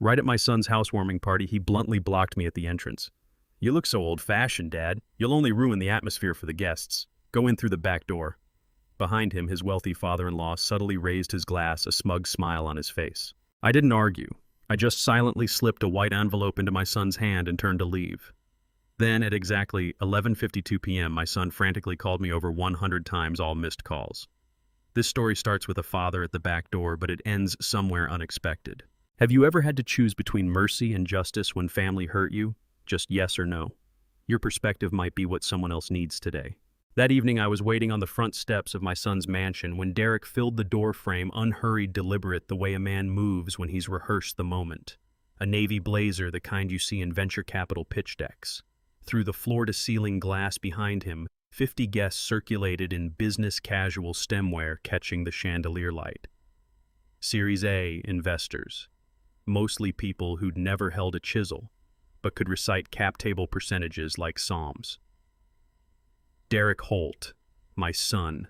Right at my son's housewarming party, he bluntly blocked me at the entrance. "You look so old-fashioned, Dad. You'll only ruin the atmosphere for the guests. Go in through the back door." Behind him, his wealthy father-in-law subtly raised his glass, a smug smile on his face. I didn't argue. I just silently slipped a white envelope into my son's hand and turned to leave. Then, at exactly 11:52 p.m., my son frantically called me over 100 times, all missed calls. This story starts with a father at the back door, but it ends somewhere unexpected. Have you ever had to choose between mercy and justice when family hurt you? Just yes or no. Your perspective might be what someone else needs today. That evening, I was waiting on the front steps of my son's mansion when Derek filled the door frame, unhurried, deliberate, the way a man moves when he's rehearsed the moment. A navy blazer, the kind you see in venture capital pitch decks. Through the floor-to-ceiling glass behind him, 50 guests circulated in business-casual stemware, catching the chandelier light. Series A investors, mostly people who'd never held a chisel, but could recite cap table percentages like psalms. Derek Holt, my son,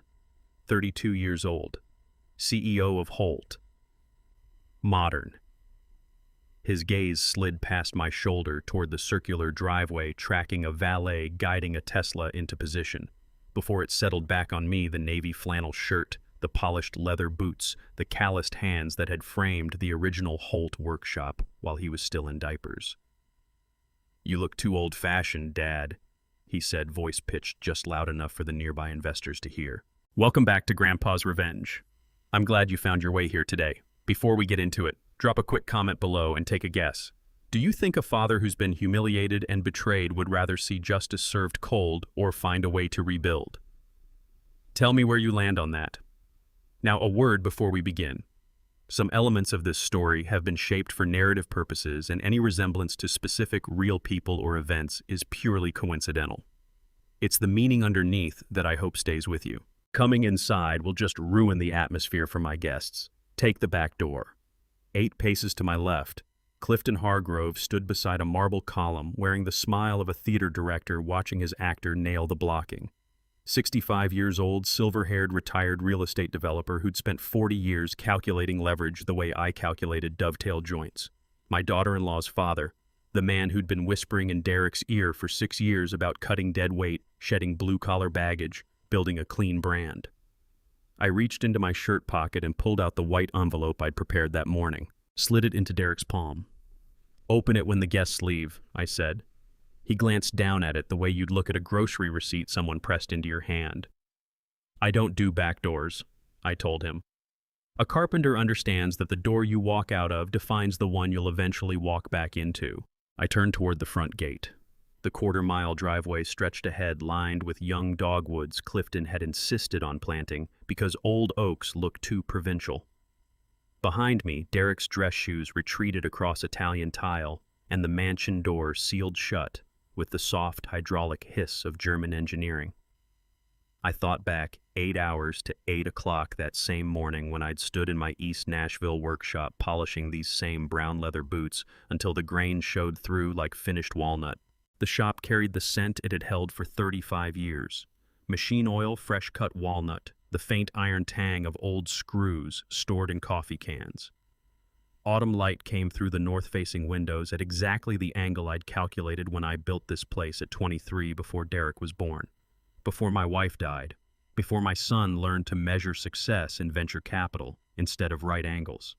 32 years old, CEO of Holt. Modern. His gaze slid past my shoulder toward the circular driveway, tracking a valet guiding a Tesla into position. Before it settled back on me, the navy flannel shirt, the polished leather boots, the calloused hands that had framed the original Holt workshop while he was still in diapers. "You look too old-fashioned, Dad," he said, voice pitched just loud enough for the nearby investors to hear. "Welcome back to Grandpa's Revenge. I'm glad you found your way here today. Before we get into it, drop a quick comment below and take a guess. Do you think a father who's been humiliated and betrayed would rather see justice served cold or find a way to rebuild? Tell me where you land on that. Now, a word before we begin. Some elements of this story have been shaped for narrative purposes, and any resemblance to specific real people or events is purely coincidental. It's the meaning underneath that I hope stays with you. Coming inside will just ruin the atmosphere for my guests. Take the back door. 8 paces to my left, Clifton Hargrove stood beside a marble column, wearing the smile of a theater director watching his actor nail the blocking. 65 years old, silver-haired, retired real estate developer who'd spent 40 years calculating leverage the way I calculated dovetail joints. My daughter-in-law's father, the man who'd been whispering in Derek's ear for 6 years about cutting dead weight, shedding blue-collar baggage, building a clean brand. I reached into my shirt pocket and pulled out the white envelope I'd prepared that morning, slid it into Derek's palm. "Open it when the guests leave," I said. He glanced down at it the way you'd look at a grocery receipt someone pressed into your hand. "I don't do back doors," I told him. "A carpenter understands that the door you walk out of defines the one you'll eventually walk back into." I turned toward the front gate. The quarter-mile driveway stretched ahead, lined with young dogwoods Clifton had insisted on planting because old oaks looked too provincial. Behind me, Derek's dress shoes retreated across Italian tile, and the mansion door sealed shut with the soft hydraulic hiss of German engineering. I thought back 8 hours to 8 o'clock that same morning when I'd stood in my East Nashville workshop polishing these same brown leather boots until the grain showed through like finished walnut. The shop carried the scent it had held for 35 years. Machine oil, fresh-cut walnut, the faint iron tang of old screws stored in coffee cans. Autumn light came through the north-facing windows at exactly the angle I'd calculated when I built this place at 23 before Derek was born, before my wife died, before my son learned to measure success in venture capital instead of right angles.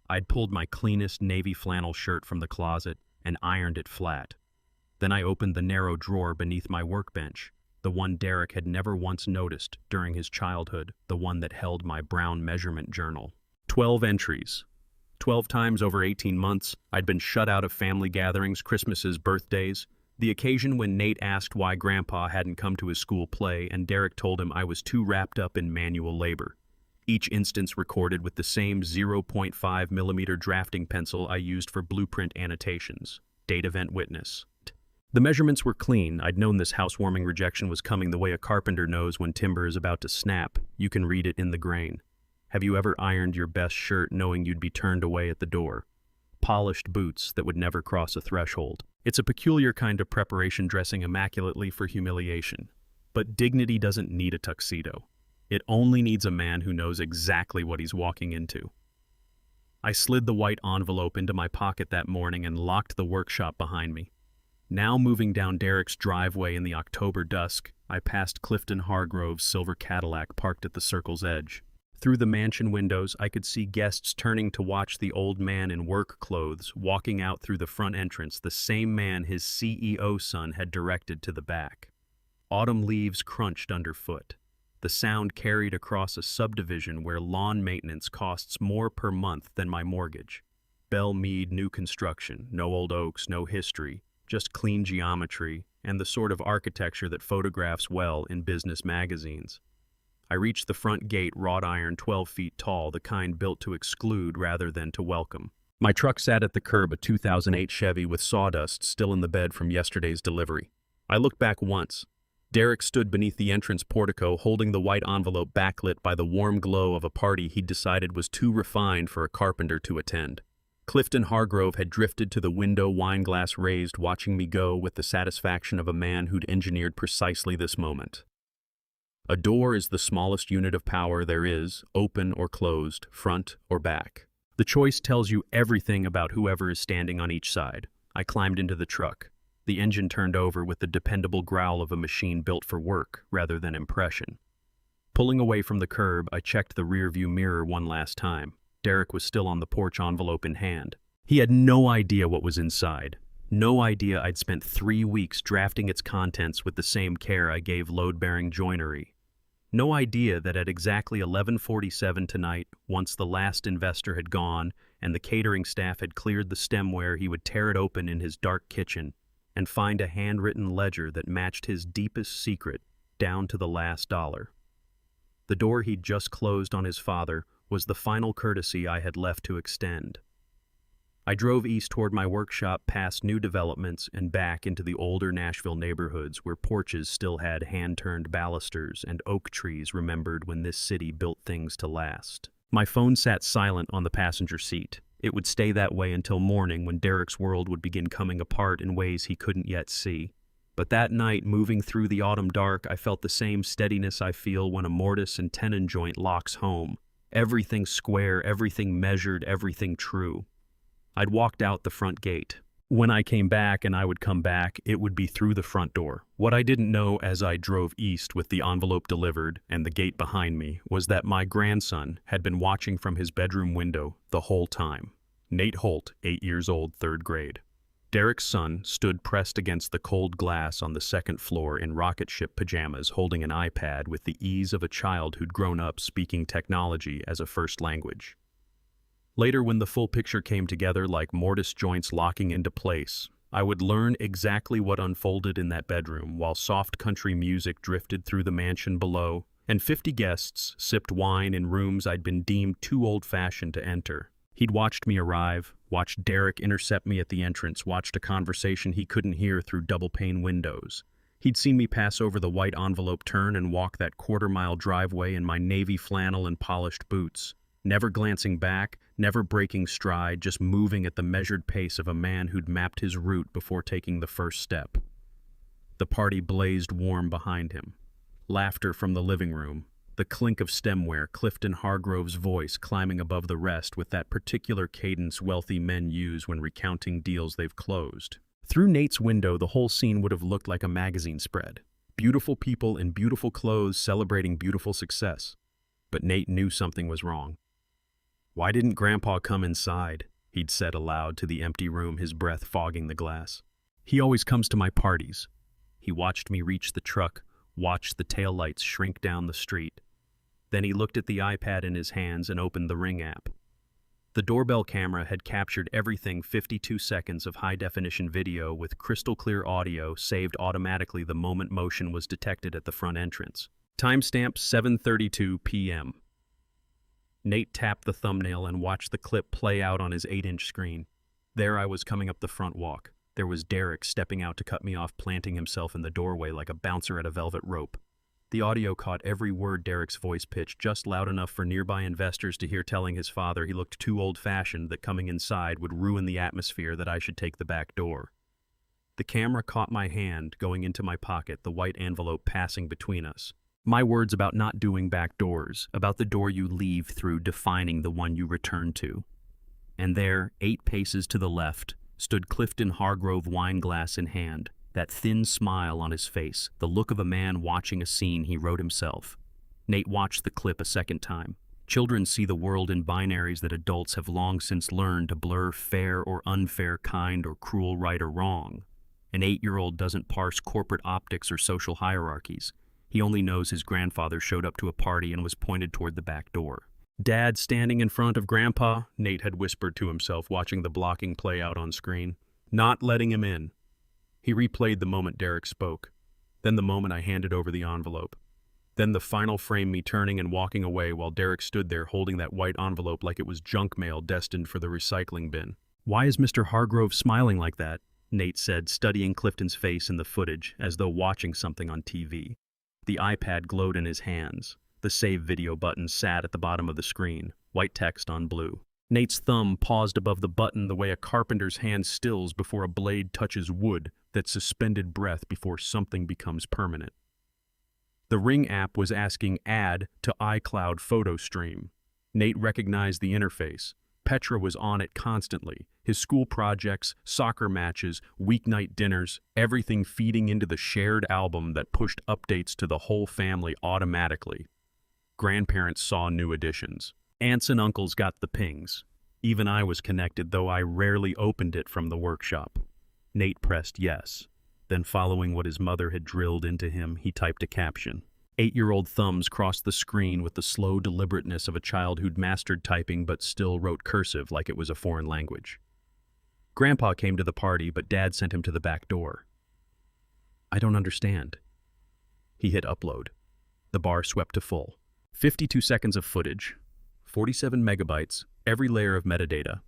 I'd pulled my cleanest navy flannel shirt from the closet and ironed it flat. Then I opened the narrow drawer beneath my workbench, the one Derek had never once noticed during his childhood, the one that held my brown measurement journal. 12 entries. 12 times over 18 months, I'd been shut out of family gatherings, Christmases, birthdays. The occasion when Nate asked why Grandpa hadn't come to his school play, and Derek told him I was too wrapped up in manual labor. Each instance recorded with the same 0.5 millimeter drafting pencil I used for blueprint annotations. Date event witness. The measurements were clean. I'd known this housewarming rejection was coming the way a carpenter knows when timber is about to snap. You can read it in the grain. Have you ever ironed your best shirt knowing you'd be turned away at the door? Polished boots that would never cross a threshold. It's a peculiar kind of preparation, dressing immaculately for humiliation. But dignity doesn't need a tuxedo. It only needs a man who knows exactly what he's walking into. I slid the white envelope into my pocket that morning and locked the workshop behind me. Now moving down Derek's driveway in the October dusk, I passed Clifton Hargrove's silver Cadillac parked at the circle's edge. Through the mansion windows, I could see guests turning to watch the old man in work clothes walking out through the front entrance, the same man his CEO son had directed to the back. Autumn leaves crunched underfoot. The sound carried across a subdivision where lawn maintenance costs more per month than my mortgage. Belle Meade new construction, no old oaks, no history, just clean geometry and the sort of architecture that photographs well in business magazines. I reached the front gate, wrought iron 12 feet tall, the kind built to exclude rather than to welcome. My truck sat at the curb, a 2008 Chevy with sawdust still in the bed from yesterday's delivery. I looked back once. Derek stood beneath the entrance portico, holding the white envelope backlit by the warm glow of a party he'd decided was too refined for a carpenter to attend. Clifton Hargrove had drifted to the window, wineglass raised, watching me go with the satisfaction of a man who'd engineered precisely this moment. A door is the smallest unit of power there is, open or closed, front or back. The choice tells you everything about whoever is standing on each side. I climbed into the truck. The engine turned over with the dependable growl of a machine built for work rather than impression. Pulling away from the curb, I checked the rearview mirror one last time. Derek was still on the porch, envelope in hand. He had no idea what was inside. No idea I'd spent 3 weeks drafting its contents with the same care I gave load-bearing joinery. No idea that at exactly 11:47 tonight, once the last investor had gone and the catering staff had cleared the stemware, he would tear it open in his dark kitchen and find a handwritten ledger that matched his deepest secret down to the last dollar. The door he'd just closed on his father was the final courtesy I had left to extend. I drove east toward my workshop, past new developments and back into the older Nashville neighborhoods where porches still had hand-turned balusters and oak trees remembered when this city built things to last. My phone sat silent on the passenger seat. It would stay that way until morning, when Derek's world would begin coming apart in ways he couldn't yet see. But that night, moving through the autumn dark, I felt the same steadiness I feel when a mortise and tenon joint locks home. Everything square, everything measured, everything true. I'd walked out the front gate. When I came back, and I would come back, it would be through the front door. What I didn't know as I drove east with the envelope delivered and the gate behind me was that my grandson had been watching from his bedroom window the whole time. Nate Holt, 8 years old, 3rd grade. Derek's son stood pressed against the cold glass on the second floor in rocket ship pajamas, holding an iPad with the ease of a child who'd grown up speaking technology as a first language. Later, when the full picture came together like mortise joints locking into place, I would learn exactly what unfolded in that bedroom while soft country music drifted through the mansion below, and 50 guests sipped wine in rooms I'd been deemed too old-fashioned to enter. He'd watched me arrive, watched Derek intercept me at the entrance, watched a conversation he couldn't hear through double-pane windows. He'd seen me pass over the white envelope turn and walk that quarter-mile driveway in my navy flannel and polished boots. Never glancing back, never breaking stride, just moving at the measured pace of a man who'd mapped his route before taking the first step. The party blazed warm behind him. Laughter from the living room, the clink of stemware, Clifton Hargrove's voice climbing above the rest with that particular cadence wealthy men use when recounting deals they've closed. Through Nate's window, the whole scene would have looked like a magazine spread. Beautiful people in beautiful clothes celebrating beautiful success. But Nate knew something was wrong. "Why didn't Grandpa come inside?" he'd said aloud to the empty room, his breath fogging the glass. "He always comes to my parties." He watched me reach the truck, watched the taillights shrink down the street. Then he looked at the iPad in his hands and opened the Ring app. The doorbell camera had captured everything, 52 seconds of high-definition video with crystal-clear audio saved automatically the moment motion was detected at the front entrance. Timestamp 7:32 p.m. Nate tapped the thumbnail and watched the clip play out on his 8-inch screen. There I was coming up the front walk. There was Derek stepping out to cut me off, planting himself in the doorway like a bouncer at a velvet rope. The audio caught every word Derek's voice pitched, just loud enough for nearby investors to hear, telling his father he looked too old-fashioned, that coming inside would ruin the atmosphere, that I should take the back door. The camera caught my hand going into my pocket, the white envelope passing between us. My words about not doing back doors, about the door you leave through defining the one you return to. And there, 8 paces to the left, stood Clifton Hargrove, wineglass in hand, that thin smile on his face, the look of a man watching a scene he wrote himself. Nate watched the clip a second time. Children see the world in binaries that adults have long since learned to blur fair or unfair, kind or cruel, right or wrong. An 8-year-old doesn't parse corporate optics or social hierarchies. He only knows his grandfather showed up to a party and was pointed toward the back door. "Dad standing in front of Grandpa," Nate had whispered to himself, watching the blocking play out on screen. "Not letting him in." He replayed the moment Derek spoke, then the moment I handed over the envelope. Then the final frame, me turning and walking away while Derek stood there holding that white envelope like it was junk mail destined for the recycling bin. "Why is Mr. Hargrove smiling like that?" Nate said, studying Clifton's face in the footage as though watching something on TV. The iPad glowed in his hands. The save video button sat at the bottom of the screen, white text on blue. Nate's thumb paused above the button the way a carpenter's hand stills before a blade touches wood, that suspended breath before something becomes permanent. The Ring app was asking add to iCloud photo stream. Nate recognized the interface. Petra was on it constantly. His school projects, soccer matches, weeknight dinners, everything feeding into the shared album that pushed updates to the whole family automatically. Grandparents saw new additions. Aunts and uncles got the pings. Even I was connected, though I rarely opened it from the workshop. Nate pressed yes. Then, following what his mother had drilled into him, he typed a caption. 8-year-old thumbs crossed the screen with the slow deliberateness of a child who'd mastered typing but still wrote cursive like it was a foreign language. Grandpa came to the party, but Dad sent him to the back door. "I don't understand." He hit upload. The bar swept to full. 52 seconds of footage. 47 megabytes, every layer of metadata.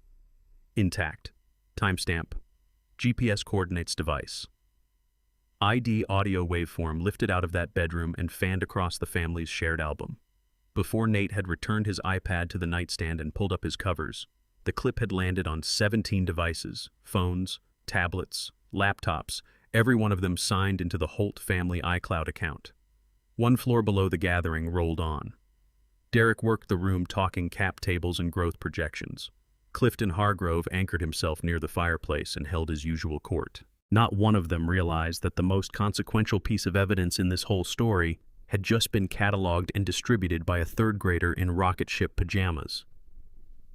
Intact. Timestamp. GPS coordinates device. ID audio waveform lifted out of that bedroom and fanned across the family's shared album. Before Nate had returned his iPad to the nightstand and pulled up his covers, the clip had landed on 17 devices, phones, tablets, laptops, every one of them signed into the Holt family iCloud account. One floor below the gathering rolled on. Derek worked the room talking cap tables and growth projections. Clifton Hargrove anchored himself near the fireplace and held his usual court. Not one of them realized that the most consequential piece of evidence in this whole story had just been cataloged and distributed by a third grader in rocket ship pajamas.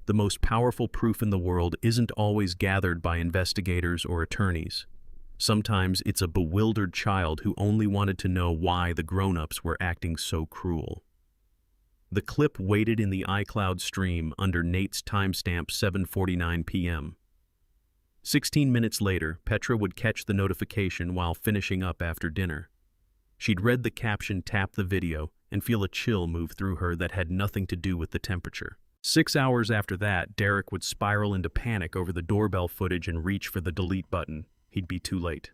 The most powerful proof in the world isn't always gathered by investigators or attorneys. Sometimes it's a bewildered child who only wanted to know why the grown-ups were acting so cruel. The clip waited in the iCloud stream under Nate's timestamp 7:49 p.m. 16 minutes later, Petra would catch the notification while finishing up after dinner. She'd read the caption, tap the video, and feel a chill move through her that had nothing to do with the temperature. 6 hours after that, Derek would spiral into panic over the doorbell footage and reach for the delete button. He'd be too late.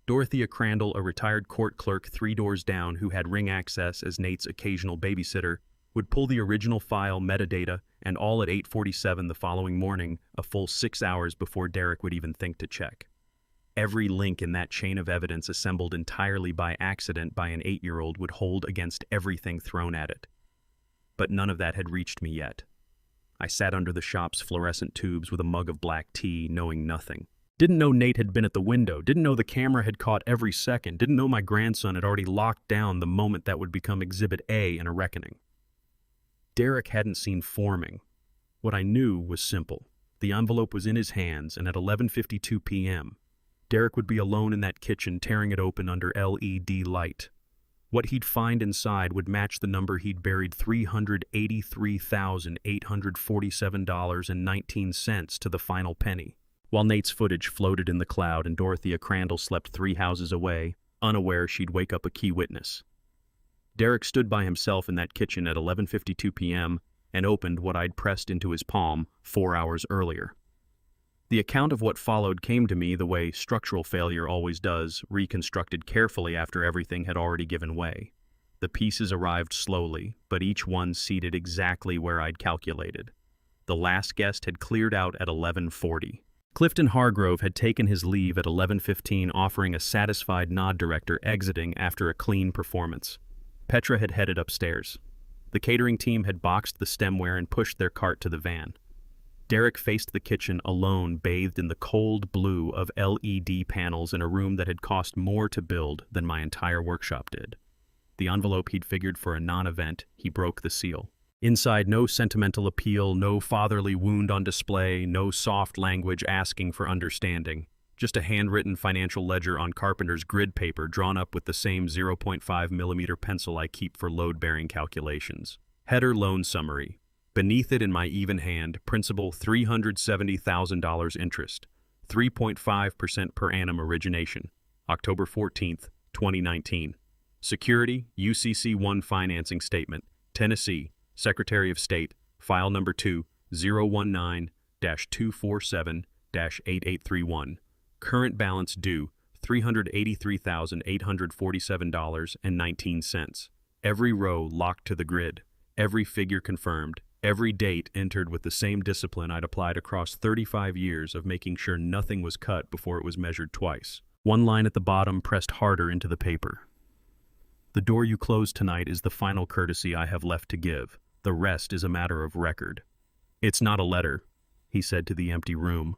Dorothea Crandall, a retired court clerk 3 doors down who had Ring access as Nate's occasional babysitter, would pull the original file metadata, and all at 8:47 the following morning, a full 6 hours before Derek would even think to check. Every link in that chain of evidence, assembled entirely by accident by an 8-year-old, would hold against everything thrown at it. But none of that had reached me yet. I sat under the shop's fluorescent tubes with a mug of black tea, knowing nothing. Didn't know Nate had been at the window, didn't know the camera had caught every second, didn't know my grandson had already locked down the moment that would become Exhibit A in a reckoning. Derek hadn't seen forming. What I knew was simple. The envelope was in his hands, and at 11:52 p.m., Derek would be alone in that kitchen tearing it open under LED light. What he'd find inside would match the number he'd buried $383,847.19 to the final penny. While Nate's footage floated in the cloud and Dorothea Crandall slept 3 houses away, unaware she'd wake up a key witness. Derek stood by himself in that kitchen at 11:52 p.m. and opened what I'd pressed into his palm 4 hours earlier. The account of what followed came to me the way structural failure always does, reconstructed carefully after everything had already given way. The pieces arrived slowly, but each one seated exactly where I'd calculated. The last guest had cleared out at 11:40. Clifton Hargrove had taken his leave at 11:15, offering a satisfied nod, director exiting after a clean performance. Petra had headed upstairs. The catering team had boxed the stemware and pushed their cart to the van. Derek faced the kitchen alone, bathed in the cold blue of LED panels in a room that had cost more to build than my entire workshop did. The envelope he'd figured for a non-event, he broke the seal. Inside, no sentimental appeal, no fatherly wound on display, no soft language asking for understanding. Just a handwritten financial ledger on carpenter's grid paper drawn up with the same 0.5mm pencil I keep for load-bearing calculations. Header loan summary. Beneath it in my even hand, principal $370,000 interest, 3.5% per annum origination, October 14th, 2019. Security, UCC1 financing statement, Tennessee, Secretary of State, file number 2, 019-247-8831. Current balance due, $383,847.19. Every row locked to the grid, every figure confirmed, every date entered with the same discipline I'd applied across 35 years of making sure nothing was cut before it was measured twice. One line at the bottom pressed harder into the paper. The door you close tonight is the final courtesy I have left to give. The rest is a matter of record. It's not a letter, he said to the empty room,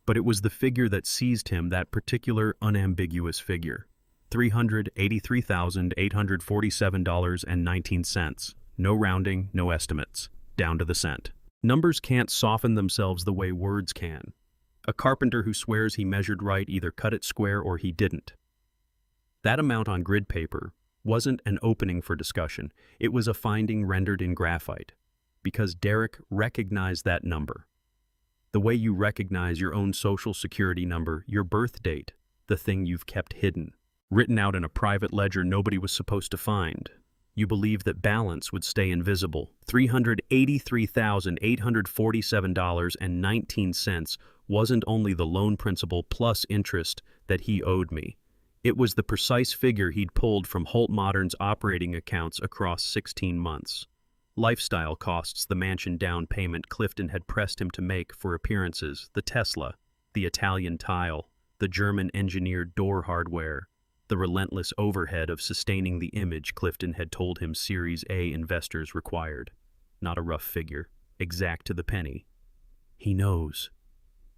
but it was the figure that seized him, that particular unambiguous figure. $383,847.19. No rounding, no estimates. Down to the cent. Numbers can't soften themselves the way words can. A carpenter who swears he measured right either cut it square or he didn't. That amount on grid paper wasn't an opening for discussion. It was a finding rendered in graphite, because Derek recognized that number. The way you recognize your own social security number, your birth date, the thing you've kept hidden, written out in a private ledger nobody was supposed to find. You believed that balance would stay invisible. $383,847.19 wasn't only the loan principal plus interest that he owed me. It was the precise figure he'd pulled from Holt Modern's operating accounts across 16 months. Lifestyle costs, the mansion down payment Clifton had pressed him to make for appearances, the Tesla, the Italian tile, the German-engineered door hardware, the relentless overhead of sustaining the image Clifton had told him Series A investors required. Not a rough figure, exact to the penny. He knows.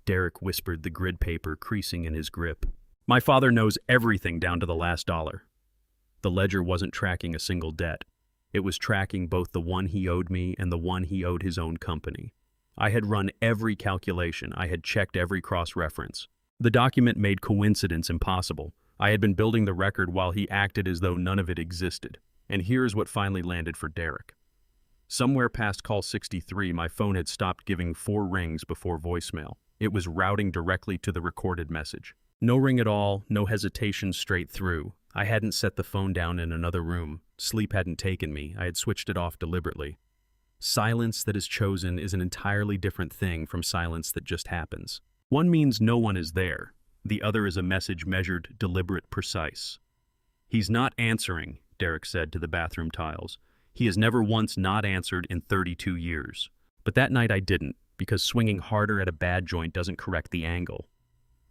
Derek whispered, the grid paper creasing in his grip. My father knows everything down to the last dollar. The ledger wasn't tracking a single debt. It was tracking both the one he owed me and the one he owed his own company. I had run every calculation. I had checked every cross-reference. The document made coincidence impossible. I had been building the record while he acted as though none of it existed. And here's what finally landed for Derek. Somewhere past call 63, my phone had stopped giving 4 rings before voicemail. It was routing directly to the recorded message. No ring at all, no hesitation, straight through. I hadn't set the phone down in another room. Sleep hadn't taken me. I had switched it off deliberately. Silence that is chosen is an entirely different thing from silence that just happens. One means no one is there. The other is a message measured, deliberate, precise. He's not answering, Derek said to the bathroom tiles. He has never once not answered in 32 years. But that night I didn't, because swinging harder at a bad joint doesn't correct the angle.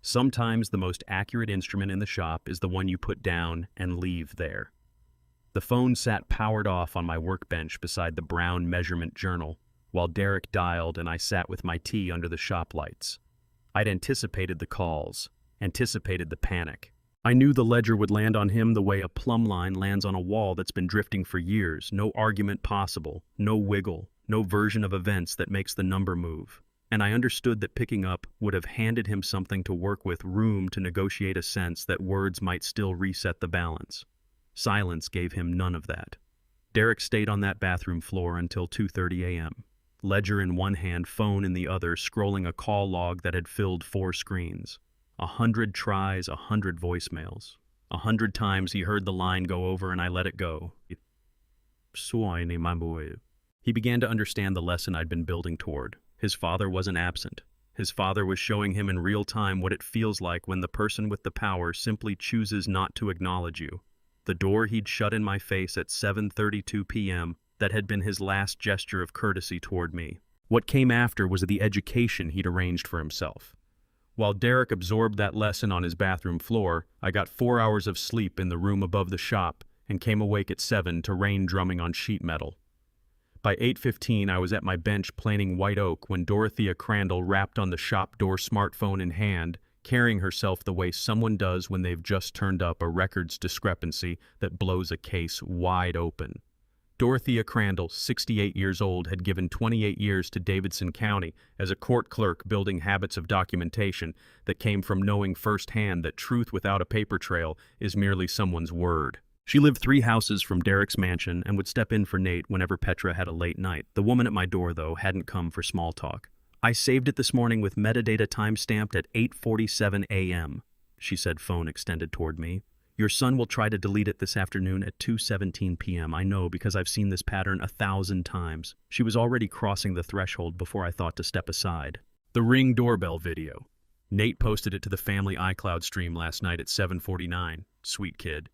Sometimes the most accurate instrument in the shop is the one you put down and leave there. The phone sat powered off on my workbench beside the brown measurement journal, while Derek dialed and I sat with my tea under the shop lights. I'd anticipated the calls, anticipated the panic. I knew the ledger would land on him the way a plumb line lands on a wall that's been drifting for years. No argument possible, no wiggle, no version of events that makes the number move. And I understood that picking up would have handed him something to work with, room to negotiate a sense that words might still reset the balance. Silence gave him none of that. Derek stayed on that bathroom floor until 2:30 a.m. Ledger in one hand, phone in the other, scrolling a call log that had filled 4 screens. 100 tries, 100 voicemails. 100 times he heard the line go over and I let it go. He began to understand the lesson I'd been building toward. His father wasn't absent. His father was showing him in real time what it feels like when the person with the power simply chooses not to acknowledge you. The door he'd shut in my face at 7:32 p.m. that had been his last gesture of courtesy toward me. What came after was the education he'd arranged for himself. While Derek absorbed that lesson on his bathroom floor, I got 4 hours of sleep in the room above the shop and came awake at 7 to rain drumming on sheet metal. By 8:15, I was at my bench planing white oak when Dorothea Crandall rapped on the shop door, smartphone in hand, carrying herself the way someone does when they've just turned up a records discrepancy that blows a case wide open. Dorothea Crandall, 68 years old, had given 28 years to Davidson County as a court clerk, building habits of documentation that came from knowing firsthand that truth without a paper trail is merely someone's word. She lived 3 houses from Derek's mansion and would step in for Nate whenever Petra had a late night. The woman at my door, though, hadn't come for small talk. "I saved it this morning with metadata timestamped at 8:47 a.m., she said, phone extended toward me. "Your son will try to delete it this afternoon at 2:17 p.m. I know, because I've seen this pattern 1,000 times. She was already crossing the threshold before I thought to step aside. The Ring doorbell video. Nate posted it to the family iCloud stream last night at 7:49. Sweet kid.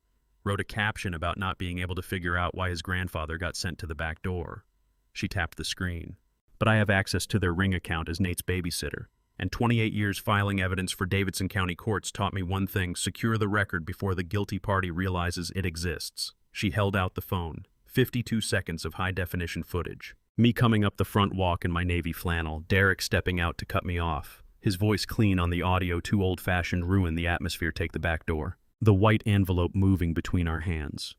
Wrote a caption about not being able to figure out why his grandfather got sent to the back door. She tapped the screen. But I have access to their Ring account as Nate's babysitter. And 28 years filing evidence for Davidson County courts taught me one thing: secure the record before the guilty party realizes it exists." She held out the phone. 52 seconds of high-definition footage. Me coming up the front walk in my navy flannel, Derek stepping out to cut me off. His voice clean on the audio, too old-fashioned, ruin the atmosphere, take the back door. The white envelope moving between our hands.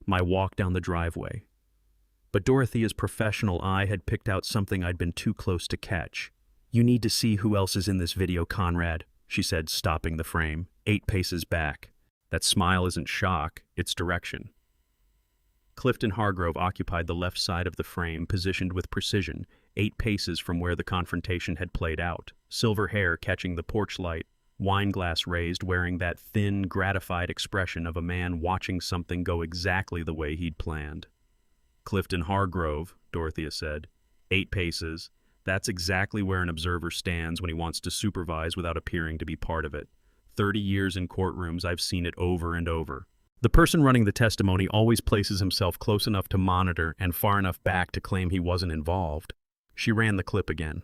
My walk down the driveway. But Dorothea's professional eye had picked out something I'd been too close to catch. "You need to see who else is in this video, Conrad," she said, stopping the frame, 8 paces back. That smile isn't shock, it's direction. Clifton Hargrove occupied the left side of the frame, positioned with precision, 8 paces from where the confrontation had played out, silver hair catching the porch light, wine glass raised, wearing that thin, gratified expression of a man watching something go exactly the way he'd planned. "Clifton Hargrove," Dorothea said. 8 paces. That's exactly where an observer stands when he wants to supervise without appearing to be part of it. 30 years in courtrooms, I've seen it over and over. The person running the testimony always places himself close enough to monitor and far enough back to claim he wasn't involved. She ran the clip again.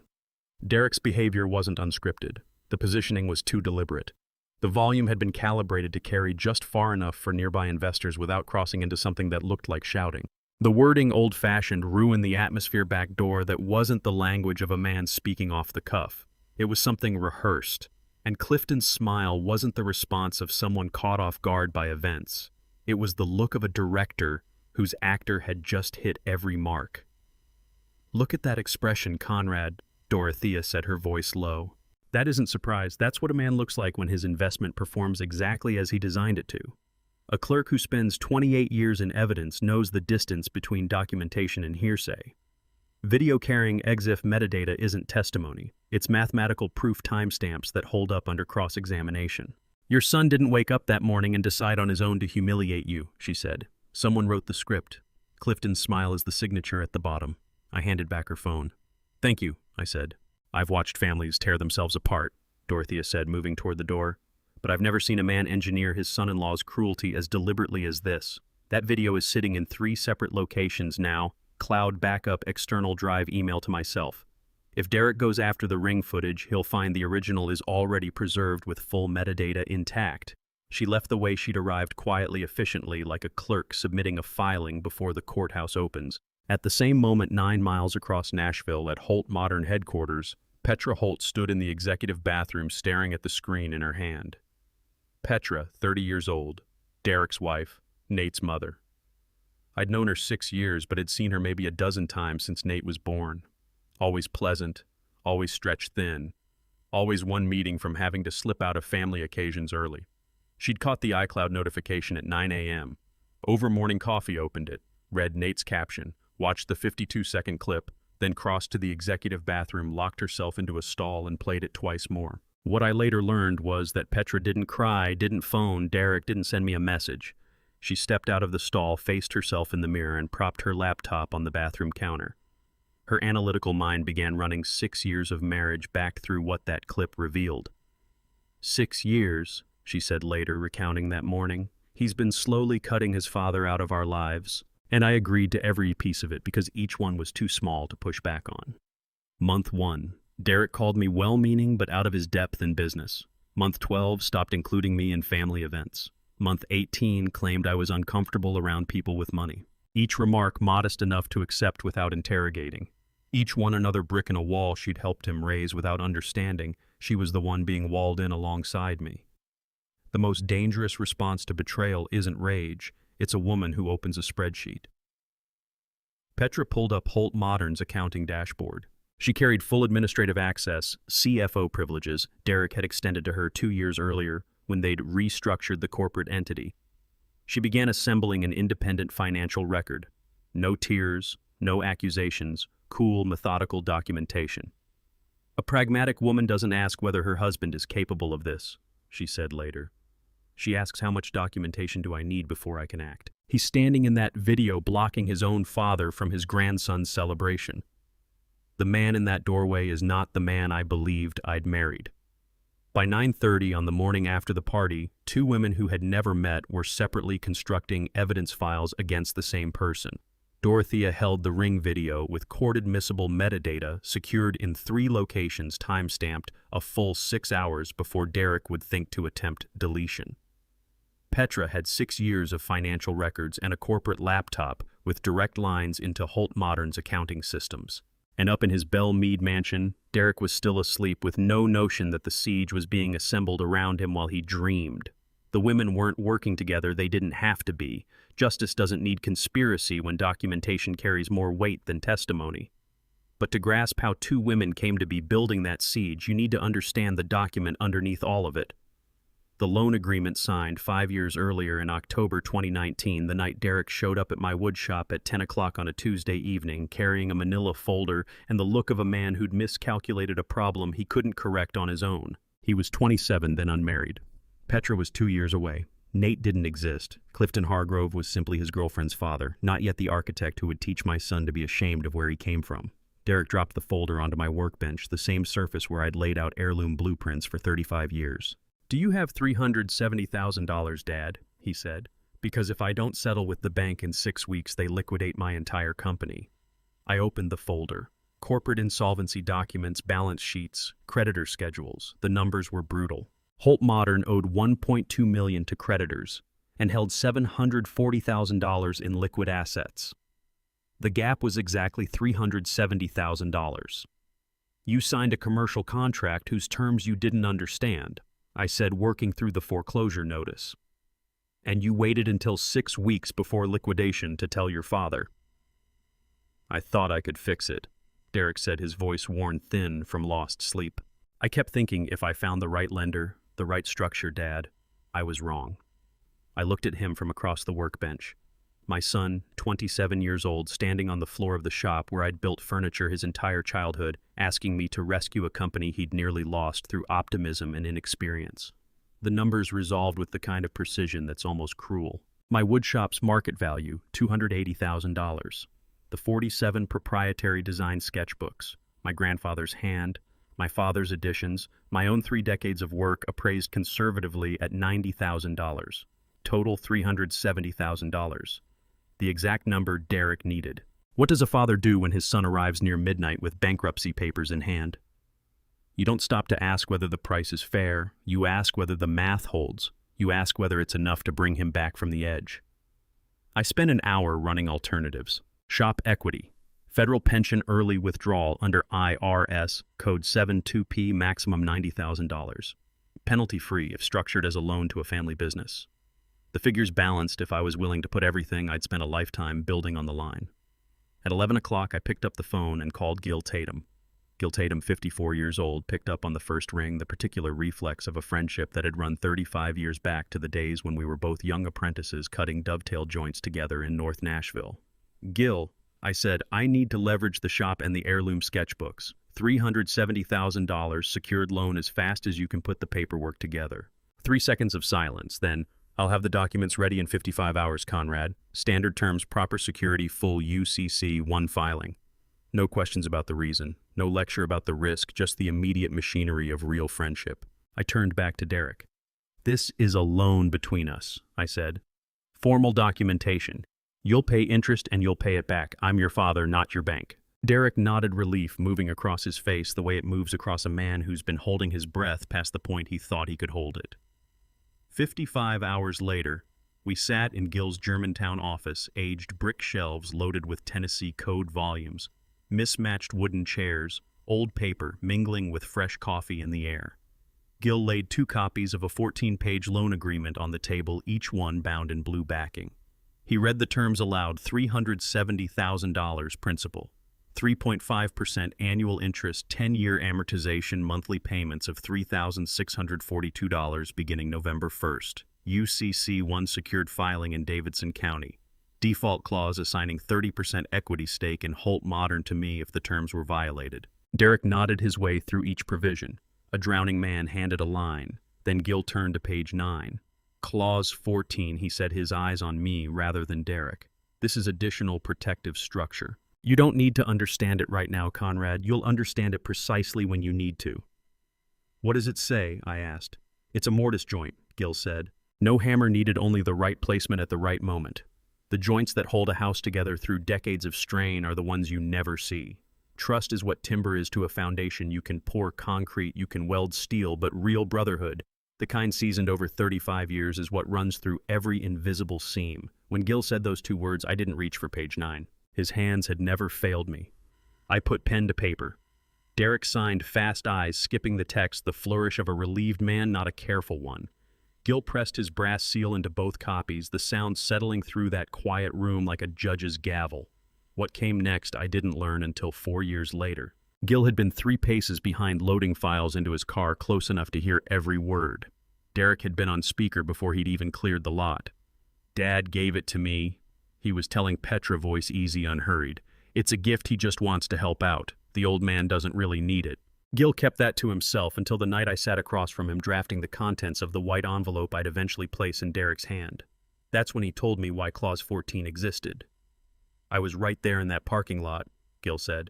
Derek's behavior wasn't unscripted. The positioning was too deliberate. The volume had been calibrated to carry just far enough for nearby investors without crossing into something that looked like shouting. The wording, old-fashioned, ruined the atmosphere back door that wasn't the language of a man speaking off the cuff. It was something rehearsed. And Clifton's smile wasn't the response of someone caught off guard by events. It was the look of a director whose actor had just hit every mark. "Look at that expression, Conrad," Dorothea said, her voice low. "That isn't surprise. That's what a man looks like when his investment performs exactly as he designed it to. A clerk who spends 28 years in evidence knows the distance between documentation and hearsay. Video carrying EXIF metadata isn't testimony. It's mathematical proof timestamps that hold up under cross-examination. Your son didn't wake up that morning and decide on his own to humiliate you," she said. "Someone wrote the script. Clifton's smile is the signature at the bottom." I handed back her phone. "Thank you," I said. "I've watched families tear themselves apart," Dorothea said, moving toward the door. "But I've never seen a man engineer his son-in-law's cruelty as deliberately as this. That video is sitting in 3 separate locations now. Cloud backup, external drive, email to myself. If Derek goes after the Ring footage, he'll find the original is already preserved with full metadata intact." She left the way she'd arrived, quietly, efficiently, like a clerk submitting a filing before the courthouse opens. At the same moment, 9 miles across Nashville, at Holt Modern Headquarters, Petra Holt stood in the executive bathroom staring at the screen in her hand. Petra, 30 years old, Derek's wife, Nate's mother. I'd known her 6 years, but had seen her maybe a dozen times since Nate was born. Always pleasant, always stretched thin, always one meeting from having to slip out of family occasions early. She'd caught the iCloud notification at 9 a.m. Over morning coffee, opened it, read Nate's caption, watched the 52-second clip, then crossed to the executive bathroom, locked herself into a stall, and played it twice more. What I later learned was that Petra didn't cry, didn't phone, Derek didn't send me a message. She stepped out of the stall, faced herself in the mirror, and propped her laptop on the bathroom counter. Her analytical mind began running 6 years of marriage back through what that clip revealed. 6 years, she said later, recounting that morning. He's been slowly cutting his father out of our lives. And I agreed to every piece of it because each one was too small to push back on. Month 1, Derek called me well-meaning but out of his depth in business. Month 12, stopped including me in family events. Month 18, claimed I was uncomfortable around people with money. each remark modest enough to accept without interrogating. Each one another brick in a wall she'd helped him raise without understanding she was the one being walled in alongside me. The most dangerous response to betrayal isn't rage, it's a woman who opens a spreadsheet. Petra pulled up Holt Modern's accounting dashboard. She carried full administrative access, CFO privileges Derek had extended to her 2 years earlier when they'd restructured the corporate entity. She began assembling an independent financial record. No tears, no accusations, cool, methodical documentation. A pragmatic woman doesn't ask whether her husband is capable of this, she said later. She asks, how much documentation do I need before I can act? He's standing in that video blocking his own father from his grandson's celebration. The man in that doorway is not the man I believed I'd married. By 9:30 on the morning after the party, 2 women who had never met were separately constructing evidence files against the same person. Dorothea held the ring video with court-admissible metadata secured in 3 locations time-stamped a full 6 hours before Derek would think to attempt deletion. Petra had 6 years of financial records and a corporate laptop with direct lines into Holt Modern's accounting systems. And up in his Belle Meade mansion, Derek was still asleep with no notion that the siege was being assembled around him while he dreamed. The women weren't working together, they didn't have to be. Justice doesn't need conspiracy when documentation carries more weight than testimony. But to grasp how 2 women came to be building that siege, you need to understand the document underneath all of it. The loan agreement signed 5 years earlier in October 2019, the night Derek showed up at my wood shop at 10 o'clock on a Tuesday evening, carrying a manila folder and the look of a man who'd miscalculated a problem he couldn't correct on his own. He was 27, then unmarried. Petra was 2 years away. Nate didn't exist. Clifton Hargrove was simply his girlfriend's father, not yet the architect who would teach my son to be ashamed of where he came from. Derek dropped the folder onto my workbench, the same surface where I'd laid out heirloom blueprints for 35 years. "Do you have $370,000, Dad?" he said. "Because if I don't settle with the bank in 6 weeks, they liquidate my entire company." I opened the folder. Corporate insolvency documents, balance sheets, creditor schedules. The numbers were brutal. Holt Modern owed $1.2 million to creditors and held $740,000 in liquid assets. The gap was exactly $370,000. "You signed a commercial contract whose terms you didn't understand," I said, working through the foreclosure notice. "And you waited until 6 weeks before liquidation to tell your father." "I thought I could fix it," Derek said, his voice worn thin from lost sleep. "I kept thinking if I found the right lender, the right structure, Dad, I was wrong." I looked at him from across the workbench. My son, 27 years old, standing on the floor of the shop where I'd built furniture his entire childhood, asking me to rescue a company he'd nearly lost through optimism and inexperience. The numbers resolved with the kind of precision that's almost cruel. My woodshop's market value, $280,000. The 47 proprietary design sketchbooks, my grandfather's hand, my father's additions, my own 3 decades of work appraised conservatively at $90,000. Total $370,000. The exact number Derek needed. What does a father do when his son arrives near midnight with bankruptcy papers in hand? You don't stop to ask whether the price is fair. You ask whether the math holds. You ask whether it's enough to bring him back from the edge. I spent an hour running alternatives. Shop equity. Federal pension early withdrawal under IRS code 72P, maximum $90,000. Penalty-free if structured as a loan to a family business. The figures balanced if I was willing to put everything I'd spent a lifetime building on the line. At 11 o'clock, I picked up the phone and called Gil Tatum. Gil Tatum, 54 years old, picked up on the first ring, the particular reflex of a friendship that had run 35 years back to the days when we were both young apprentices cutting dovetail joints together in North Nashville. "Gil," I said, "I need to leverage the shop and the heirloom sketchbooks. $370,000 secured loan as fast as you can put the paperwork together." 3 seconds of silence, then, "I'll have the documents ready in 55 hours, Conrad. Standard terms, proper security, full UCC, 1 filing. No questions about the reason, no lecture about the risk, just the immediate machinery of real friendship." I turned back to Derek. "This is a loan between us," I said. "Formal documentation. You'll pay interest and you'll pay it back. I'm your father, not your bank." Derek nodded relief, moving across his face the way it moves across a man who's been holding his breath past the point he thought he could hold it. 55 hours later, We sat in Gil's Germantown office, aged brick shelves loaded with Tennessee Code volumes, mismatched wooden chairs, old paper mingling with fresh coffee in the air. Gil laid 2 copies of a 14-page loan agreement on the table, each one bound in blue backing. He read the terms aloud: $370,000 principal, 3.5% annual interest, 10-year amortization, monthly payments of $3,642 beginning November 1st. UCC1 secured filing in Davidson County. Default clause assigning 30% equity stake in Holt Modern to me if the terms were violated. Derek nodded his way through each provision. A drowning man handed a line. Then Gil turned to page 9. Clause 14, he said, his eyes on me rather than Derek. This is additional protective structure. You don't need to understand it right now, Conrad. You'll understand it precisely when you need to. What does it say? I asked. It's a mortise joint, Gil said. No hammer needed, only the right placement at the right moment. The joints that hold a house together through decades of strain are the ones you never see. Trust is what timber is to a foundation. You can pour concrete, you can weld steel, but real brotherhood, the kind seasoned over 35 years, is what runs through every invisible seam. When Gil said those 2 words, I didn't reach for page 9. His hands had never failed me. I put pen to paper. Derek signed, fast eyes skipping the text, the flourish of a relieved man, not a careful one. Gil pressed his brass seal into both copies, the sound settling through that quiet room like a judge's gavel. What came next I didn't learn until 4 years later. Gil had been 3 paces behind, loading files into his car, close enough to hear every word. Derek had been on speaker before he'd even cleared the lot. Dad gave it to me, he was telling Petra, voice easy, unhurried. It's a gift, he just wants to help out. The old man doesn't really need it. Gil kept that to himself until the night I sat across from him drafting the contents of the white envelope I'd eventually place in Derek's hand. That's when he told me why Clause 14 existed. I was right there in that parking lot, Gil said.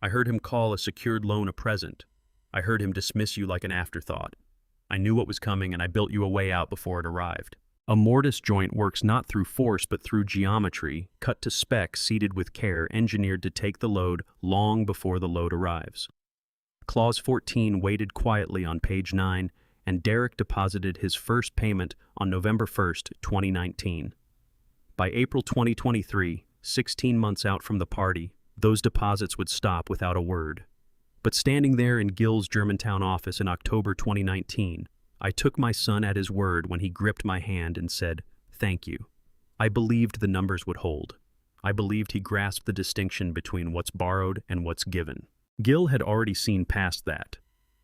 I heard him call a secured loan a present. I heard him dismiss you like an afterthought. I knew what was coming, and I built you a way out before it arrived. A mortise joint works not through force but through geometry, cut to spec, seated with care, engineered to take the load long before the load arrives. Clause 14 waited quietly on page 9, and Derek deposited his first payment on November 1st, 2019. By April 2023, 16 months out from the party, those deposits would stop without a word. But standing there in Gil's Germantown office in October 2019, I took my son at his word when he gripped my hand and said, "Thank you." I believed the numbers would hold. I believed he grasped the distinction between what's borrowed and what's given. Gil had already seen past that.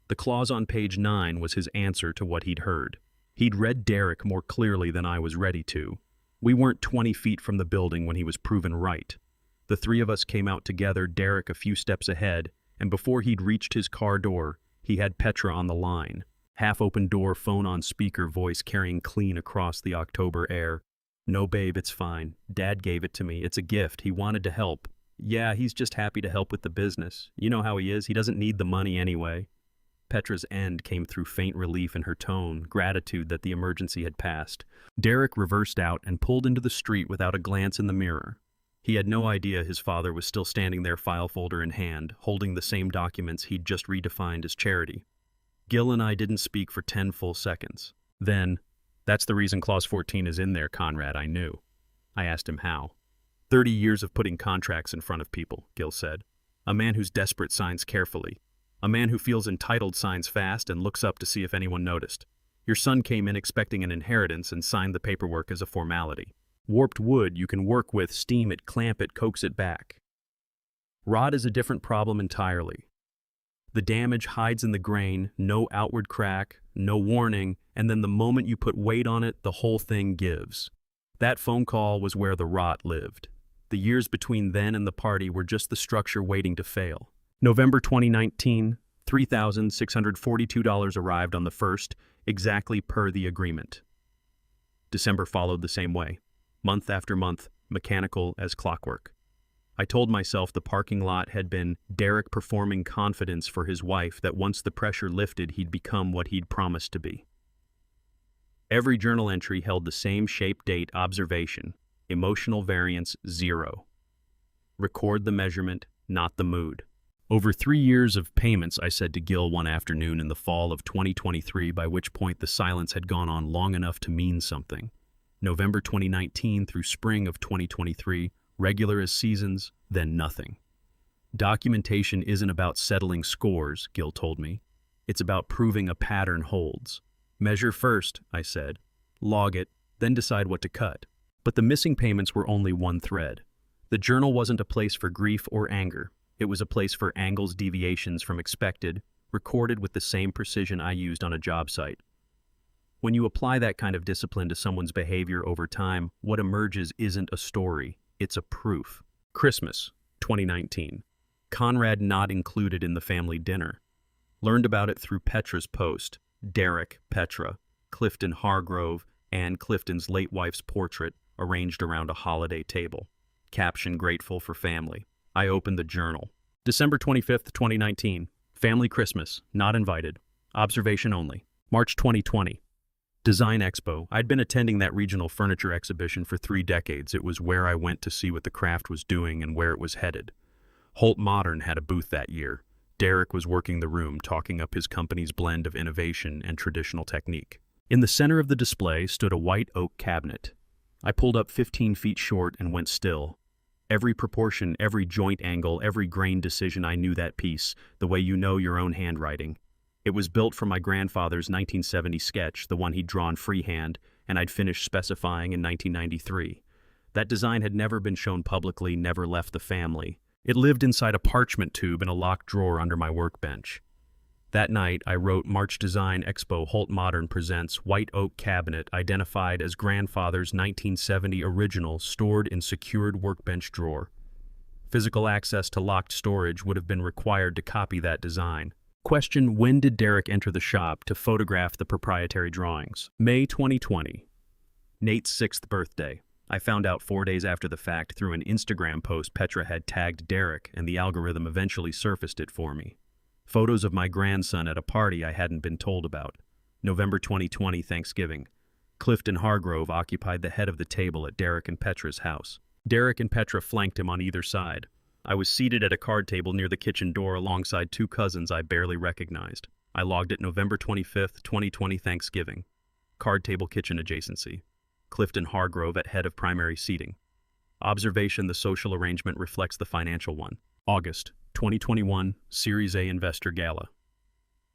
The clause on page 9 was his answer to what he'd heard. He'd read Derek more clearly than I was ready to. We weren't 20 feet from the building when he was proven right. The 3 of us came out together, Derek a few steps ahead, and before he'd reached his car door, he had Petra on the line. Half-open door, phone on speaker, voice carrying clean across the October air. "No, babe, it's fine. Dad gave it to me. It's a gift. He wanted to help. Yeah, he's just happy to help with the business. You know how he is. He doesn't need the money anyway." Petra's end came through faint relief in her tone, gratitude that the emergency had passed. Derek reversed out and pulled into the street without a glance in the mirror. He had no idea his father was still standing there, file folder in hand, holding the same documents he'd just redefined as charity. Gil and I didn't speak for 10 full seconds. Then, "That's the reason Clause 14 is in there, Conrad, I knew." I asked him how. 30 years of putting contracts in front of people, Gil said. A man who's desperate signs carefully. A man who feels entitled signs fast and looks up to see if anyone noticed. Your son came in expecting an inheritance and signed the paperwork as a formality. Warped wood, you can work with, steam it, clamp it, coax it back. Rot is a different problem entirely. The damage hides in the grain, no outward crack, no warning, and then the moment you put weight on it, the whole thing gives. That phone call was where the rot lived. The years between then and the party were just the structure waiting to fail. November 2019, $3,642 arrived on the 1st, exactly per the agreement. December followed the same way. Month after month, mechanical as clockwork. I told myself the parking lot had been Derek performing confidence for his wife, that once the pressure lifted, he'd become what he'd promised to be. Every journal entry held the same shape, date, observation, emotional variance 0. Record the measurement, not the mood. Over 3 years of payments, I said to Gil one afternoon in the fall of 2023, by which point the silence had gone on long enough to mean something. November 2019 through spring of 2023, regular as seasons, then nothing. Documentation isn't about settling scores, Gil told me. It's about proving a pattern holds. Measure first, I said. Log it, then decide what to cut. But the missing payments were only one thread. The journal wasn't a place for grief or anger. It was a place for angles deviations from expected, recorded with the same precision I used on a job site. When you apply that kind of discipline to someone's behavior over time, what emerges isn't a story, it's a proof. Christmas, 2019. Conrad not included in the family dinner. Learned about it through Petra's post. Derek, Petra, Clifton Hargrove, and Clifton's late wife's portrait arranged around a holiday table. Caption grateful for family. I opened the journal. December 25th, 2019. Family Christmas, not invited. Observation only. March 2020. Design Expo. I'd been attending that regional furniture exhibition for 3 decades. It was where I went to see what the craft was doing and where it was headed. Holt Modern had a booth that year. Derek was working the room, talking up his company's blend of innovation and traditional technique. In the center of the display stood a white oak cabinet. I pulled up 15 feet short and went still. Every proportion, every joint angle, every grain decision, I knew that piece, the way you know your own handwriting. It was built from my grandfather's 1970 sketch, the one he'd drawn freehand, and I'd finished specifying in 1993. That design had never been shown publicly, never left the family. It lived inside a parchment tube in a locked drawer under my workbench. That night, I wrote March Design Expo Holt Modern presents White Oak Cabinet identified as grandfather's 1970 original stored in secured workbench drawer. Physical access to locked storage would have been required to copy that design. Question: when did Derek enter the shop to photograph the proprietary drawings? May 2020. Nate's 6th birthday. I found out 4 days after the fact through an Instagram post Petra had tagged Derek, and the algorithm eventually surfaced it for me. Photos of my grandson at a party I hadn't been told about. November 2020, Thanksgiving. Clifton Hargrove occupied the head of the table at Derek and Petra's house. Derek and Petra flanked him on either side. I was seated at a card table near the kitchen door alongside 2 cousins I barely recognized. I logged it November 25th, 2020, Thanksgiving. Card table kitchen adjacency. Clifton Hargrove at head of primary seating. Observation: the social arrangement reflects the financial one. August 2021, Series A Investor Gala.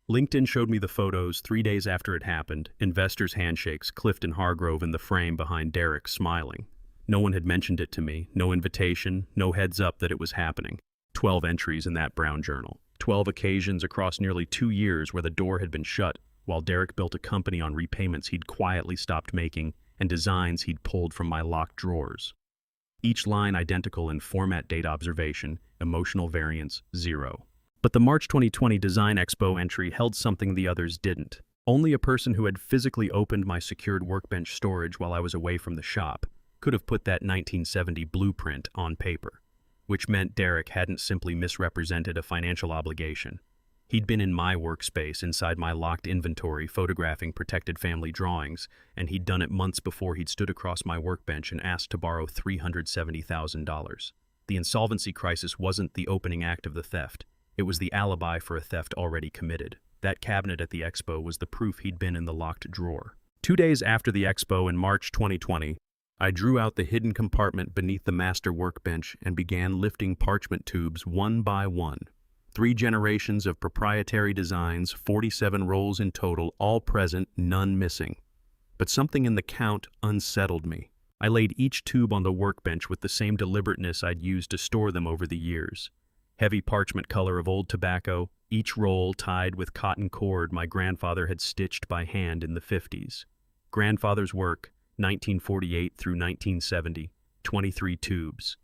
LinkedIn showed me the photos 3 days after it happened. Investors' handshakes, Clifton Hargrove in the frame behind Derek smiling. No one had mentioned it to me, no invitation, no heads up that it was happening. 12 entries in that brown journal. 12 occasions across nearly 2 years where the door had been shut, while Derek built a company on repayments he'd quietly stopped making and designs he'd pulled from my locked drawers. Each line identical in format, date, observation, emotional variance, 0. But the March 2020 Design Expo entry held something the others didn't. Only a person who had physically opened my secured workbench storage while I was away from the shop could have put that 1970 blueprint on paper, which meant Derek hadn't simply misrepresented a financial obligation. He'd been in my workspace inside my locked inventory photographing protected family drawings, and he'd done it months before he'd stood across my workbench and asked to borrow $370,000. The insolvency crisis wasn't the opening act of the theft. It was the alibi for a theft already committed. That cabinet at the expo was the proof he'd been in the locked drawer. 2 days after the expo in March 2020, I drew out the hidden compartment beneath the master workbench and began lifting parchment tubes one by one. 3 generations of proprietary designs, 47 rolls in total, all present, none missing. But something in the count unsettled me. I laid each tube on the workbench with the same deliberateness I'd used to store them over the years. Heavy parchment color of old tobacco, each roll tied with cotton cord my grandfather had stitched by hand in the 50s. Grandfather's work, 1948 through 1970, 23 tubes.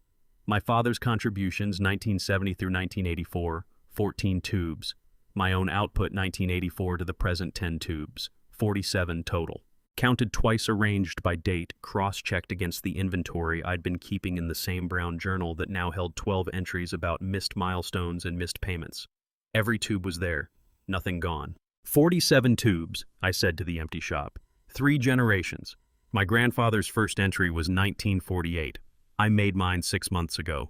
My father's contributions, 1970 through 1984, 14 tubes. My own output, 1984 to the present, 10 tubes, 47 total. Counted twice, arranged by date, cross-checked against the inventory I'd been keeping in the same brown journal that now held 12 entries about missed milestones and missed payments. Every tube was there, nothing gone. 47 tubes, I said to the empty shop. 3 generations. My grandfather's first entry was 1948. I made mine 6 months ago.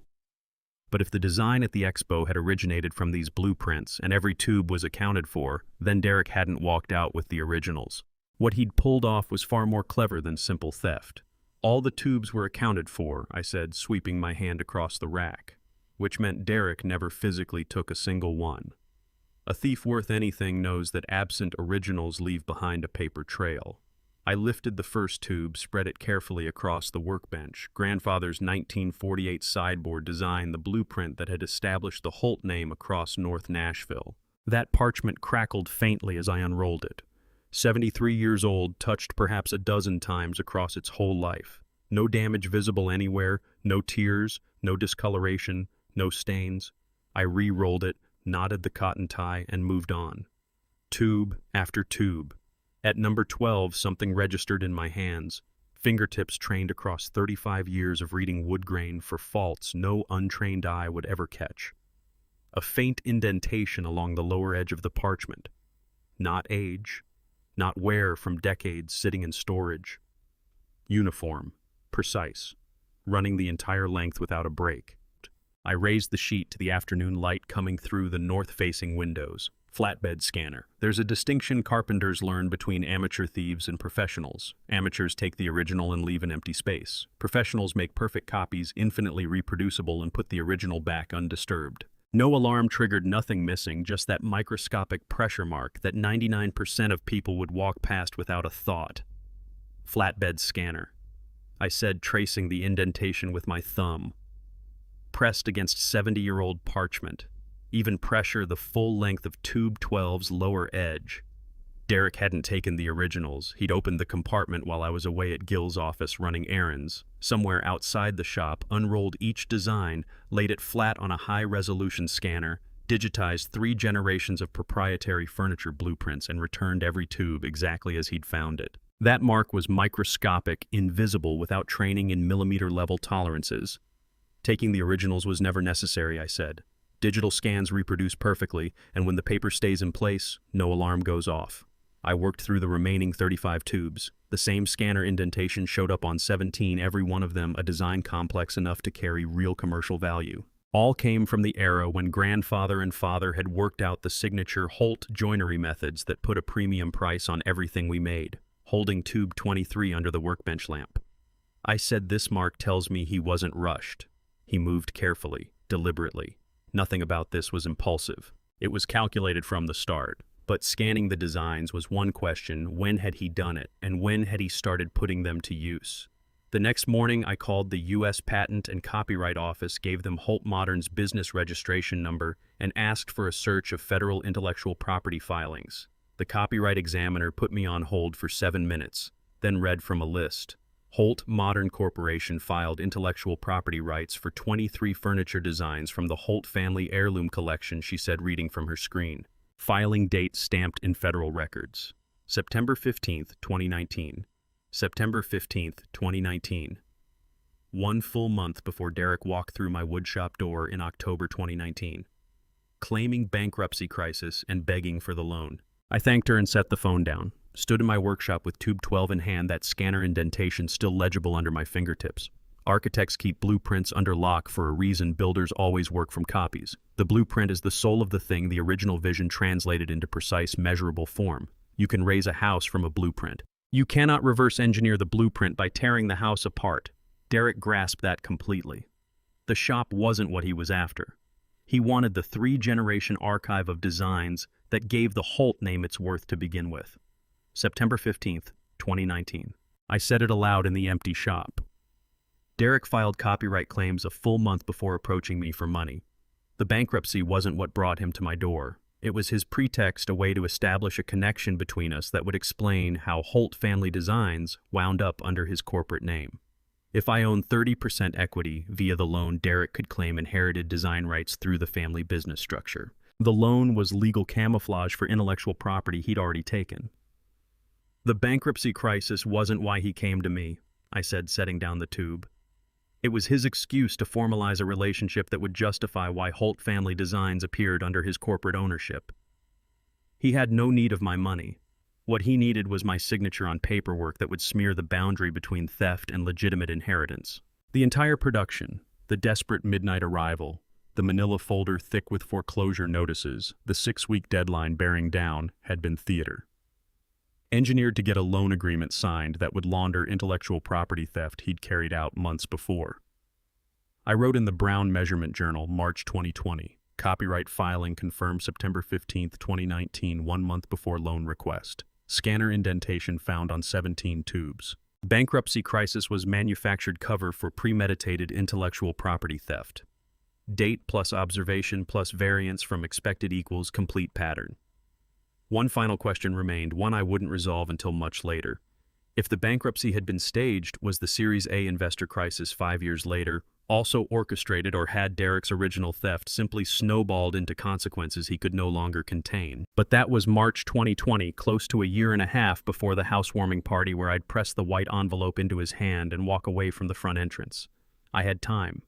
But if the design at the expo had originated from these blueprints and every tube was accounted for, then Derek hadn't walked out with the originals. What he'd pulled off was far more clever than simple theft. All the tubes were accounted for, I said, sweeping my hand across the rack, which meant Derek never physically took a single one. A thief worth anything knows that absent originals leave behind a paper trail. I lifted the first tube, spread it carefully across the workbench. Grandfather's 1948 sideboard design, the blueprint that had established the Holt name across North Nashville. That parchment crackled faintly as I unrolled it. 73 years old, touched perhaps a dozen times across its whole life. No damage visible anywhere, no tears, no discoloration, no stains. I re-rolled it, knotted the cotton tie, and moved on. Tube after tube. At number 12, something registered in my hands. Fingertips trained across 35 years of reading wood grain for faults no untrained eye would ever catch. A faint indentation along the lower edge of the parchment. Not age, not wear from decades sitting in storage. Uniform, precise, running the entire length without a break. I raised the sheet to the afternoon light coming through the north-facing windows. Flatbed scanner. There's a distinction carpenters learn between amateur thieves and professionals. Amateurs take the original and leave an empty space. Professionals make perfect copies, infinitely reproducible, and put the original back undisturbed. No alarm triggered, nothing missing, just that microscopic pressure mark that 99% of people would walk past without a thought. Flatbed scanner. I said, tracing the indentation with my thumb. Pressed against 70-year-old parchment. Even pressure the full length of tube 12's lower edge. Derek hadn't taken the originals. He'd opened the compartment while I was away at Gil's office running errands. Somewhere outside the shop, unrolled each design, laid it flat on a high-resolution scanner, digitized 3 generations of proprietary furniture blueprints, and returned every tube exactly as he'd found it. That mark was microscopic, invisible, without training in millimeter-level tolerances. Taking the originals was never necessary, I said. Digital scans reproduce perfectly, and when the paper stays in place, no alarm goes off. I worked through the remaining 35 tubes. The same scanner indentation showed up on 17, every one of them a design complex enough to carry real commercial value. All came from the era when grandfather and father had worked out the signature Holt joinery methods that put a premium price on everything we made, holding tube 23 under the workbench lamp. I said, this mark tells me he wasn't rushed. He moved carefully, deliberately. Nothing about this was impulsive. It was calculated from the start. But scanning the designs was one question: when had he done it, and when had he started putting them to use? The next morning, I called the U.S. Patent and Copyright Office, gave them Holt Modern's business registration number, and asked for a search of federal intellectual property filings. The copyright examiner put me on hold for 7 minutes, then read from a list. Holt Modern Corporation filed intellectual property rights for 23 furniture designs from the Holt family heirloom collection, she said, reading from her screen. Filing date stamped in federal records. September 15th, 2019. September 15th, 2019. 1 full month before Derek walked through my woodshop door in October 2019. Claiming bankruptcy crisis and begging for the loan. I thanked her and set the phone down. Stood in my workshop with tube 12 in hand, that scanner indentation still legible under my fingertips. Architects keep blueprints under lock for a reason. Builders always work from copies. The blueprint is the soul of the thing, the original vision translated into precise, measurable form. You can raise a house from a blueprint. You cannot reverse engineer the blueprint by tearing the house apart. Derek grasped that completely. The shop wasn't what he was after. He wanted the 3-generation archive of designs that gave the Holt name its worth to begin with. September 15th, 2019. I said it aloud in the empty shop. Derek filed copyright claims a full month before approaching me for money. The bankruptcy wasn't what brought him to my door. It was his pretext, a way to establish a connection between us that would explain how Holt Family Designs wound up under his corporate name. If I owned 30% equity via the loan, Derek could claim inherited design rights through the family business structure. The loan was legal camouflage for intellectual property he'd already taken. The bankruptcy crisis wasn't why he came to me, I said, setting down the tube. It was his excuse to formalize a relationship that would justify why Holt Family Designs appeared under his corporate ownership. He had no need of my money. What he needed was my signature on paperwork that would smear the boundary between theft and legitimate inheritance. The entire production, the desperate midnight arrival, the manila folder thick with foreclosure notices, the 6-week deadline bearing down, had been theater. engineered to get a loan agreement signed that would launder intellectual property theft he'd carried out months before. I wrote in the Brown Measurement Journal, March 2020. Copyright filing confirmed September 15, 2019, 1 month before loan request. Scanner indentation found on 17 tubes. Bankruptcy crisis was manufactured cover for premeditated intellectual property theft. Date plus observation plus variance from expected equals complete pattern. One final question remained, one I wouldn't resolve until much later. If the bankruptcy had been staged, was the Series A investor crisis 5 years later also orchestrated, or had Derek's original theft simply snowballed into consequences he could no longer contain? But that was March 2020, close to a year and a half before the housewarming party where I'd press the white envelope into his hand and walk away from the front entrance. I had time.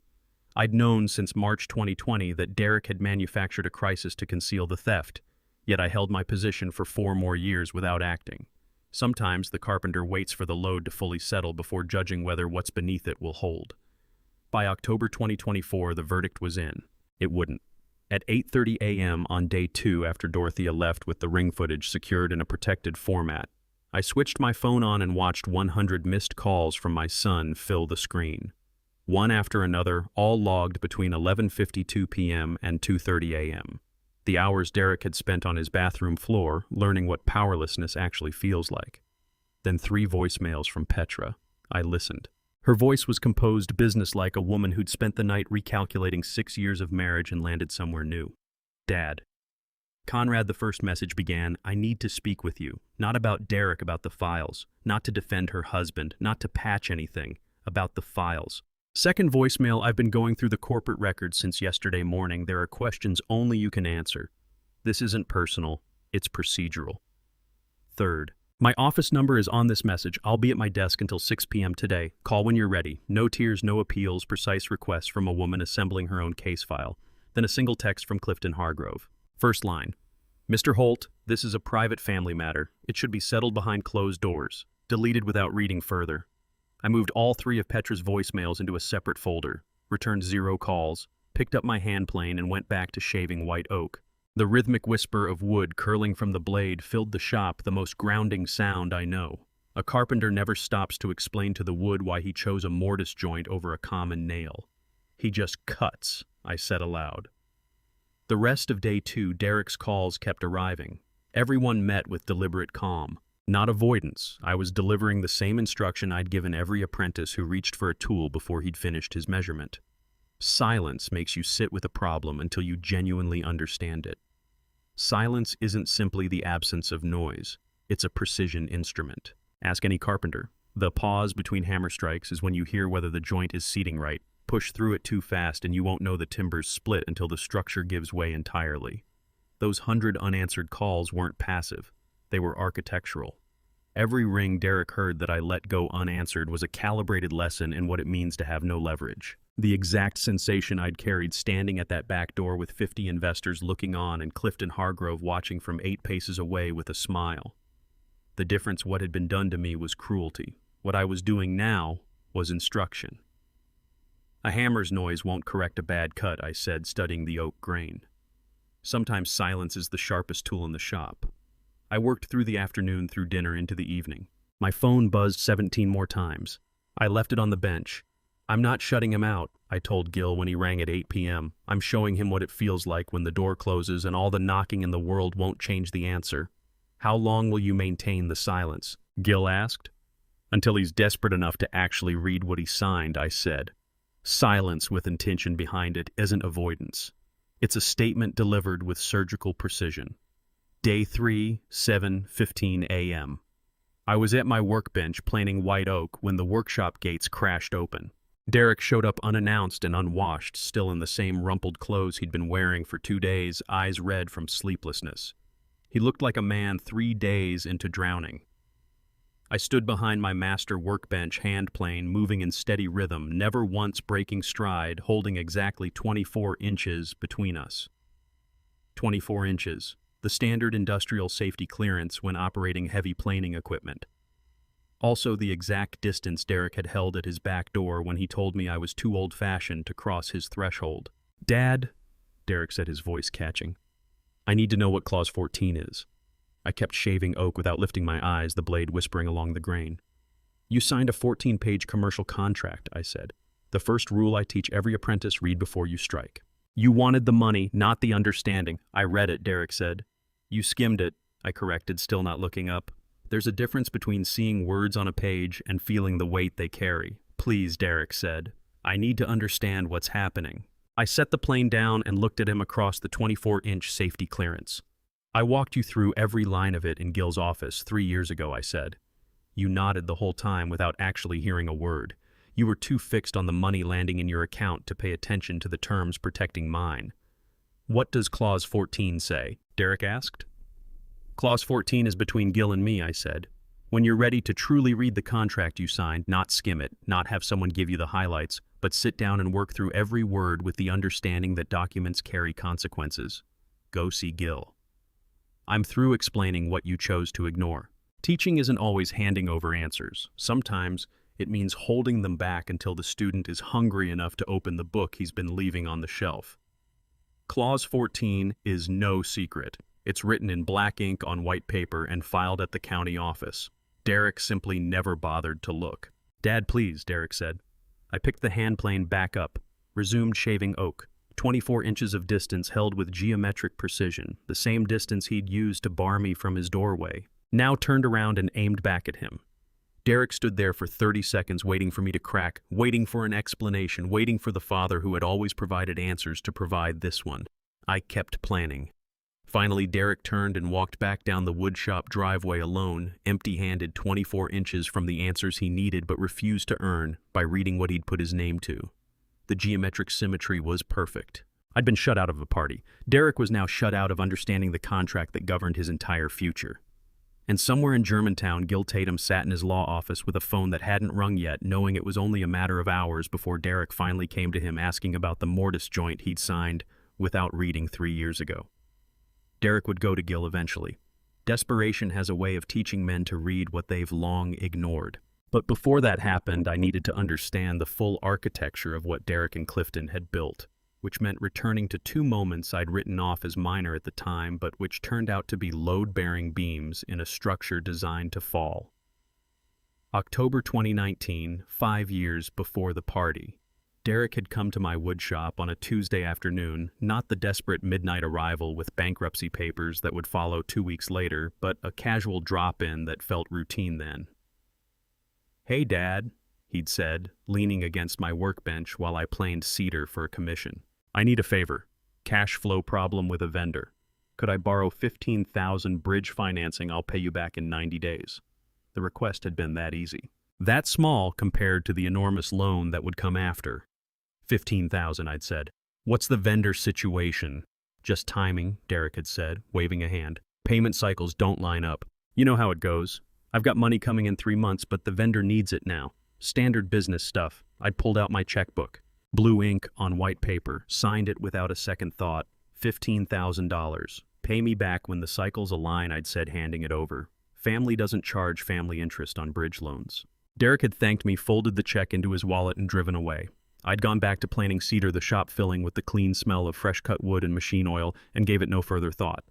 I'd known since March 2020 that Derek had manufactured a crisis to conceal the theft, yet I held my position for 4 more years without acting. Sometimes the carpenter waits for the load to fully settle before judging whether what's beneath it will hold. By October 2024, the verdict was in. It wouldn't. At 8:30 a.m. on day 2 after Dorothea left with the ring footage secured in a protected format, I switched my phone on and watched 100 missed calls from my son fill the screen. One after another, all logged between 11:52 p.m. and 2:30 a.m. The hours Derek had spent on his bathroom floor, learning what powerlessness actually feels like. Then 3 voicemails from Petra. I listened. Her voice was composed businesslike, a woman who'd spent the night recalculating 6 years of marriage and landed somewhere new. Dad. Conrad, the first message began, I need to speak with you. Not about Derek, about the files. Not to defend her husband, not to patch anything. About the files. Second voicemail, I've been going through the corporate records since yesterday morning. There are questions only you can answer. This isn't personal, it's procedural. Third. My office number is on this message. I'll be at my desk until 6 p.m. today. Call when you're ready. No tears, no appeals, precise requests from a woman assembling her own case file. Then a single text from Clifton Hargrove. First line. Mr. Holt, this is a private family matter. It should be settled behind closed doors. Deleted without reading further. I moved all 3 of Petra's voicemails into a separate folder. Returned 0 calls. Picked up my hand plane and went back to shaving white oak. The rhythmic whisper of wood curling from the blade filled the shop, the most grounding sound I know. A carpenter never stops to explain to the wood why he chose a mortise joint over a common nail. He just cuts, I said aloud. The rest of day 2, Derek's calls kept arriving. Everyone met with deliberate calm. Not avoidance. I was delivering the same instruction I'd given every apprentice who reached for a tool before he'd finished his measurement. Silence makes you sit with a problem until you genuinely understand it. Silence isn't simply the absence of noise. It's a precision instrument. Ask any carpenter. The pause between hammer strikes is when you hear whether the joint is seating right. Push through it too fast and you won't know the timbers split until the structure gives way entirely. Those 100 unanswered calls weren't passive. They were architectural. Every ring Derek heard that I let go unanswered was a calibrated lesson in what it means to have no leverage. The exact sensation I'd carried standing at that back door with 50 investors looking on and Clifton Hargrove watching from 8 paces away with a smile. The difference what had been done to me was cruelty. What I was doing now was instruction. A hammer's noise won't correct a bad cut, I said, studying the oak grain. Sometimes silence is the sharpest tool in the shop. I worked through the afternoon, through dinner, into the evening. My phone buzzed 17 more times. I left it on the bench. I'm not shutting him out, I told Gil when he rang at 8 p.m. I'm showing him what it feels like when the door closes and all the knocking in the world won't change the answer. How long will you maintain the silence? Gil asked. Until he's desperate enough to actually read what he signed, I said. Silence with intention behind it isn't avoidance. It's a statement delivered with surgical precision. Day 3, 7:15 a.m. I was at my workbench planing white oak when the workshop gates crashed open. Derek showed up unannounced and unwashed, still in the same rumpled clothes he'd been wearing for 2 days, eyes red from sleeplessness. He looked like a man 3 days into drowning. I stood behind my master workbench hand plane, moving in steady rhythm, never once breaking stride, holding exactly 24 inches between us. 24 inches, the standard industrial safety clearance when operating heavy planing equipment. Also the exact distance Derek had held at his back door when he told me I was too old-fashioned to cross his threshold. Dad, Derek said, his voice catching, I need to know what Clause 14 is. I kept shaving oak without lifting my eyes, the blade whispering along the grain. You signed a 14-page commercial contract, I said. The first rule I teach every apprentice: read before you strike. You wanted the money, not the understanding. I read it, Derek said. You skimmed it, I corrected, still not looking up. There's a difference between seeing words on a page and feeling the weight they carry. Please, Derek said. I need to understand what's happening. I set the plane down and looked at him across the 24-inch safety clearance. I walked you through every line of it in Gil's office 3 years ago, I said. You nodded the whole time without actually hearing a word. You were too fixed on the money landing in your account to pay attention to the terms protecting mine. What does Clause 14 say? Derek asked. Clause 14 is between Gil and me, I said. When you're ready to truly read the contract you signed, not skim it, not have someone give you the highlights, but sit down and work through every word with the understanding that documents carry consequences. Go see Gil. I'm through explaining what you chose to ignore. Teaching isn't always handing over answers. Sometimes it means holding them back until the student is hungry enough to open the book he's been leaving on the shelf. Clause 14 is no secret. It's written in black ink on white paper and filed at the county office. Derek simply never bothered to look. Dad, please, Derek said. I picked the hand plane back up, resumed shaving oak. 24 inches of distance held with geometric precision, the same distance he'd used to bar me from his doorway. Now turned around and aimed back at him. Derek stood there for 30 seconds waiting for me to crack, waiting for an explanation, waiting for the father who had always provided answers to provide this one. I kept planning. Finally, Derek turned and walked back down the woodshop driveway alone, empty-handed, 24 inches from the answers he needed but refused to earn by reading what he'd put his name to. The geometric symmetry was perfect. I'd been shut out of a party. Derek was now shut out of understanding the contract that governed his entire future. And somewhere in Germantown, Gil Tatum sat in his law office with a phone that hadn't rung yet, knowing it was only a matter of hours before Derek finally came to him asking about the mortise joint he'd signed without reading 3 years ago. Derek would go to Gil eventually. Desperation has a way of teaching men to read what they've long ignored. But before that happened, I needed to understand the full architecture of what Derek and Clifton had built, which meant returning to 2 moments I'd written off as minor at the time, but which turned out to be load-bearing beams in a structure designed to fall. October 2019, 5 years before the party. Derek had come to my woodshop on a Tuesday afternoon, not the desperate midnight arrival with bankruptcy papers that would follow 2 weeks later, but a casual drop-in that felt routine then. Hey, Dad, he'd said, leaning against my workbench while I planed cedar for a commission. I need a favor. Cash flow problem with a vendor. Could I borrow $15,000 bridge financing? I'll pay you back in 90 days. The request had been that easy. That small compared to the enormous loan that would come after. $15,000, I'd said. What's the vendor situation? Just timing, Derek had said, waving a hand. Payment cycles don't line up. You know how it goes. I've got money coming in 3 months, but the vendor needs it now. Standard business stuff. I'd pulled out my checkbook. Blue ink on white paper, signed it without a second thought. $15,000. Pay me back when the cycles align, I'd said, handing it over. Family doesn't charge family interest on bridge loans. Derek had thanked me, folded the check into his wallet, and driven away. I'd gone back to planning cedar, the shop filling with the clean smell of fresh-cut wood and machine oil, and gave it no further thought.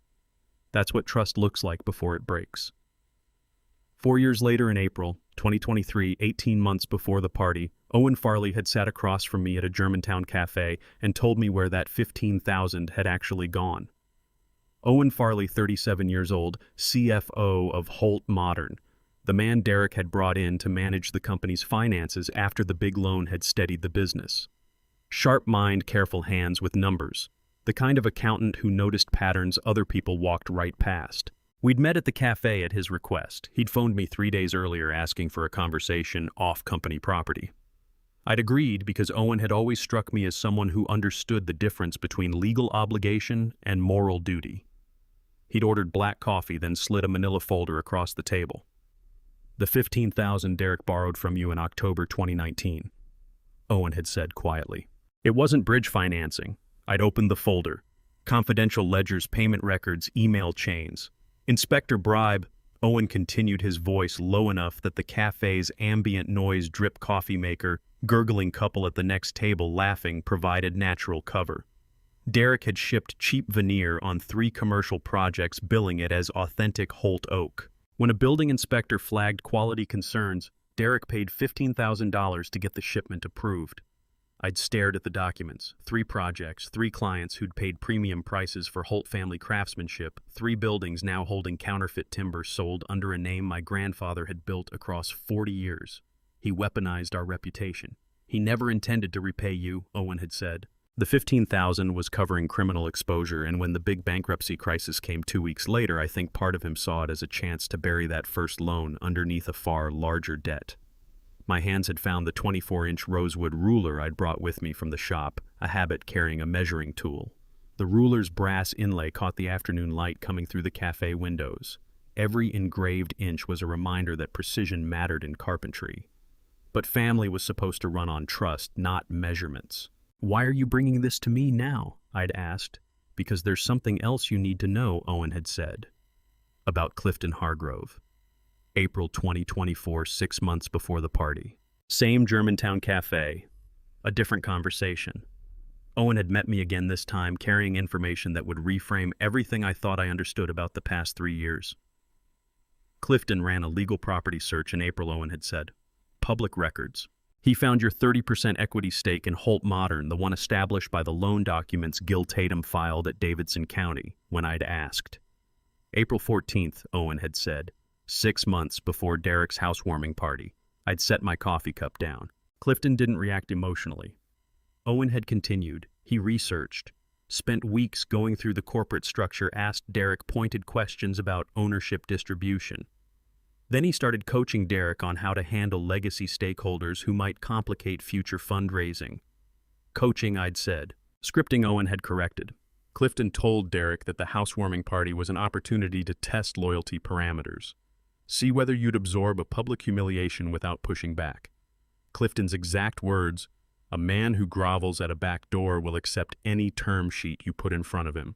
That's what trust looks like before it breaks. 4 years later in April 2023, 18 months before the party, Owen Farley had sat across from me at a Germantown cafe and told me where that $15,000 had actually gone. Owen Farley, 37 years old, CFO of Holt Modern, the man Derek had brought in to manage the company's finances after the big loan had steadied the business. Sharp mind, careful hands with numbers, the kind of accountant who noticed patterns other people walked right past. We'd met at the cafe at his request. He'd phoned me 3 days earlier asking for a conversation off company property. I'd agreed because Owen had always struck me as someone who understood the difference between legal obligation and moral duty. He'd ordered black coffee, then slid a manila folder across the table. The $15,000 Derek borrowed from you in October 2019, Owen had said quietly. It wasn't bridge financing. I'd opened the folder. Confidential ledgers, payment records, email chains. Inspector Bribe, Owen continued, his voice low enough that the cafe's ambient noise drip coffee maker, gurgling couple at the next table laughing provided natural cover. Derek had shipped cheap veneer on 3 commercial projects, billing it as authentic Holt oak. When a building inspector flagged quality concerns, Derek paid $15,000 to get the shipment approved. I'd stared at the documents. 3 projects, 3 clients who'd paid premium prices for Holt family craftsmanship, 3 buildings now holding counterfeit timber sold under a name my grandfather had built across 40 years. He weaponized our reputation. He never intended to repay you, Owen had said. The $15,000 was covering criminal exposure, and when the big bankruptcy crisis came 2 weeks later, I think part of him saw it as a chance to bury that first loan underneath a far larger debt. My hands had found the 24-inch rosewood ruler I'd brought with me from the shop, a habit carrying a measuring tool. The ruler's brass inlay caught the afternoon light coming through the cafe windows. Every engraved inch was a reminder that precision mattered in carpentry. But family was supposed to run on trust, not measurements. "Why are you bringing this to me now?" I'd asked. "Because there's something else you need to know," Owen had said. About Clifton Hargrove. April 2024, 6 months before the party. Same Germantown cafe. A different conversation. Owen had met me again this time, carrying information that would reframe everything I thought I understood about the past 3 years. Clifton ran a legal property search in April, Owen had said. Public records. He found your 30% equity stake in Holt Modern, the one established by the loan documents Gil Tatum filed at Davidson County, when I'd asked. April 14th, Owen had said. 6 months before Derek's housewarming party. I'd set my coffee cup down. Clifton didn't react emotionally. Owen had continued. He researched, spent weeks going through the corporate structure, asked Derek pointed questions about ownership distribution. Then he started coaching Derek on how to handle legacy stakeholders who might complicate future fundraising. Coaching, I'd said. Scripting, Owen had corrected. Clifton told Derek that the housewarming party was an opportunity to test loyalty parameters. See whether you'd absorb a public humiliation without pushing back. Clifton's exact words, "A man who grovels at a back door will accept any term sheet you put in front of him."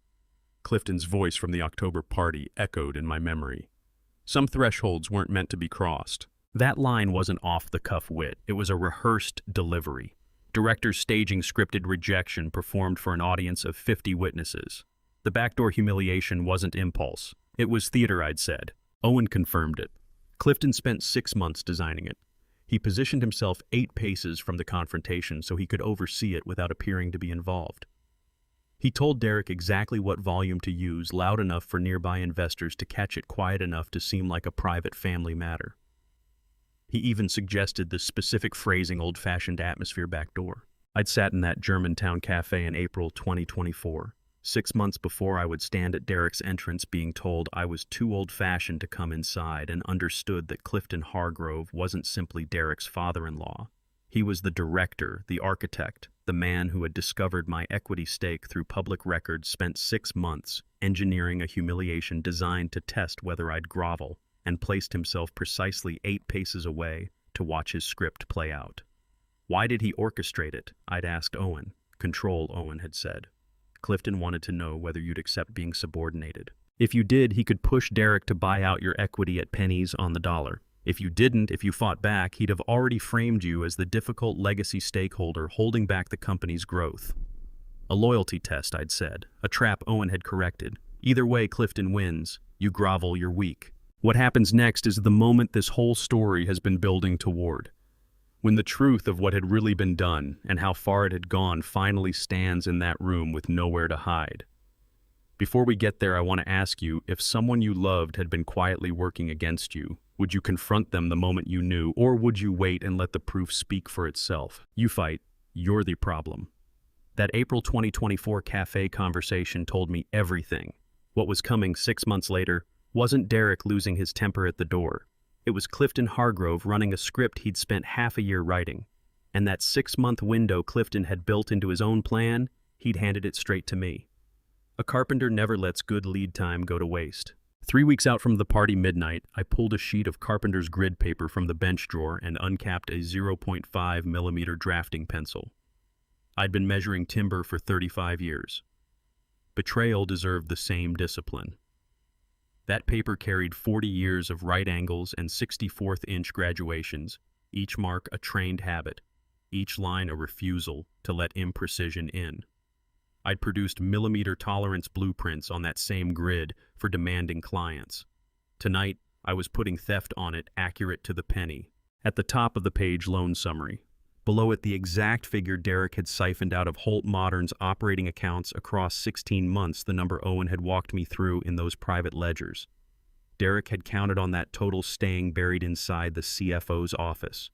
Clifton's voice from the October party echoed in my memory. Some thresholds weren't meant to be crossed. That line wasn't off-the-cuff wit. It was a rehearsed delivery. Directors staging scripted rejection performed for an audience of 50 witnesses. The backdoor humiliation wasn't impulse. It was theater, I'd said. Owen confirmed it. Clifton spent 6 months designing it. He positioned himself 8 paces from the confrontation so he could oversee it without appearing to be involved. He told Derek exactly what volume to use, loud enough for nearby investors to catch it, quiet enough to seem like a private family matter. He even suggested the specific phrasing, old-fashioned atmosphere backdoor. I'd sat in that Germantown cafe in April 2024. 6 months before I would stand at Derek's entrance being told I was too old-fashioned to come inside, and understood that Clifton Hargrove wasn't simply Derek's father-in-law. He was the director, the architect, the man who had discovered my equity stake through public records, spent 6 months engineering a humiliation designed to test whether I'd grovel, and placed himself precisely 8 paces away to watch his script play out. Why did he orchestrate it? I'd asked Owen. Control, Owen had said. Clifton wanted to know whether you'd accept being subordinated. If you did, he could push Derek to buy out your equity at pennies on the dollar. If you didn't, if you fought back, he'd have already framed you as the difficult legacy stakeholder holding back the company's growth. A loyalty test, I'd said. A trap, Owen had corrected. Either way, Clifton wins. You grovel, you're weak. What happens next is the moment this whole story has been building toward. When the truth of what had really been done and how far it had gone finally stands in that room with nowhere to hide. Before we get there, I want to ask you, if someone you loved had been quietly working against you, would you confront them the moment you knew, or would you wait and let the proof speak for itself? You fight, you're the problem. That April 2024 cafe conversation told me everything. What was coming 6 months later wasn't Derek losing his temper at the door. It was Clifton Hargrove running a script he'd spent half a year writing. And that 6-month window Clifton had built into his own plan, he'd handed it straight to me. A carpenter never lets good lead time go to waste. 3 weeks out from the party midnight, I pulled a sheet of carpenter's grid paper from the bench drawer and uncapped a 0.5 millimeter drafting pencil. I'd been measuring timber for 35 years. Betrayal deserved the same discipline. That paper carried 40 years of right angles and 64th-inch graduations, each mark a trained habit, each line a refusal to let imprecision in. I'd produced millimeter tolerance blueprints on that same grid for demanding clients. Tonight, I was putting theft on it accurate to the penny. At the top of the page, loan summary. Below it, the exact figure Derek had siphoned out of Holt Modern's operating accounts across 16 months, the number Owen had walked me through in those private ledgers. Derek had counted on that total staying buried inside the CFO's office.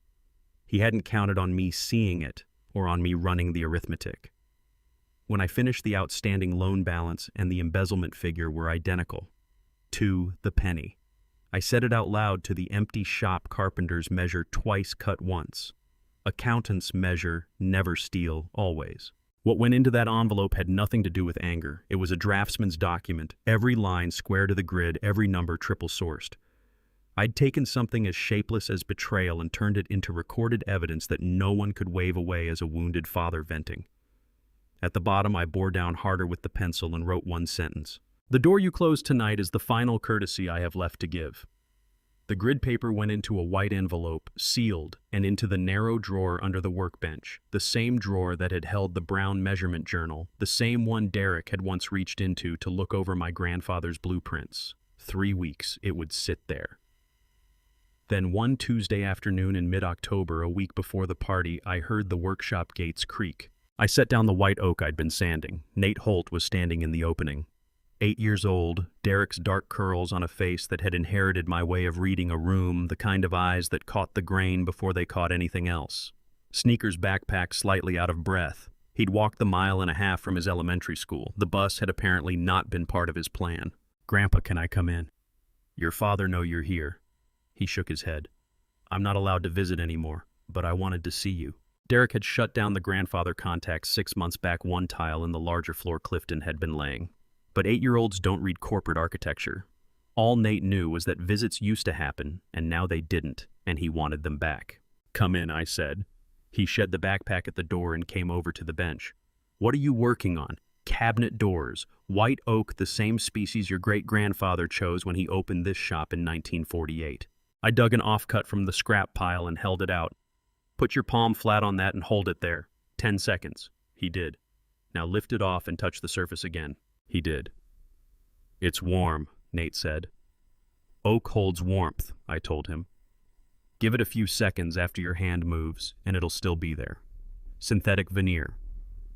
He hadn't counted on me seeing it or on me running the arithmetic. When I finished, the outstanding loan balance and the embezzlement figure were identical. To the penny. I said it out loud to the empty shop carpenters measure twice cut once. Accountants measure never steal always. What went into that envelope had nothing to do with anger. It was a draftsman's document, every line square to the grid, every number triple-sourced. I'd taken something as shapeless as betrayal and turned it into recorded evidence that no one could wave away as a wounded father venting. At the bottom, I bore down harder with the pencil and wrote one sentence. The door you close tonight is the final courtesy I have left to give. The grid paper went into a white envelope, sealed, and into the narrow drawer under the workbench, the same drawer that had held the brown measurement journal, the same one Derek had once reached into to look over my grandfather's blueprints. 3 weeks it would sit there. Then one Tuesday afternoon in mid-October, a week before the party, I heard the workshop gates creak. I set down the white oak I'd been sanding. Nate Holt was standing in the opening. 8 years old, Derek's dark curls on a face that had inherited my way of reading a room, the kind of eyes that caught the grain before they caught anything else. Sneakers backpack slightly out of breath. He'd walked the 1.5 miles from his elementary school. The bus had apparently not been part of his plan. "Grandpa, can I come in?" "Your father know you're here." He shook his head. "I'm not allowed to visit anymore, but I wanted to see you." Derek had shut down the grandfather contact 6 months back. One tile in the larger floor Clifton had been laying. But 8-year-olds don't read corporate architecture. All Nate knew was that visits used to happen, and now they didn't, and he wanted them back. "Come in," I said. He shed the backpack at the door and came over to the bench. "What are you working on?" "Cabinet doors. White oak, the same species your great-grandfather chose when he opened this shop in 1948. I dug an offcut from the scrap pile and held it out. "Put your palm flat on that and hold it there. 10 seconds. He did. "Now lift it off and touch the surface again." He did. "It's warm," Nate said. "Oak holds warmth," I told him. "Give it a few seconds after your hand moves, and it'll still be there. Synthetic veneer.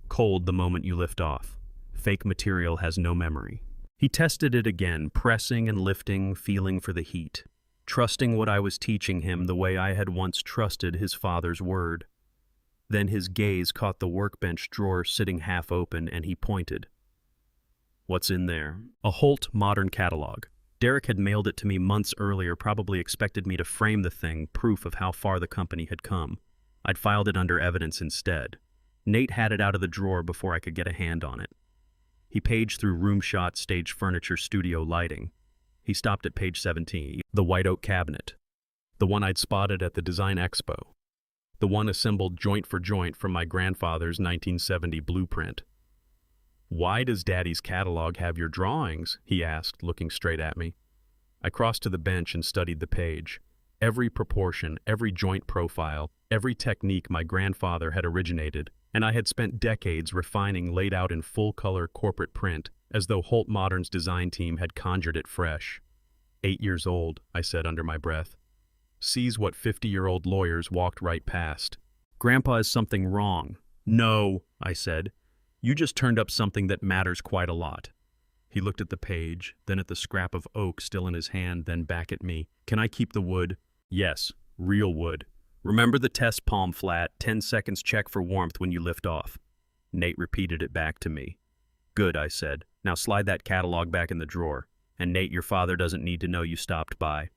Cold the moment you lift off. Fake material has no memory." He tested it again, pressing and lifting, feeling for the heat, trusting what I was teaching him the way I had once trusted his father's word. Then his gaze caught the workbench drawer sitting half open, and he pointed. "What's in there?" A Holt Modern catalog. Derek had mailed it to me months earlier, probably expected me to frame the thing, proof of how far the company had come. I'd filed it under evidence instead. Nate had it out of the drawer before I could get a hand on it. He paged through room shots, stage furniture, studio lighting. He stopped at page 17, the white oak cabinet. The one I'd spotted at the Design Expo. The one assembled joint for joint from my grandfather's 1970 blueprint. "Why does Daddy's catalog have your drawings?" he asked, looking straight at me. I crossed to the bench and studied the page. Every proportion, every joint profile, every technique my grandfather had originated, and I had spent decades refining, laid out in full-color corporate print, as though Holt Modern's design team had conjured it fresh. 8 years old, I said under my breath. Sees what 50-year-old lawyers walked right past. "Grandpa, is something wrong?" "No," I said. "You just turned up something that matters quite a lot." He looked at the page, then at the scrap of oak still in his hand, then back at me. "Can I keep the wood?" "Yes, real wood. Remember the test, palm flat, 10 seconds check for warmth when you lift off." Nate repeated it back to me. "Good," I said. "Now slide that catalog back in the drawer. And Nate, your father doesn't need to know you stopped by."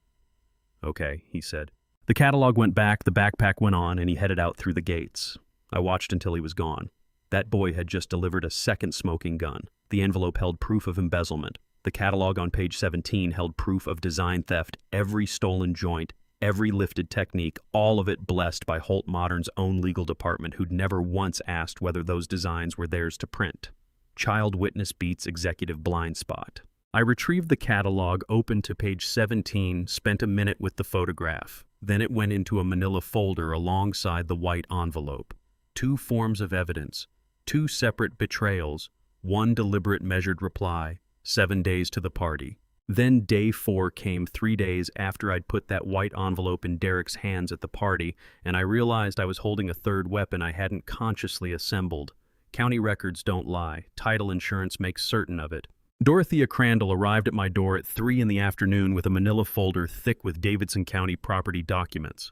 "Okay," he said. The catalog went back, the backpack went on, and he headed out through the gates. I watched until he was gone. That boy had just delivered a second smoking gun. The envelope held proof of embezzlement. The catalog on page 17 held proof of design theft, every stolen joint, every lifted technique, all of it blessed by Holt Modern's own legal department, who'd never once asked whether those designs were theirs to print. Child witness beats executive blind spot. I retrieved the catalog, opened to page 17, spent a minute with the photograph. Then it went into a manila folder alongside the white envelope. 2 forms of evidence. 2 separate betrayals, One deliberate measured reply, 7 days to the party. Then day 4 came 3 days after I'd put that white envelope in Derek's hands at the party, and I realized I was holding a third weapon I hadn't consciously assembled. County records don't lie. Title insurance makes certain of it. Dorothea Crandall arrived at my door at 3 in the afternoon with a manila folder thick with Davidson County property documents.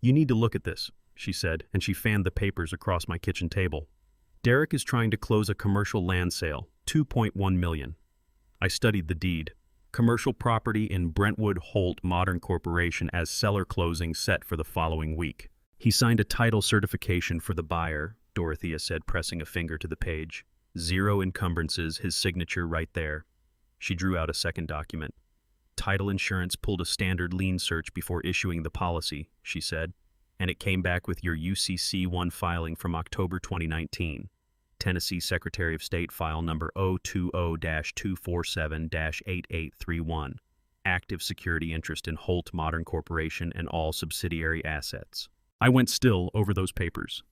"You need to look at this," she said, and she fanned the papers across my kitchen table. "Derek is trying to close a commercial land sale, $2.1 million. I studied the deed. Commercial property in Brentwood Holt Modern Corporation as seller closing set for the following week. He signed a title certification for the buyer," Dorothea said, pressing a finger to the page. "0 encumbrances, his signature right there." She drew out a second document. "Title insurance pulled a standard lien search before issuing the policy," she said, "and it came back with your UCC-1 filing from October 2019. Tennessee Secretary of State file number 020-247-8831. Active security interest in Holt Modern Corporation and all subsidiary assets." I went still over those papers.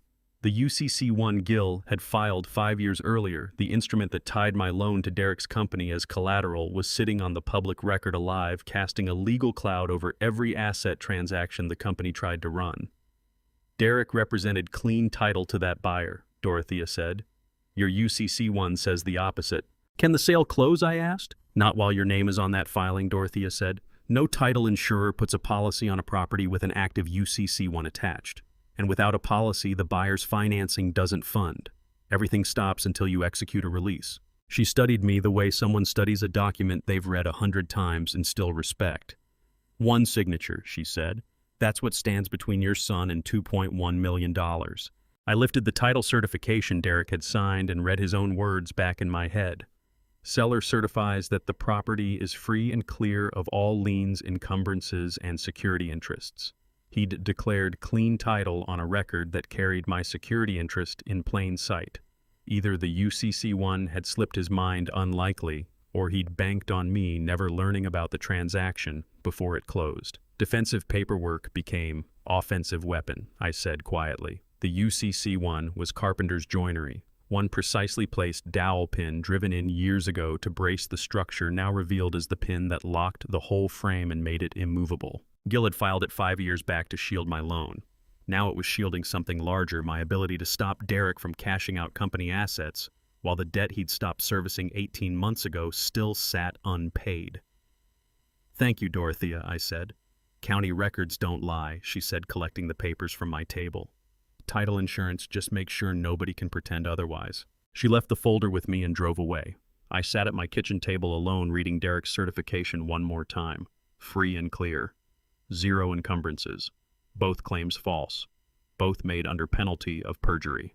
The UCC-1 Gill had filed 5 years earlier. The instrument that tied my loan to Derek's company as collateral was sitting on the public record alive, casting a legal cloud over every asset transaction the company tried to run. "Derek represented clean title to that buyer," Dorothea said. "Your UCC-1 says the opposite." "Can the sale close?" I asked. "Not while your name is on that filing," Dorothea said. "No title insurer puts a policy on a property with an active UCC-1 attached. And without a policy, the buyer's financing doesn't fund. Everything stops until you execute a release." She studied me the way someone studies a document they've read 100 times and still respect. "One signature," she said. "That's what stands between your son and $2.1 million. I lifted the title certification Derek had signed and read his own words back in my head. "Seller certifies that the property is free and clear of all liens, encumbrances, and security interests." He'd declared clean title on a record that carried my security interest in plain sight. Either the UCC-1 had slipped his mind unlikely, or he'd banked on me never learning about the transaction before it closed. Defensive paperwork became offensive weapon, I said quietly. The UCC-1 was carpenter's joinery, one precisely placed dowel pin driven in years ago to brace the structure now revealed as the pin that locked the whole frame and made it immovable. Gill had filed it 5 years back to shield my loan. Now it was shielding something larger, my ability to stop Derek from cashing out company assets, while the debt he'd stopped servicing 18 months ago still sat unpaid. "Thank you, Dorothea," I said. "County records don't lie," she said, collecting the papers from my table. "Title insurance just makes sure nobody can pretend otherwise." She left the folder with me and drove away. I sat at my kitchen table alone reading Derek's certification one more time. Free and clear. 0 encumbrances. Both claims false. Both made under penalty of perjury.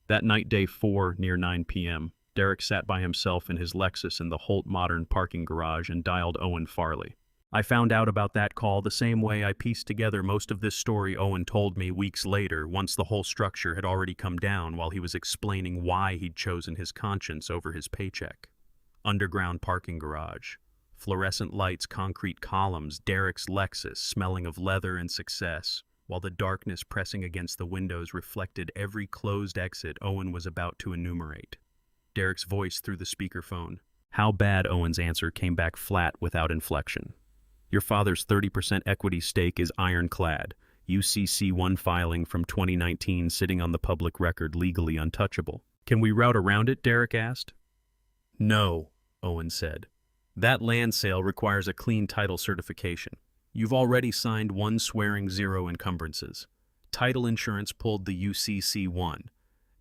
That night, day 4, near 9 p.m., Derek sat by himself in his Lexus in the Holt Modern parking garage and dialed Owen Farley. I found out about that call the same way I pieced together most of this story Owen told me weeks later, once the whole structure had already come down, while he was explaining why he'd chosen his conscience over his paycheck. Underground parking garage. Fluorescent lights, concrete columns, Derek's Lexus smelling of leather and success, while the darkness pressing against the windows reflected every closed exit Owen was about to enumerate. Derek's voice through the speakerphone. How bad? Owen's answer came back flat without inflection. "Your father's 30% equity stake is ironclad. UCC-1 filing from 2019 sitting on the public record, legally untouchable." "Can we route around it?" Derek asked. "No," Owen said. "That land sale requires a clean title certification. You've already signed one swearing 0 encumbrances. Title insurance pulled the UCC-1.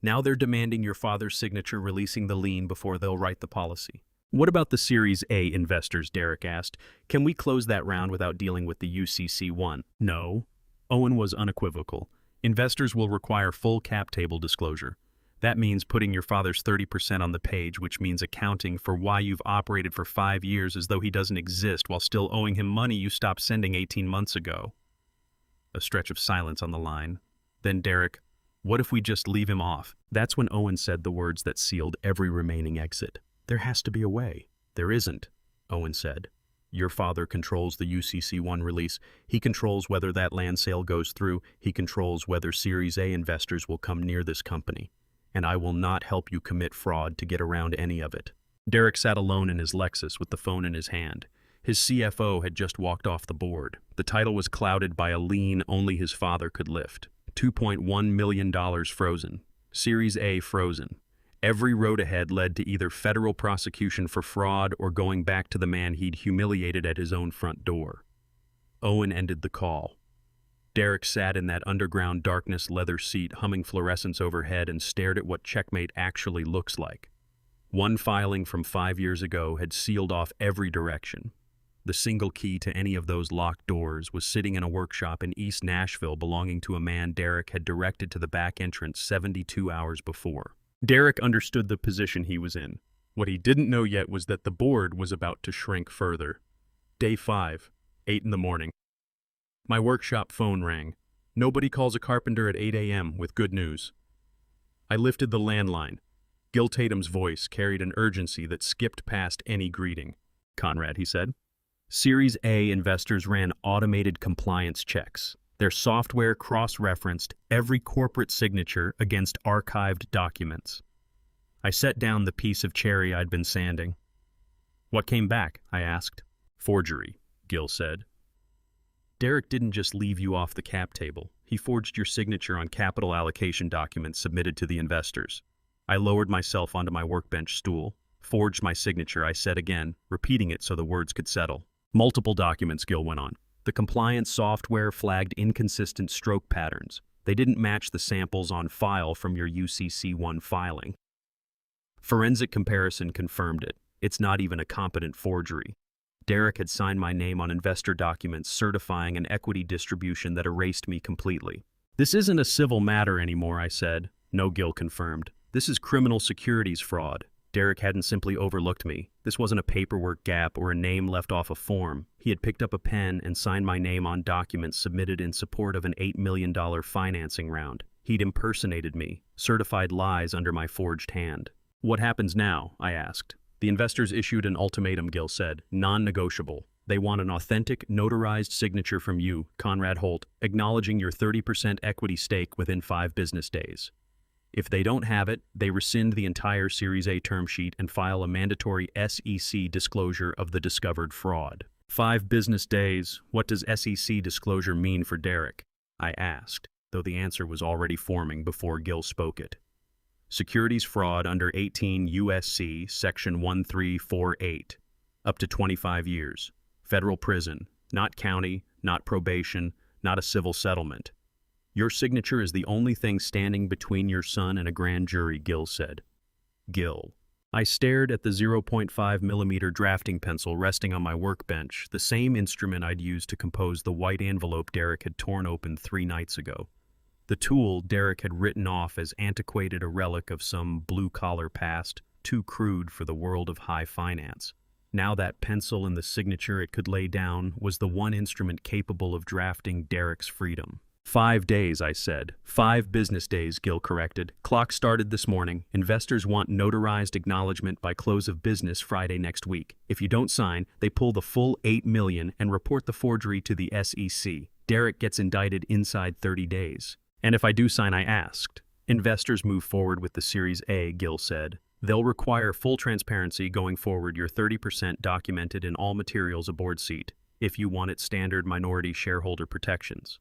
Now they're demanding your father's signature releasing the lien before they'll write the policy." "What about the Series A investors?" Derek asked. "Can we close that round without dealing with the UCC-1? "No." Owen was unequivocal. "Investors will require full cap table disclosure. That means putting your father's 30% on the page, which means accounting for why you've operated for 5 years as though he doesn't exist while still owing him money you stopped sending 18 months ago." A stretch of silence on the line. Then Derek, "What if we just leave him off?" That's when Owen said the words that sealed every remaining exit. "There has to be a way." "There isn't," Owen said. "Your father controls the UCC-1 release. He controls whether that land sale goes through. He controls whether Series A investors will come near this company. and I will not help you commit fraud to get around any of it. Derek sat alone in his Lexus with the phone in his hand. His CFO had just walked off the board. The title was clouded by a lien only his father could lift. $2.1 million frozen. Series A frozen. Every road ahead led to either federal prosecution for fraud or going back to the man he'd humiliated at his own front door. Owen ended the call. Derek sat in that underground darkness leather seat, humming fluorescence overhead, and stared at what checkmate actually looks like. One filing from 5 years ago had sealed off every direction. The single key to any of those locked doors was sitting in a workshop in East Nashville belonging to a man Derek had directed to the back entrance 72 hours before. Derek understood the position he was in. What he didn't know yet was that the board was about to shrink further. Day 5, 8 in the morning. My workshop phone rang. Nobody calls a carpenter at 8 a.m. with good news. I lifted the landline. Gil Tatum's voice carried an urgency that skipped past any greeting. "Conrad," he said. Series A investors ran automated compliance checks. Their software cross-referenced every corporate signature against archived documents. I set down the piece of cherry I'd been sanding. "What came back?" I asked. "Forgery," Gil said. "Derek didn't just leave you off the cap table. He forged your signature on capital allocation documents submitted to the investors." I lowered myself onto my workbench stool. "Forged my signature," I said again, repeating it so the words could settle. "Multiple documents," Gil went on. "The compliance software flagged inconsistent stroke patterns. They didn't match the samples on file from your UCC1 filing. Forensic comparison confirmed it. It's not even a competent forgery. Derek had signed my name on investor documents certifying an equity distribution that erased me completely." "This isn't a civil matter anymore," I said. "No," Gil confirmed. "This is criminal securities fraud." Derek hadn't simply overlooked me. This wasn't a paperwork gap or a name left off a form. He had picked up a pen and signed my name on documents submitted in support of an $8 million financing round. He'd impersonated me, certified lies under my forged hand. "What happens now?" I asked. "The investors issued an ultimatum," Gil said, "non-negotiable. They want an authentic, notarized signature from you, Conrad Holt, acknowledging your 30% equity stake within 5 business days. If they don't have it, they rescind the entire Series A term sheet and file a mandatory SEC disclosure of the discovered fraud." 5 business days. What does SEC disclosure mean for Derek? I asked, though the answer was already forming before Gil spoke it. "Securities fraud under 18 U.S.C. Section 1348. Up to 25 years. Federal prison. Not county, not probation, not a civil settlement. Your signature is the only thing standing between your son and a grand jury," Gil said. Gil. I stared at the 0.5 millimeter drafting pencil resting on my workbench, the same instrument I'd used to compose the white envelope Derek had torn open 3 nights ago. The tool Derek had written off as antiquated, a relic of some blue-collar past, too crude for the world of high finance. Now that pencil and the signature it could lay down was the one instrument capable of drafting Derek's freedom. 5 days, I said. 5 business days, Gil corrected. Clock started this morning. Investors want notarized acknowledgement by close of business Friday next week. If you don't sign, they pull the full $8 million and report the forgery to the SEC. Derek gets indicted inside 30 days. And if I do sign, I asked. Investors move forward with the Series A, Gil said. They'll require full transparency going forward, your 30% documented in all materials aboard seat, if you want its standard minority shareholder protections.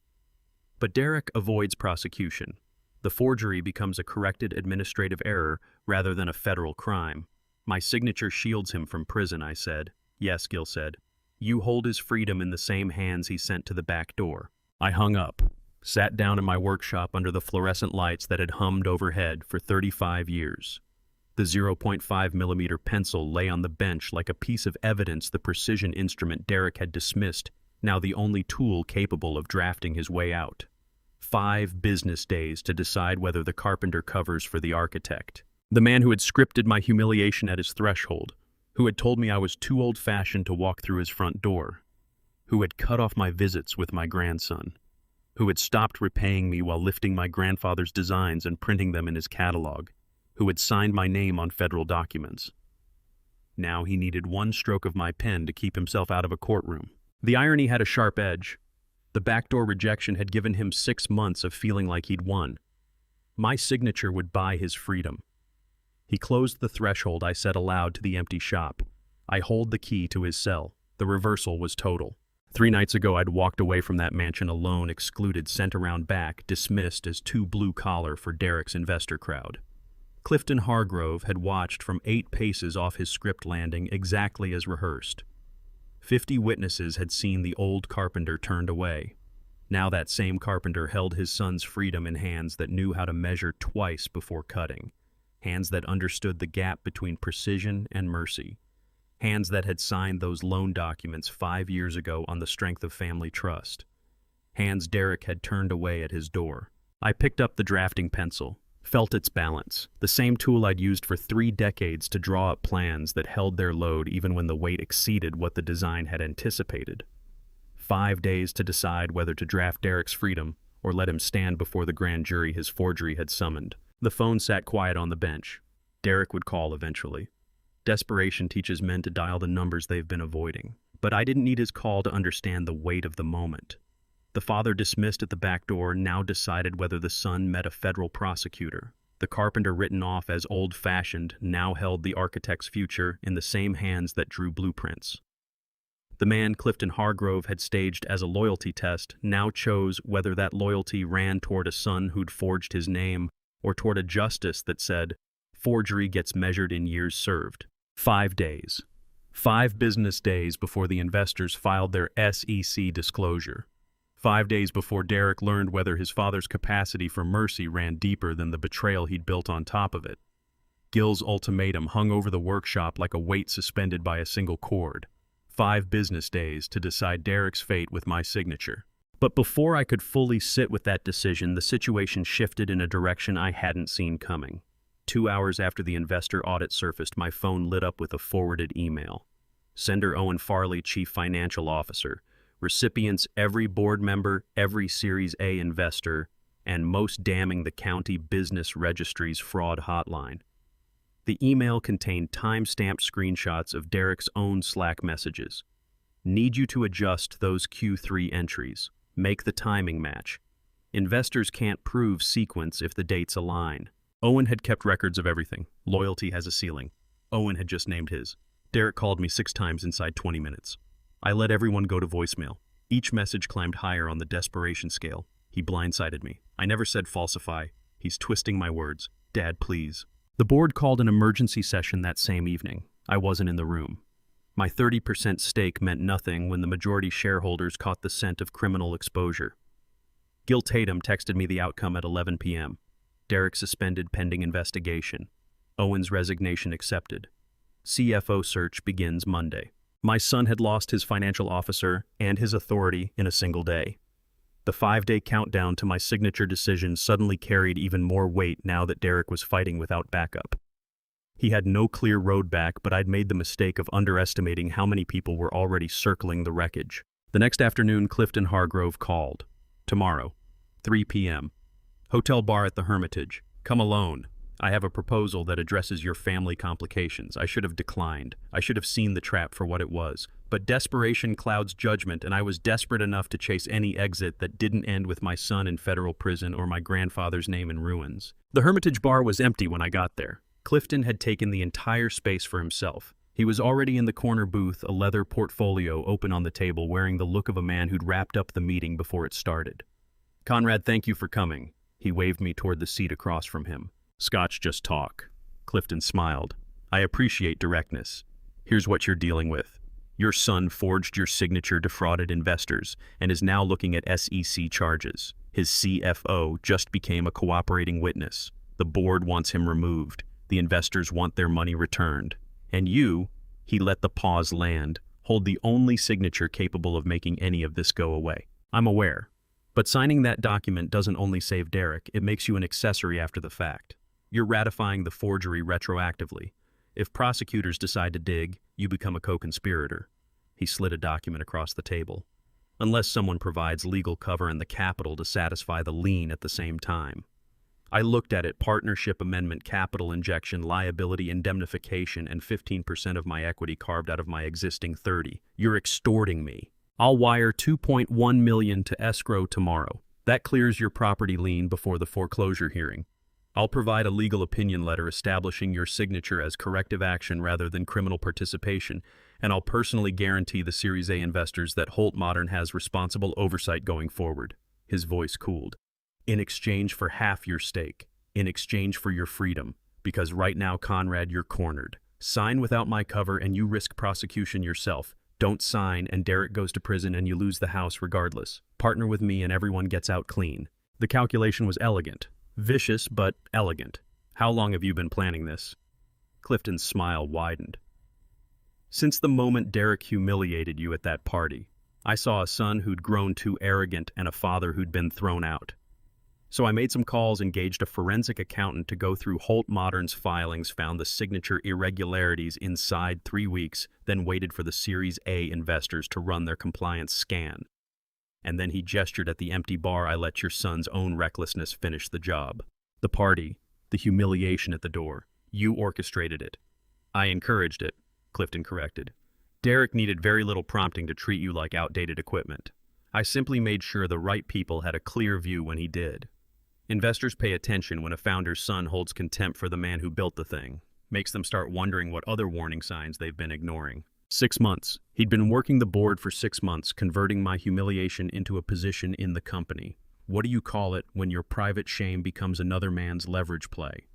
But Derek avoids prosecution. The forgery becomes a corrected administrative error rather than a federal crime. My signature shields him from prison, I said. Yes, Gil said. You hold his freedom in the same hands he sent to the back door. I hung up, sat down in my workshop under the fluorescent lights that had hummed overhead for 35 years. The 0.5 millimeter pencil lay on the bench like a piece of evidence, the precision instrument Derek had dismissed, now the only tool capable of drafting his way out. 5 business days to decide whether the carpenter covers for the architect. The man who had scripted my humiliation at his threshold, who had told me I was too old-fashioned to walk through his front door, who had cut off my visits with my grandson, who had stopped repaying me while lifting my grandfather's designs and printing them in his catalog, who had signed my name on federal documents. Now he needed one stroke of my pen to keep himself out of a courtroom. The irony had a sharp edge. The backdoor rejection had given him 6 months of feeling like he'd won. My signature would buy his freedom. He closed the threshold. I said aloud to the empty shop. I hold the key to his cell. The reversal was total. 3 nights ago I'd walked away from that mansion alone, excluded, sent around back, dismissed as too blue-collar for Derek's investor crowd. Clifton Hargrove had watched from 8 paces off his script landing exactly as rehearsed. 50 witnesses had seen the old carpenter turned away. Now that same carpenter held his son's freedom in hands that knew how to measure twice before cutting, hands that understood the gap between precision and mercy, hands that had signed those loan documents 5 years ago on the strength of family trust, hands Derek had turned away at his door. I picked up the drafting pencil, felt its balance, the same tool I'd used for 3 decades to draw up plans that held their load even when the weight exceeded what the design had anticipated. 5 days to decide whether to draft Derek's freedom or let him stand before the grand jury his forgery had summoned. The phone sat quiet on the bench. Derek would call eventually. Desperation teaches men to dial the numbers they've been avoiding. But I didn't need his call to understand the weight of the moment. The father dismissed at the back door now decided whether the son met a federal prosecutor. The carpenter written off as old-fashioned now held the architect's future in the same hands that drew blueprints. The man Clifton Hargrove had staged as a loyalty test now chose whether that loyalty ran toward a son who'd forged his name or toward a justice that said, forgery gets measured in years served. 5 days. 5 business days before the investors filed their SEC disclosure. 5 days before Derek learned whether his father's capacity for mercy ran deeper than the betrayal he'd built on top of it. Gil's ultimatum hung over the workshop like a weight suspended by a single cord. 5 business days to decide Derek's fate with my signature. But before I could fully sit with that decision, the situation shifted in a direction I hadn't seen coming. 2 hours after the investor audit surfaced, my phone lit up with a forwarded email. Sender Owen Farley, Chief Financial Officer. Recipients every board member, every Series A investor, and most damning the county business registry's fraud hotline. The email contained time-stamped screenshots of Derek's own Slack messages. Need you to adjust those Q3 entries. Make the timing match. Investors can't prove sequence if the dates align. Owen had kept records of everything. Loyalty has a ceiling. Owen had just named his. Derek called me 6 times inside 20 minutes. I let everyone go to voicemail. Each message climbed higher on the desperation scale. He blindsided me. I never said falsify. He's twisting my words. Dad, please. The board called an emergency session that same evening. I wasn't in the room. My 30% stake meant nothing when the majority shareholders caught the scent of criminal exposure. Gil Tatum texted me the outcome at 11 p.m. Derek suspended pending investigation. Owen's resignation accepted. CFO search begins Monday. My son had lost his financial officer and his authority in a single day. The 5-day countdown to my signature decision suddenly carried even more weight now that Derek was fighting without backup. He had no clear road back, but I'd made the mistake of underestimating how many people were already circling the wreckage. The next afternoon, Clifton Hargrove called. Tomorrow, 3 p.m. Hotel bar at the Hermitage. Come alone. I have a proposal that addresses your family complications. I should have declined. I should have seen the trap for what it was. But desperation clouds judgment, and I was desperate enough to chase any exit that didn't end with my son in federal prison or my grandfather's name in ruins. The Hermitage bar was empty when I got there. Clifton had taken the entire space for himself. He was already in the corner booth, a leather portfolio open on the table, wearing the look of a man who'd wrapped up the meeting before it started. Conrad, thank you for coming. He waved me toward the seat across from him. Scotch, just talk. Clifton smiled. I appreciate directness. Here's what you're dealing with. Your son forged your signature, defrauded investors, and is now looking at SEC charges. His CFO just became a cooperating witness. The board wants him removed. The investors want their money returned. And you, he let the pause land, hold the only signature capable of making any of this go away. I'm aware. But signing that document doesn't only save Derek, it makes you an accessory after the fact. You're ratifying the forgery retroactively. If prosecutors decide to dig, you become a co-conspirator. He slid a document across the table. Unless someone provides legal cover and the capital to satisfy the lien at the same time. I looked at it: partnership amendment, capital injection, liability indemnification, and 15% of my equity carved out of my existing 30. You're extorting me. I'll wire $2.1 million to escrow tomorrow. That clears your property lien before the foreclosure hearing. I'll provide a legal opinion letter establishing your signature as corrective action rather than criminal participation, and I'll personally guarantee the Series A investors that Holt Modern has responsible oversight going forward. His voice cooled. In exchange for half your stake. In exchange for your freedom. Because right now, Conrad, you're cornered. Sign without my cover and you risk prosecution yourself. Don't sign and Derek goes to prison and you lose the house regardless. Partner with me and everyone gets out clean. The calculation was elegant. Vicious, but elegant. How long have you been planning this? Clifton's smile widened. Since the moment Derek humiliated you at that party, I saw a son who'd grown too arrogant and a father who'd been thrown out. So I made some calls, engaged a forensic accountant to go through Holt Modern's filings, found the signature irregularities inside 3 weeks, then waited for the Series A investors to run their compliance scan. And then he gestured at the empty bar. I let your son's own recklessness finish the job. The party, the humiliation at the door. You orchestrated it. I encouraged it, Clifton corrected. Derek needed very little prompting to treat you like outdated equipment. I simply made sure the right people had a clear view when he did. Investors pay attention when a founder's son holds contempt for the man who built the thing. Makes them start wondering what other warning signs they've been ignoring. 6 months. He'd been working the board for 6 months, converting my humiliation into a position in the company. What do you call it when your private shame becomes another man's leverage play?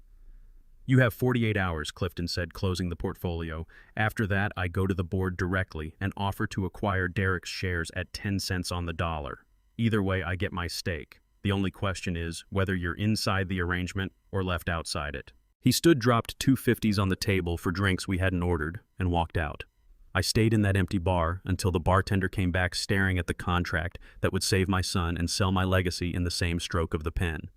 You have 48 hours, Clifton said, closing the portfolio. After that, I go to the board directly and offer to acquire Derek's shares at 10 cents on the dollar. Either way, I get my stake. The only question is whether you're inside the arrangement or left outside it. He stood, dropped 2 50s on the table for drinks we hadn't ordered, and walked out. I stayed in that empty bar until the bartender came back staring at the contract that would save my son and sell my legacy in the same stroke of the pen.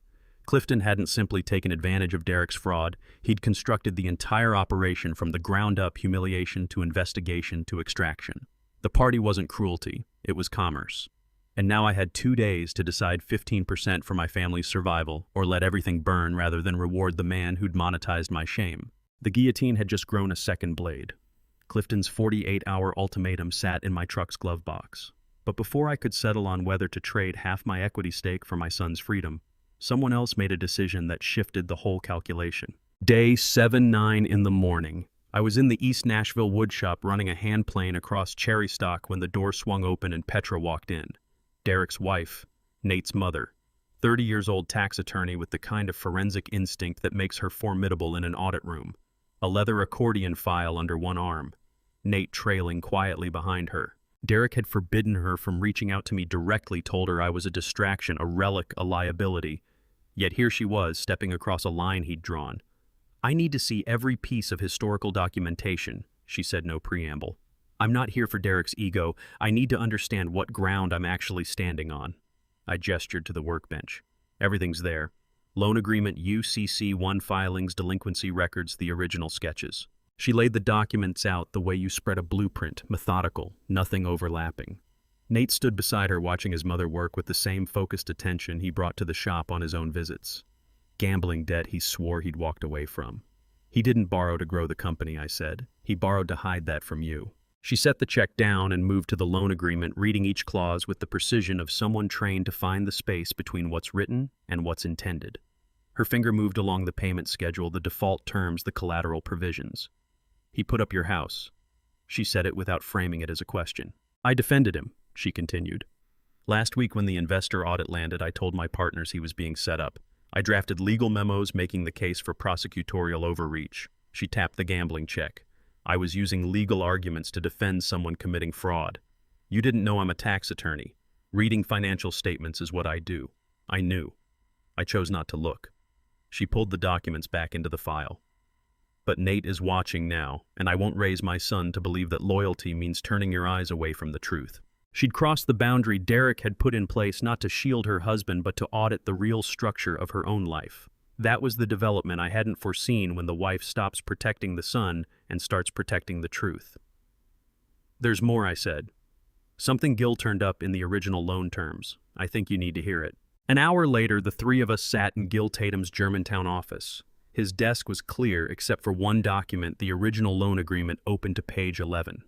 Clifton hadn't simply taken advantage of Derek's fraud, he'd constructed the entire operation from the ground up, humiliation to investigation to extraction. The party wasn't cruelty, it was commerce. And now I had 2 days to decide 15% for my family's survival or let everything burn rather than reward the man who'd monetized my shame. The guillotine had just grown a second blade. Clifton's 48-hour ultimatum sat in my truck's glove box. But before I could settle on whether to trade half my equity stake for my son's freedom, someone else made a decision that shifted the whole calculation. Day 7-9 in the morning. I was in the East Nashville woodshop running a hand plane across cherry stock when the door swung open and Petra walked in. Derek's wife, Nate's mother, 30-years-old tax attorney with the kind of forensic instinct that makes her formidable in an audit room. A leather accordion file under one arm, Nate trailing quietly behind her. Derek had forbidden her from reaching out to me directly, told her I was a distraction, a relic, a liability. Yet here she was, stepping across a line he'd drawn. I need to see every piece of historical documentation, she said, no preamble. I'm not here for Derek's ego. I need to understand what ground I'm actually standing on. I gestured to the workbench. Everything's there. Loan agreement, UCC1 filings, delinquency records, the original sketches. She laid the documents out the way you spread a blueprint, methodical, nothing overlapping. Nate stood beside her, watching his mother work with the same focused attention he brought to the shop on his own visits. Gambling debt he swore he'd walked away from. He didn't borrow to grow the company, I said. He borrowed to hide that from you. She set the check down and moved to the loan agreement, reading each clause with the precision of someone trained to find the space between what's written and what's intended. Her finger moved along the payment schedule, the default terms, the collateral provisions. He put up your house. She said it without framing it as a question. I defended him, she continued. Last week when the investor audit landed, I told my partners he was being set up. I drafted legal memos making the case for prosecutorial overreach. She tapped the gambling check. I was using legal arguments to defend someone committing fraud. You didn't know I'm a tax attorney. Reading financial statements is what I do. I knew. I chose not to look. She pulled the documents back into the file. But Nate is watching now, and I won't raise my son to believe that loyalty means turning your eyes away from the truth. She'd crossed the boundary Derek had put in place not to shield her husband but to audit the real structure of her own life. That was the development I hadn't foreseen when the wife stops protecting the son and starts protecting the truth. There's more, I said. Something Gil turned up in the original loan terms. I think you need to hear it. An hour later, the three of us sat in Gil Tatum's Germantown office. His desk was clear except for one document, the original loan agreement, open to page 11.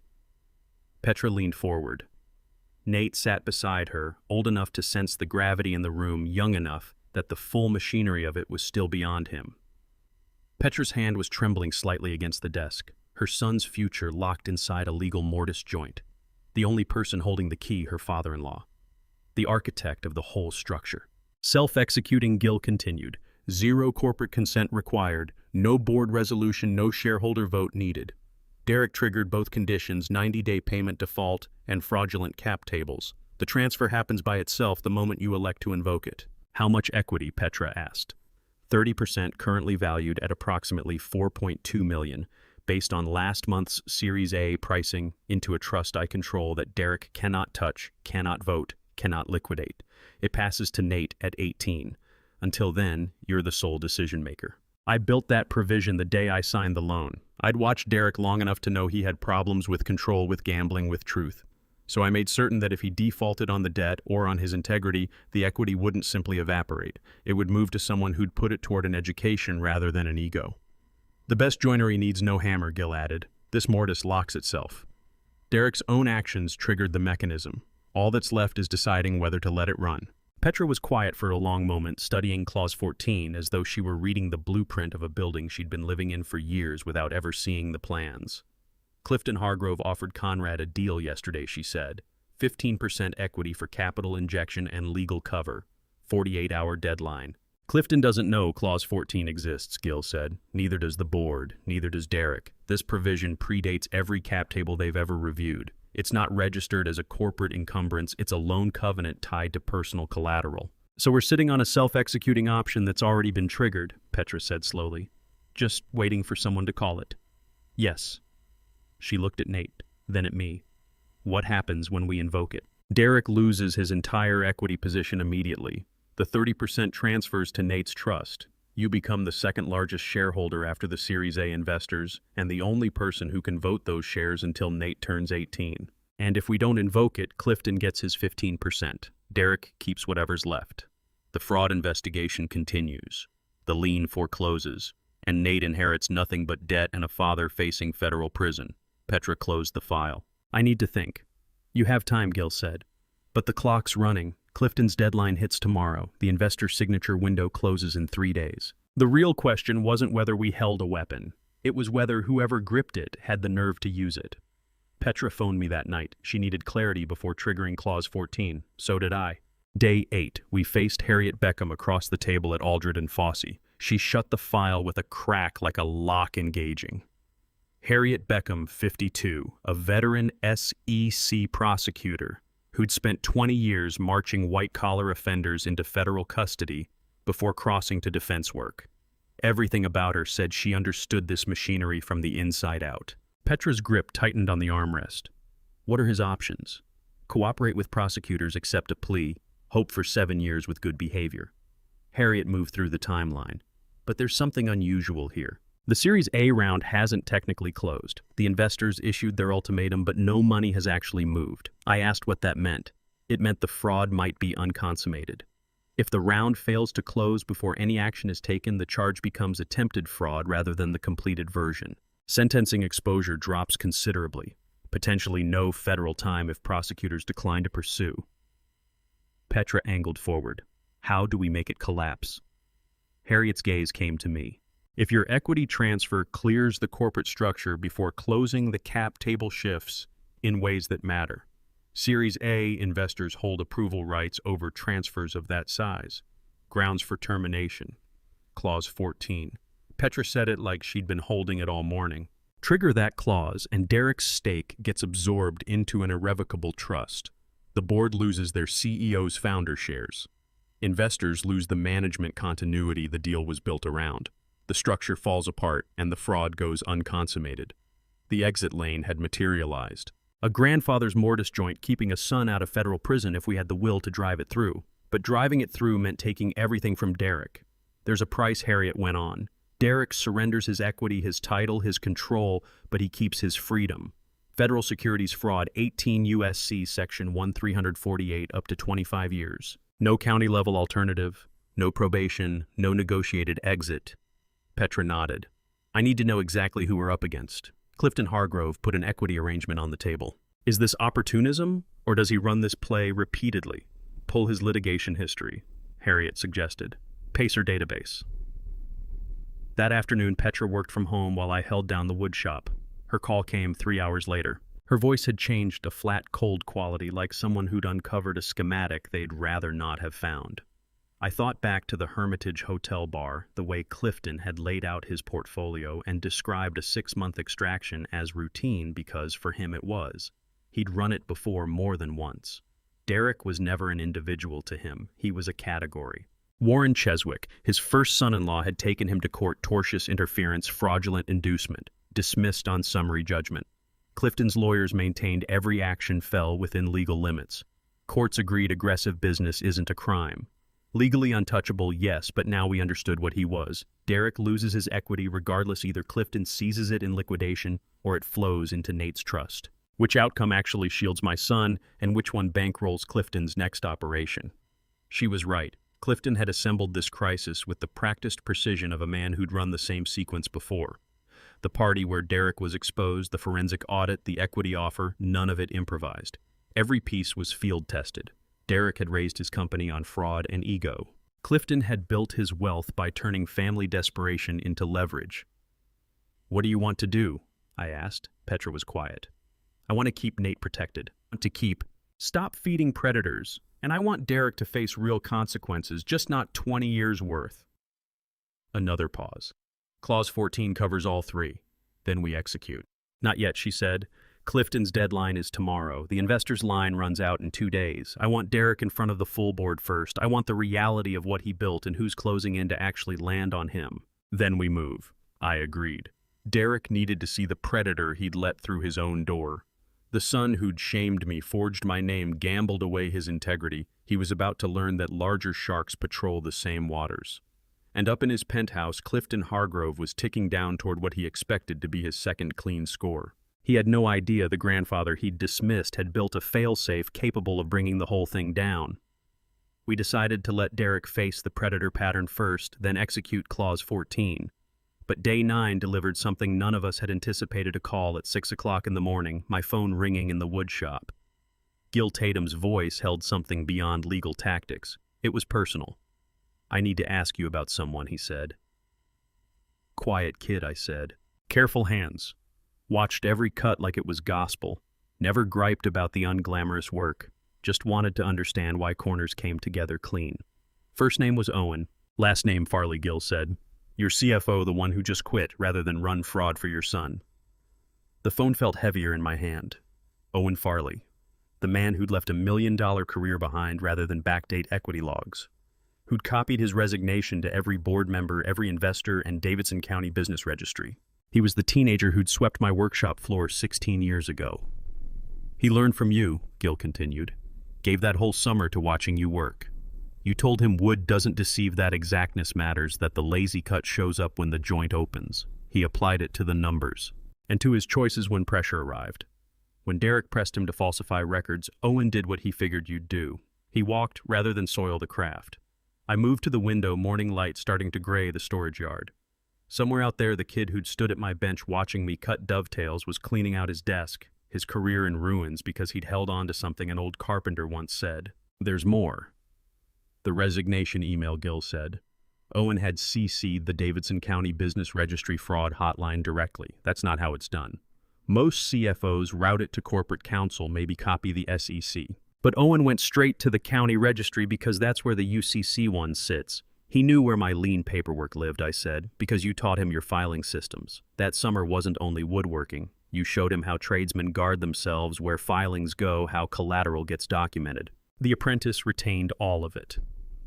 Petra leaned forward. Nate sat beside her, old enough to sense the gravity in the room, young enough that the full machinery of it was still beyond him. Petra's hand was trembling slightly against the desk, her son's future locked inside a legal mortise joint, the only person holding the key her father-in-law, the architect of the whole structure. Self-executing, Gill continued. Zero corporate consent required, no board resolution, no shareholder vote needed. Derek triggered both conditions, 90-day payment default and fraudulent cap tables. The transfer happens by itself the moment you elect to invoke it. How much equity? Petra asked. 30%, currently valued at approximately $4.2 million, based on last month's Series A pricing into a trust I control that Derek cannot touch, cannot vote, cannot liquidate. It passes to Nate at 18. Until then, you're the sole decision maker. I built that provision the day I signed the loan. I'd watched Derek long enough to know he had problems with control, with gambling, with truth. So I made certain that if he defaulted on the debt or on his integrity, the equity wouldn't simply evaporate. It would move to someone who'd put it toward an education rather than an ego. The best joinery needs no hammer, Gill added. This mortise locks itself. Derek's own actions triggered the mechanism. All that's left is deciding whether to let it run. Petra was quiet for a long moment, studying Clause 14 as though she were reading the blueprint of a building she'd been living in for years without ever seeing the plans. Clifton Hargrove offered Conrad a deal yesterday, she said. 15% equity for capital injection and legal cover. 48-hour deadline. Clifton doesn't know Clause 14 exists, Gill said. Neither does the board, neither does Derek. This provision predates every cap table they've ever reviewed. It's not registered as a corporate encumbrance, it's a loan covenant tied to personal collateral. So we're sitting on a self-executing option that's already been triggered, Petra said slowly. Just waiting for someone to call it. Yes. She looked at Nate, then at me. What happens when we invoke it? Derek loses his entire equity position immediately. The 30% transfers to Nate's trust. You become the second largest shareholder after the Series A investors, and the only person who can vote those shares until Nate turns 18. And if we don't invoke it, Clifton gets his 15%. Derek keeps whatever's left. The fraud investigation continues. The lien forecloses, and Nate inherits nothing but debt and a father facing federal prison. Petra closed the file. I need to think. You have time, Gill said. But the clock's running. Clifton's deadline hits tomorrow. The investor signature window closes in 3 days. The real question wasn't whether we held a weapon. It was whether whoever gripped it had the nerve to use it. Petra phoned me that night. She needed clarity before triggering Clause 14. So did I. Day 8, we faced Harriet Beckham across the table at Aldred and Fossey. She shut the file with a crack like a lock engaging. Harriet Beckham, 52, a veteran SEC prosecutor who'd spent 20 years marching white-collar offenders into federal custody before crossing to defense work. Everything about her said she understood this machinery from the inside out. Petra's grip tightened on the armrest. What are his options? Cooperate with prosecutors, accept a plea, hope for 7 years with good behavior. Harriet moved through the timeline. But there's something unusual here. The Series A round hasn't technically closed. The investors issued their ultimatum, but no money has actually moved. I asked what that meant. It meant the fraud might be unconsummated. If the round fails to close before any action is taken, the charge becomes attempted fraud rather than the completed version. Sentencing exposure drops considerably. Potentially no federal time if prosecutors decline to pursue. Petra angled forward. How do we make it collapse? Harriet's gaze came to me. If your equity transfer clears the corporate structure before closing, the cap table shifts in ways that matter. Series A investors hold approval rights over transfers of that size. Grounds for termination. Clause 14. Petra said it like she'd been holding it all morning. Trigger that clause, and Derek's stake gets absorbed into an irrevocable trust. The board loses their CEO's founder shares. Investors lose the management continuity the deal was built around. The structure falls apart, and the fraud goes unconsummated. The exit lane had materialized. A grandfather's mortise joint keeping a son out of federal prison if we had the will to drive it through. But driving it through meant taking everything from Derek. There's a price, Harriet went on. Derek surrenders his equity, his title, his control, but he keeps his freedom. Federal securities fraud, 18 U.S.C. Section 1348, up to 25 years. No county-level alternative, no probation, no negotiated exit. Petra nodded. I need to know exactly who we're up against. Clifton Hargrove put an equity arrangement on the table. Is this opportunism, or does he run this play repeatedly? Pull his litigation history, Harriet suggested. Pacer database. That afternoon, Petra worked from home while I held down the wood shop. Her call came 3 hours later. Her voice had changed a flat, cold quality, like someone who'd uncovered a schematic they'd rather not have found. I thought back to the Hermitage Hotel bar, the way Clifton had laid out his portfolio and described a 6-month extraction as routine because for him it was. He'd run it before more than once. Derek was never an individual to him. He was a category. Warren Cheswick, his first son-in-law, had taken him to court tortious interference, fraudulent inducement, dismissed on summary judgment. Clifton's lawyers maintained every action fell within legal limits. Courts agreed aggressive business isn't a crime. Legally untouchable, yes, but now we understood what he was. Derek loses his equity regardless. Either Clifton seizes it in liquidation or it flows into Nate's trust. Which outcome actually shields my son, and which one bankrolls Clifton's next operation? She was right. Clifton had assembled this crisis with the practiced precision of a man who'd run the same sequence before. The party where Derek was exposed, the forensic audit, the equity offer, none of it improvised. Every piece was field-tested. Derek had raised his company on fraud and ego. Clifton had built his wealth by turning family desperation into leverage. "What do you want to do?" I asked. Petra was quiet. "I want to keep Nate protected. I want to stop feeding predators. And I want Derek to face real consequences, just not 20 years worth." Another pause. Clause 14 covers all three. Then we execute. "Not yet," she said. "Clifton's deadline is tomorrow. The investor's line runs out in 2 days. I want Derek in front of the full board first. I want the reality of what he built and who's closing in to actually land on him. Then we move." I agreed. Derek needed to see the predator he'd let through his own door. The son who'd shamed me, forged my name, gambled away his integrity. He was about to learn that larger sharks patrol the same waters. And up in his penthouse, Clifton Hargrove was ticking down toward what he expected to be his second clean score. He had no idea the grandfather he'd dismissed had built a failsafe capable of bringing the whole thing down. We decided to let Derek face the predator pattern first, then execute Clause 14. But day 9 delivered something none of us had anticipated. A call at 6 o'clock in the morning, my phone ringing in the wood shop. Gil Tatum's voice held something beyond legal tactics. It was personal. "I need to ask you about someone," he said. "Quiet kid," I said. "Careful hands. Watched every cut like it was gospel. Never griped about the unglamorous work. Just wanted to understand why corners came together clean. First name was Owen. Last name Farley," Gil said. "Your CFO, the one who just quit rather than run fraud for your son." The phone felt heavier in my hand. Owen Farley. The man who'd left $1 million career behind rather than backdate equity logs. Who'd copied his resignation to every board member, every investor, and Davidson County business registry. He was the teenager who'd swept my workshop floor 16 years ago. "He learned from you," Gil continued. "Gave that whole summer to watching you work. You told him wood doesn't deceive, that exactness matters, that the lazy cut shows up when the joint opens. He applied it to the numbers. And to his choices when pressure arrived. When Derek pressed him to falsify records, Owen did what he figured you'd do. He walked rather than soil the craft. I moved to the window, morning light starting to gray the storage yard. Somewhere out there, the kid who'd stood at my bench watching me cut dovetails was cleaning out his desk, his career in ruins because he'd held on to something an old carpenter once said. "There's more." The resignation email, Gil said. Owen had CC'd the Davidson County Business Registry fraud hotline directly. That's not how it's done. Most CFOs route it to corporate counsel, maybe copy the SEC. But Owen went straight to the county registry because that's where the UCC one sits. "He knew where my lean paperwork lived," I said, "because you taught him your filing systems. That summer wasn't only woodworking. You showed him how tradesmen guard themselves, where filings go, how collateral gets documented." The apprentice retained all of it.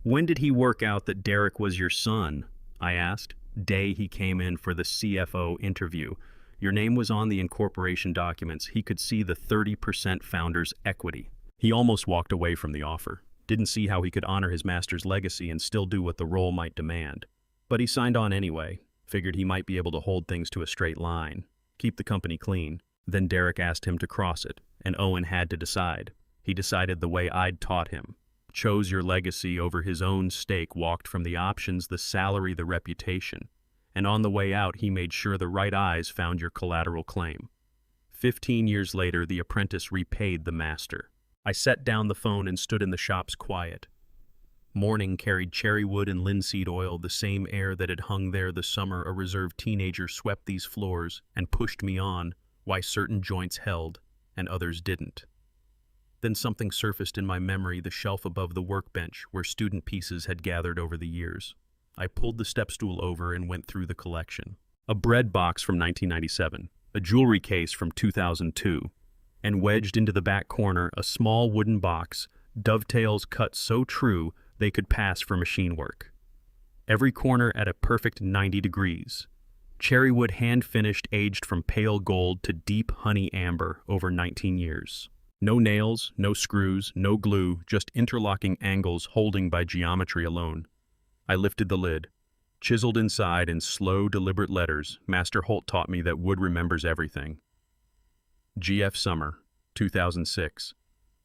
"When did he work out that Derek was your son?" I asked. "Day he came in for the CFO interview. Your name was on the incorporation documents. He could see the 30% founder's equity." He almost walked away from the offer. Didn't see how he could honor his master's legacy and still do what the role might demand. But he signed on anyway. Figured he might be able to hold things to a straight line. Keep the company clean. Then Derek asked him to cross it, and Owen had to decide. He decided the way I'd taught him. Chose your legacy over his own stake, walked from the options, the salary, the reputation. And on the way out, he made sure the right eyes found your collateral claim. 15 years later, the apprentice repaid the master. I set down the phone and stood in the shop's quiet. Morning carried cherry wood and linseed oil, the same air that had hung there the summer a reserved teenager swept these floors and pushed me on why certain joints held and others didn't. Then something surfaced in my memory, the shelf above the workbench where student pieces had gathered over the years. I pulled the step stool over and went through the collection. A bread box from 1997, a jewelry case from 2002, and wedged into the back corner a small wooden box, dovetails cut so true they could pass for machine work. Every corner at a perfect 90 degrees. Cherrywood hand-finished, aged from pale gold to deep honey amber over 19 years. No nails, no screws, no glue, just interlocking angles holding by geometry alone. I lifted the lid. Chiseled inside in slow, deliberate letters, Master Holt taught me that wood remembers everything. G.F. Summer, 2006.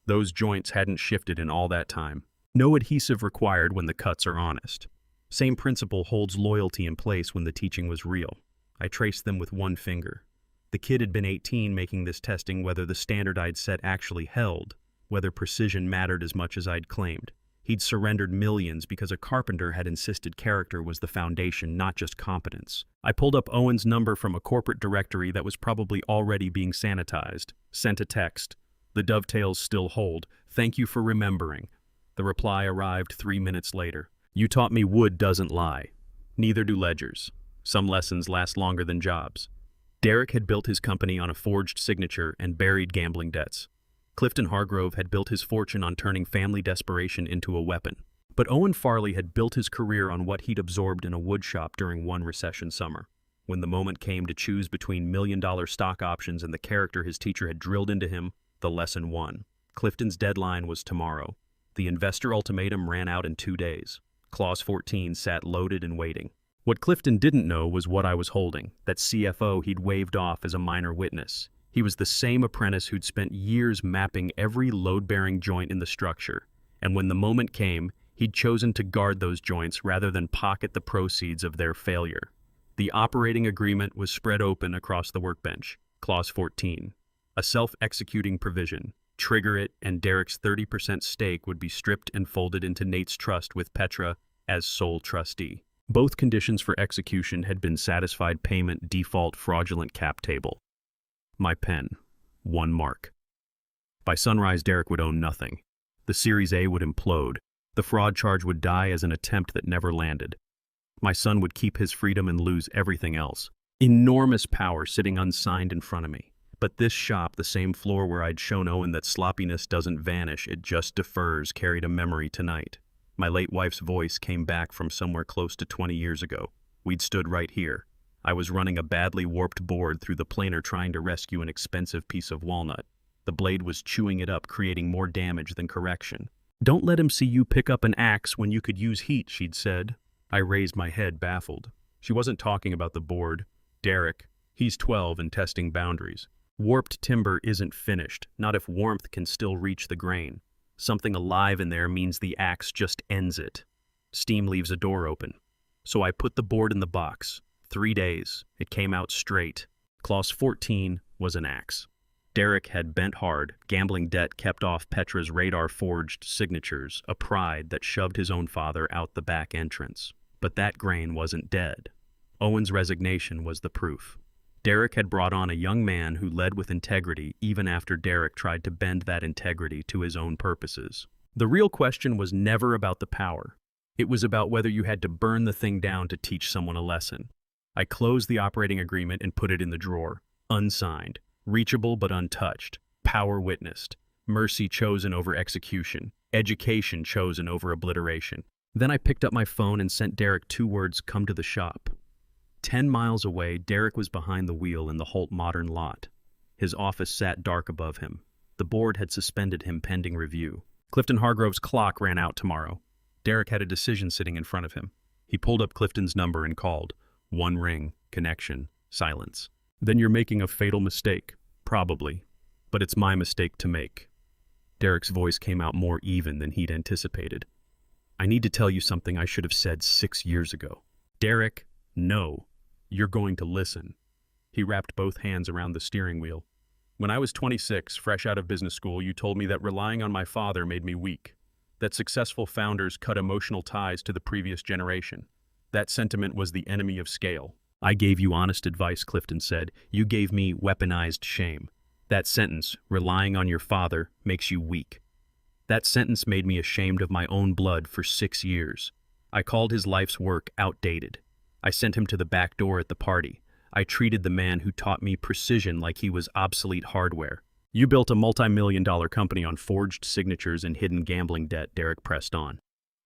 Those joints hadn't shifted in all that time. No adhesive required when the cuts are honest. Same principle holds loyalty in place when the teaching was real. I traced them with one finger. The kid had been 18 making this, testing whether the standard I'd set actually held, whether precision mattered as much as I'd claimed. He'd surrendered millions because a carpenter had insisted character was the foundation, not just competence. I pulled up Owen's number from a corporate directory that was probably already being sanitized. Sent a text. The dovetails still hold. Thank you for remembering. The reply arrived 3 minutes later. You taught me wood doesn't lie. Neither do ledgers. Some lessons last longer than jobs. Derek had built his company on a forged signature and buried gambling debts. Clifton Hargrove had built his fortune on turning family desperation into a weapon. But Owen Farley had built his career on what he'd absorbed in a wood shop during one recession summer. When the moment came to choose between million-dollar stock options and the character his teacher had drilled into him, the lesson won. Clifton's deadline was tomorrow. The investor ultimatum ran out in 2 days. Clause 14 sat loaded and waiting. What Clifton didn't know was what I was holding, that CFO he'd waved off as a minor witness. He was the same apprentice who'd spent years mapping every load-bearing joint in the structure, and when the moment came, he'd chosen to guard those joints rather than pocket the proceeds of their failure. The operating agreement was spread open across the workbench. Clause 14. A self-executing provision. Trigger it, and Derek's 30% stake would be stripped and folded into Nate's trust with Petra as sole trustee. Both conditions for execution had been satisfied: payment, default, fraudulent cap table. My pen. 1 mark. By sunrise, Derek would own nothing. The Series A would implode. The fraud charge would die as an attempt that never landed. My son would keep his freedom and lose everything else. Enormous power sitting unsigned in front of me. But this shop, the same floor where I'd shown Owen that sloppiness doesn't vanish, it just defers, carried a memory tonight. My late wife's voice came back from somewhere close to 20 years ago. We'd stood right here. I was running a badly warped board through the planer trying to rescue an expensive piece of walnut. The blade was chewing it up, creating more damage than correction. Don't let him see you pick up an axe when you could use heat, she'd said. I raised my head, baffled. She wasn't talking about the board. Derek. He's 12 and testing boundaries. Warped timber isn't finished, not if warmth can still reach the grain. Something alive in there means the axe just ends it. Steam leaves a door open. So I put the board in the box. 3 days. It came out straight. Clause 14 was an axe. Derek had bent hard. Gambling debt kept off Petra's radar-forged signatures, a pride that shoved his own father out the back entrance. But that grain wasn't dead. Owen's resignation was the proof. Derek had brought on a young man who led with integrity even after Derek tried to bend that integrity to his own purposes. The real question was never about the power. It was about whether you had to burn the thing down to teach someone a lesson. I closed the operating agreement and put it in the drawer. Unsigned. Reachable but untouched. Power witnessed. Mercy chosen over execution. Education chosen over obliteration. Then I picked up my phone and sent Derek 2 words: come to the shop. 10 miles away, Derek was behind the wheel in the Holt Modern lot. His office sat dark above him. The board had suspended him pending review. Clifton Hargrove's clock ran out tomorrow. Derek had a decision sitting in front of him. He pulled up Clifton's number and called. 1 ring, connection, silence. Then you're making a fatal mistake. Probably. But it's my mistake to make. Derek's voice came out more even than he'd anticipated. I need to tell you something I should have said 6 years ago. Derek, no. You're going to listen. He wrapped both hands around the steering wheel. When I was 26, fresh out of business school, you told me that relying on my father made me weak. that successful founders cut emotional ties to the previous generation. That sentiment was the enemy of scale. I gave you honest advice, Clifton said. You gave me weaponized shame. That sentence, relying on your father, makes you weak. That sentence made me ashamed of my own blood for 6 years. I called his life's work outdated. I sent him to the back door at the party. I treated the man who taught me precision like he was obsolete hardware. You built a multi-million-dollar company on forged signatures and hidden gambling debt, Derek pressed on.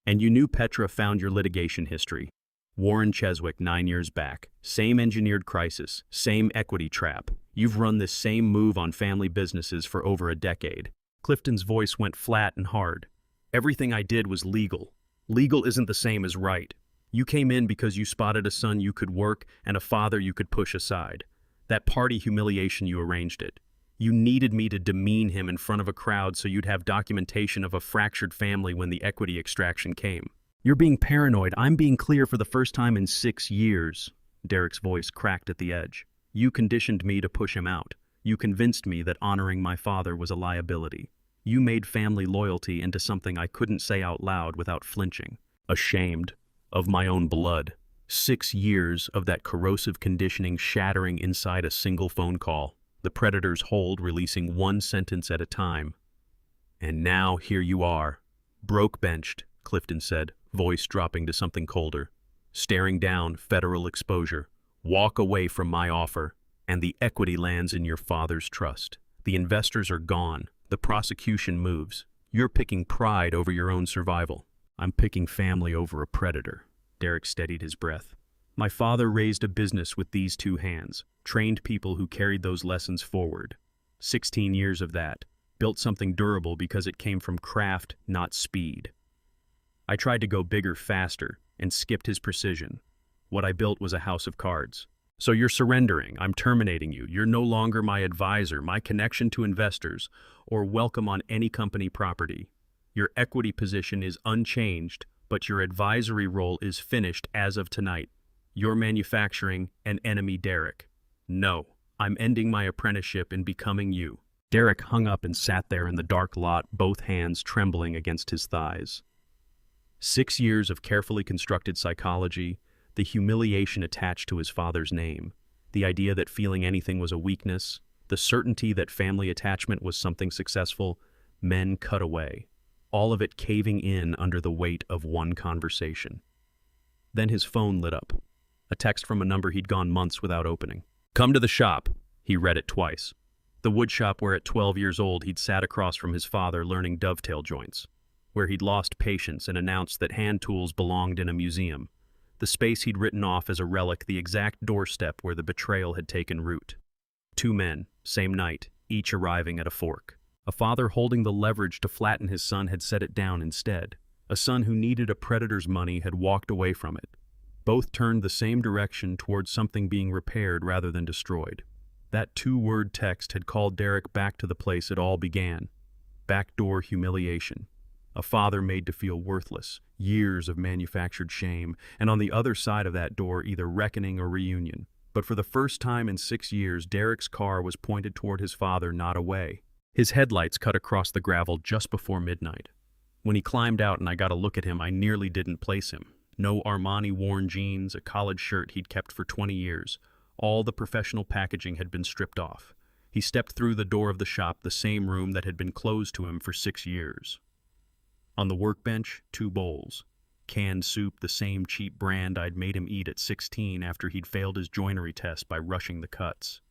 And you knew Petra found your litigation history. Warren Cheswick 9 years back. Same engineered crisis, same equity trap. You've run this same move on family businesses for over a decade. Clifton's voice went flat and hard. Everything I did was legal. Legal isn't the same as right. You came in because you spotted a son you could work and a father you could push aside. That party humiliation, you arranged it. You needed me to demean him in front of a crowd so you'd have documentation of a fractured family when the equity extraction came. You're being paranoid. I'm being clear for the first time in 6 years. Derek's voice cracked at the edge. You conditioned me to push him out. You convinced me that honoring my father was a liability. You made family loyalty into something I couldn't say out loud without flinching. Ashamed of my own blood. 6 years of that corrosive conditioning shattering inside a single phone call. The predator's hold releasing one sentence at a time. And now here you are. Broke-benched, Clifton said, voice dropping to something colder. Staring down, federal exposure. Walk away from my offer, and the equity lands in your father's trust. The investors are gone. The prosecution moves. You're picking pride over your own survival. I'm picking family over a predator. Derek steadied his breath. My father raised a business with these 2 hands, trained people who carried those lessons forward. 16 years of that. Built something durable because it came from craft, not speed. I tried to go bigger faster and skipped his precision. What I built was a house of cards. So you're surrendering. I'm terminating you. You're no longer my advisor, my connection to investors, or welcome on any company property. Your equity position is unchanged, but your advisory role is finished as of tonight. You're manufacturing an enemy, Derek. No, I'm ending my apprenticeship and becoming you. Derek hung up and sat there in the dark lot, both hands trembling against his thighs. 6 years of carefully constructed psychology, the humiliation attached to his father's name, the idea that feeling anything was a weakness, the certainty that family attachment was something successful, men cut away, all of it caving in under the weight of one conversation. Then his phone lit up, a text from a number he'd gone months without opening. Come to the shop. He read it twice. The wood shop where at 12 years old he'd sat across from his father learning dovetail joints, where he'd lost patience and announced that hand tools belonged in a museum, the space he'd written off as a relic, the exact doorstep where the betrayal had taken root. 2 men, same night, each arriving at a fork. A father holding the leverage to flatten his son had set it down instead. A son who needed a predator's money had walked away from it. Both turned the same direction towards something being repaired rather than destroyed. That 2-word text had called Derek back to the place it all began. Backdoor humiliation. A father made to feel worthless, years of manufactured shame, and on the other side of that door either reckoning or reunion. But for the first time in 6 years, Derek's car was pointed toward his father, not away. His headlights cut across the gravel just before midnight. When he climbed out and I got a look at him, I nearly didn't place him. No Armani-worn jeans, a college shirt he'd kept for 20 years. All the professional packaging had been stripped off. He stepped through the door of the shop, the same room that had been closed to him for 6 years. On the workbench, 2 bowls. Canned soup, the same cheap brand I'd made him eat at 16 after he'd failed his joinery test by rushing the cuts.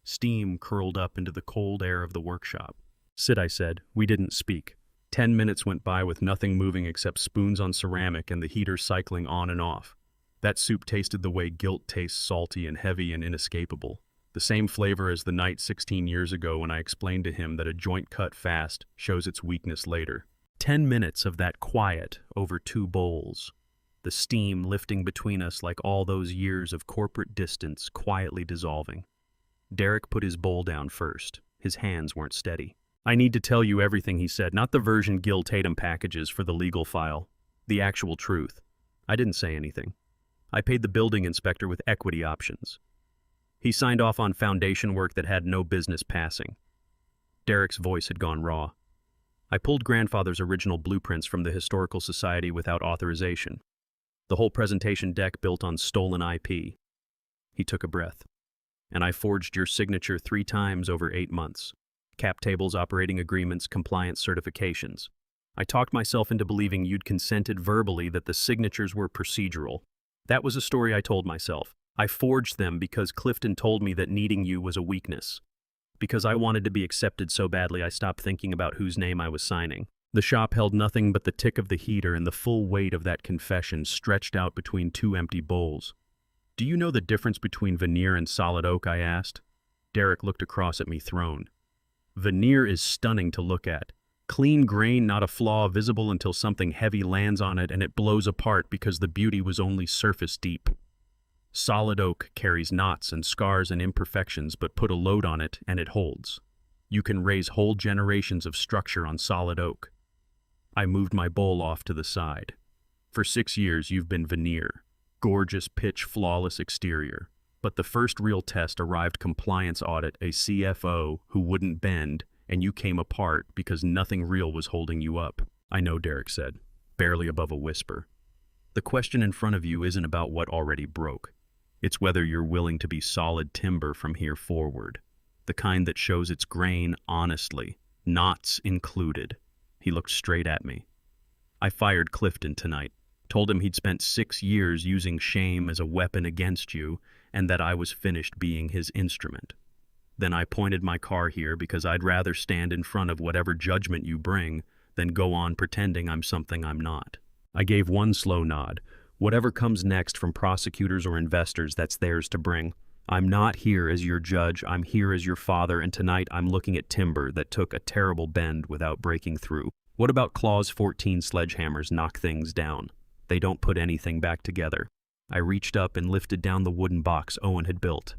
Steam curled up into the cold air of the workshop. Sit, I said. We didn't speak. 10 minutes went by with nothing moving except spoons on ceramic and the heater cycling on and off. That soup tasted the way guilt tastes, salty and heavy and inescapable. The same flavor as the night 16 years ago when I explained to him that a joint cut fast shows its weakness later. 10 minutes of that quiet over 2 bowls. The steam lifting between us like all those years of corporate distance quietly dissolving. Derek put his bowl down first. His hands weren't steady. I need to tell you everything, he said, not the version Gil Tatum packages for the legal file. The actual truth. I didn't say anything. I paid the building inspector with equity options. He signed off on foundation work that had no business passing. Derek's voice had gone raw. I pulled grandfather's original blueprints from the Historical Society without authorization. The whole presentation deck built on stolen IP. He took a breath. And I forged your signature 3 times over 8 months. Cap tables, operating agreements, compliance certifications. I talked myself into believing you'd consented verbally that the signatures were procedural. That was a story I told myself. I forged them because Clifton told me that needing you was a weakness. Because I wanted to be accepted so badly, I stopped thinking about whose name I was signing. The shop held nothing but the tick of the heater and the full weight of that confession stretched out between 2 empty bowls. Do you know the difference between veneer and solid oak? I asked. Derek looked across at me, thrown. Veneer is stunning to look at. Clean grain, not a flaw visible until something heavy lands on it and it blows apart because the beauty was only surface deep. Solid oak carries knots and scars and imperfections, but put a load on it and it holds. You can raise whole generations of structure on solid oak. I moved my bowl off to the side. For 6 years you've been veneer. Gorgeous pitch, flawless exterior. But the first real test arrived compliance audit, a CFO who wouldn't bend, and you came apart because nothing real was holding you up. I know, Derek said, barely above a whisper. The question in front of you isn't about what already broke. It's whether you're willing to be solid timber from here forward. The kind that shows its grain honestly, knots included. He looked straight at me. I fired Clifton tonight, told him he'd spent 6 years using shame as a weapon against you, and that I was finished being his instrument. Then I pointed my car here because I'd rather stand in front of whatever judgment you bring than go on pretending I'm something I'm not. I gave one slow nod. Whatever comes next from prosecutors or investors, that's theirs to bring. I'm not here as your judge, I'm here as your father, and tonight I'm looking at timber that took a terrible bend without breaking through. What about Clause 14 sledgehammers knock things down? They don't put anything back together. I reached up and lifted down the wooden box Owen had built.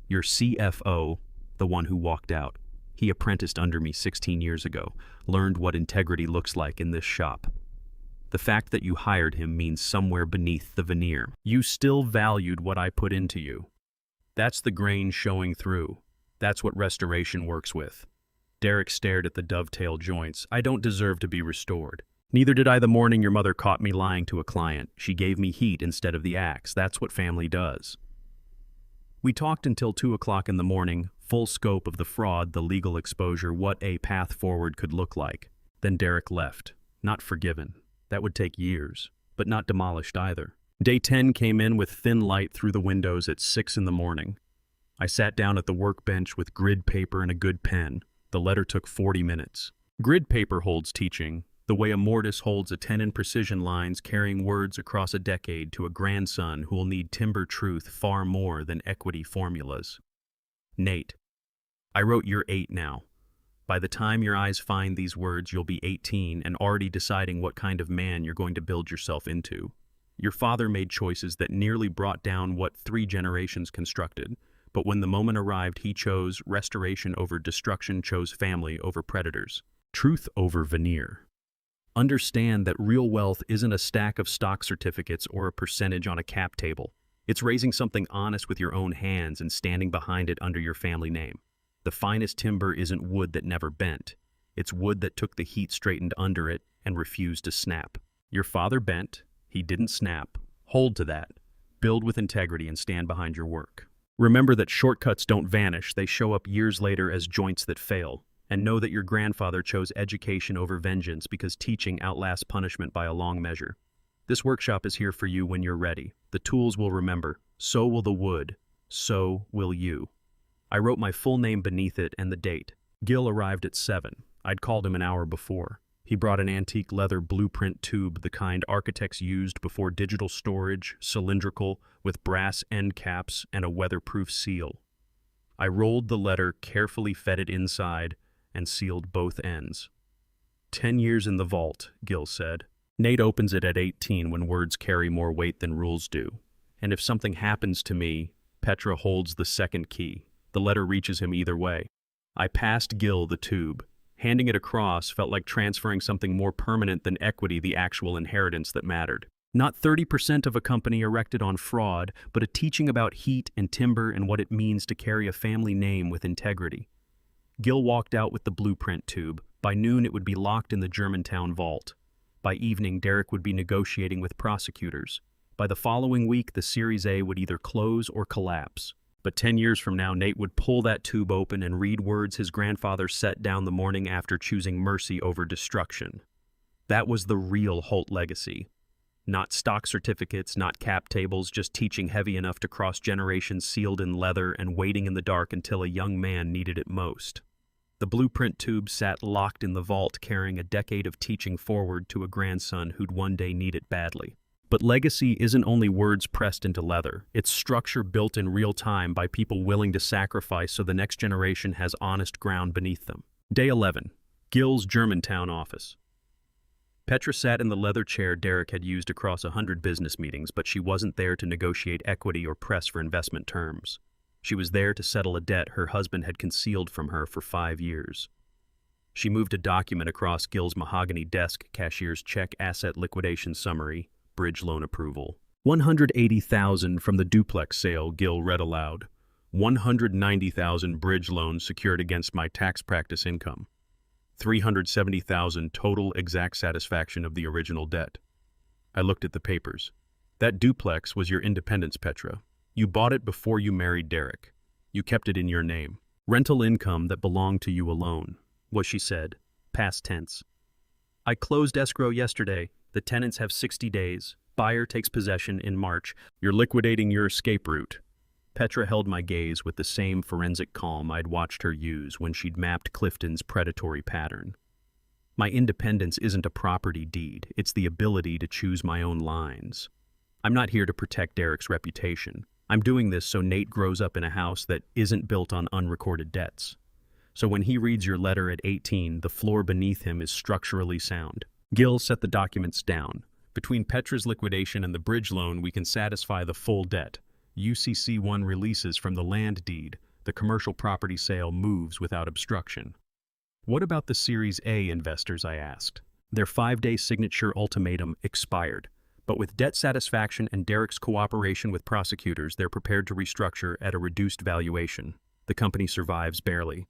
Your CFO, the one who walked out. He apprenticed under me 16 years ago, learned what integrity looks like in this shop. The fact that you hired him means somewhere beneath the veneer, you still valued what I put into you. That's the grain showing through. That's what restoration works with. Derek stared at the dovetail joints. I don't deserve to be restored. Neither did I the morning your mother caught me lying to a client. She gave me heat instead of the axe. That's what family does. We talked until 2 o'clock in the morning, full scope of the fraud, the legal exposure, what a path forward could look like. Then Derek left. Not forgiven. That would take years, but not demolished either. Day 10 came in with thin light through the windows at 6 in the morning. I sat down at the workbench with grid paper and a good pen. The letter took 40 minutes. Grid paper holds teaching, the way a mortise holds a 10 in precision lines carrying words across a decade to a grandson who will need timber truth far more than equity formulas. Nate, I wrote you're 8 now. By the time your eyes find these words, you'll be 18 and already deciding what kind of man you're going to build yourself into. Your father made choices that nearly brought down what 3 generations constructed, but when the moment arrived, he chose restoration over destruction, chose family over predators, truth over veneer. Understand that real wealth isn't a stack of stock certificates or a percentage on a cap table. It's raising something honest with your own hands and standing behind it under your family name. The finest timber isn't wood that never bent. It's wood that took the heat straightened under it and refused to snap. Your father bent. He didn't snap. Hold to that. Build with integrity and stand behind your work. Remember that shortcuts don't vanish. They show up years later as joints that fail. And know that your grandfather chose education over vengeance because teaching outlasts punishment by a long measure. This workshop is here for you when you're ready. The tools will remember. So will the wood. So will you. I wrote my full name beneath it and the date. Gil arrived at 7. I'd called him an hour before. He brought an antique leather blueprint tube, the kind architects used before digital storage, cylindrical, with brass end caps and a weatherproof seal. I rolled the letter, carefully fed it inside, and sealed both ends. 10 years in the vault, Gil said. Nate opens it at 18 when words carry more weight than rules do. And if something happens to me, Petra holds the second key. The letter reaches him either way. I passed Gil the tube. Handing it across felt like transferring something more permanent than equity, the actual inheritance that mattered. Not 30% of a company erected on fraud, but a teaching about heat and timber and what it means to carry a family name with integrity. Gil walked out with the blueprint tube, By noon, it would be locked in the Germantown vault. By evening, Derek would be negotiating with prosecutors. By the following week, the Series A would either close or collapse. But 10 years from now, Nate would pull that tube open and read words his grandfather set down the morning after choosing mercy over destruction. That was the real Holt legacy. Not stock certificates, not cap tables, just teaching heavy enough to cross generations, sealed in leather and waiting in the dark until a young man needed it most. The blueprint tube sat locked in the vault, carrying a decade of teaching forward to a grandson who'd one day need it badly. But legacy isn't only words pressed into leather. It's structure built in real time by people willing to sacrifice so the next generation has honest ground beneath them. Day 11. Gil's Germantown office. Petra sat in the leather chair Derek had used across 100 business meetings, but she wasn't there to negotiate equity or press for investment terms. She was there to settle a debt her husband had concealed from her for 5 years. She moved a document across Gil's mahogany desk, cashier's check, asset liquidation summary, bridge loan approval. $180,000 from the duplex sale, Gil read aloud. $190,000 bridge loan secured against my tax practice income. $370,000 total exact satisfaction of the original debt. I looked at the papers. That duplex was your independence, Petra. You bought it before you married Derek. You kept it in your name. Rental income that belonged to you alone, was she said, past tense. I closed escrow yesterday. The tenants have 60 days. Buyer takes possession in March. You're liquidating your escape route. Petra held my gaze with the same forensic calm I'd watched her use when she'd mapped Clifton's predatory pattern. My independence isn't a property deed. It's the ability to choose my own lines. I'm not here to protect Derek's reputation. I'm doing this so Nate grows up in a house that isn't built on unrecorded debts. So when he reads your letter at 18, the floor beneath him is structurally sound. Gil set the documents down. Between Petra's liquidation and the bridge loan, we can satisfy the full debt. UCC1 releases from the land deed. The commercial property sale moves without obstruction. What about the Series A investors, I asked. Their 5-day signature ultimatum expired. But with debt satisfaction and Derek's cooperation with prosecutors, they're prepared to restructure at a reduced valuation. The company survives barely.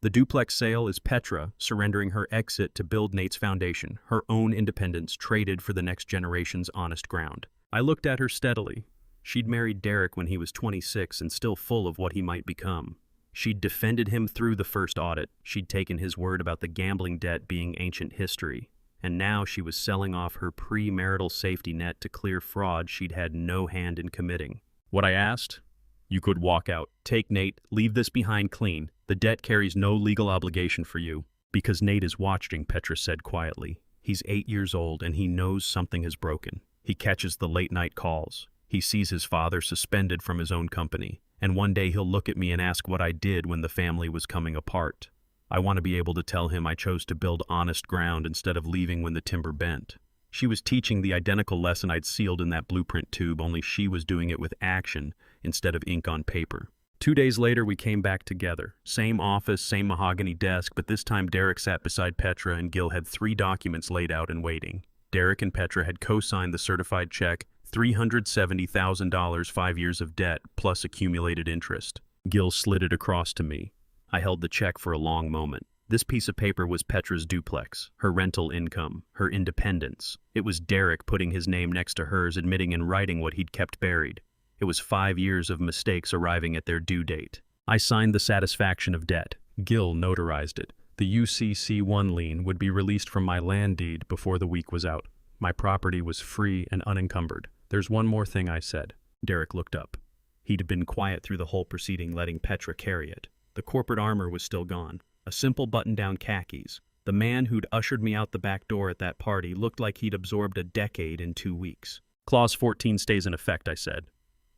The duplex sale is Petra surrendering her exit to build Nate's foundation, her own independence traded for the next generation's honest ground. I looked at her steadily. She'd married Derek when he was 26 and still full of what he might become. She'd defended him through the first audit. She'd taken his word about the gambling debt being ancient history. And now she was selling off her premarital safety net to clear fraud she'd had no hand in committing. What I asked? You could walk out. Take Nate, leave this behind clean. The debt carries no legal obligation for you. Because Nate is watching, Petra said quietly. He's 8 years old and he knows something has broken. He catches the late-night calls. He sees his father suspended from his own company. And one day he'll look at me and ask what I did when the family was coming apart. I want to be able to tell him I chose to build honest ground instead of leaving when the timber bent. She was teaching the identical lesson I'd sealed in that blueprint tube, only she was doing it with action instead of ink on paper. 2 days later, we came back together. Same office, same mahogany desk, but this time Derek sat beside Petra and Gil had 3 documents laid out and waiting. Derek and Petra had co-signed the certified check, $370,000, 5 years of debt, plus accumulated interest. Gil slid it across to me. I held the check for a long moment. This piece of paper was Petra's duplex, her rental income, her independence. It was Derek putting his name next to hers, admitting in writing what he'd kept buried. It was 5 years of mistakes arriving at their due date. I signed the satisfaction of debt. Gil notarized it. The UCC1 lien would be released from my land deed before the week was out. My property was free and unencumbered. There's one more thing, I said. Derek looked up. He'd been quiet through the whole proceeding, letting Petra carry it. The corporate armor was still gone. A simple button-down khakis. The man who'd ushered me out the back door at that party looked like he'd absorbed a decade in 2 weeks. Clause 14 stays in effect, I said.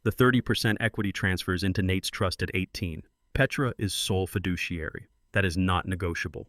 The 30% equity transfers into Nate's trust at 18. Petra is sole fiduciary. That is not negotiable.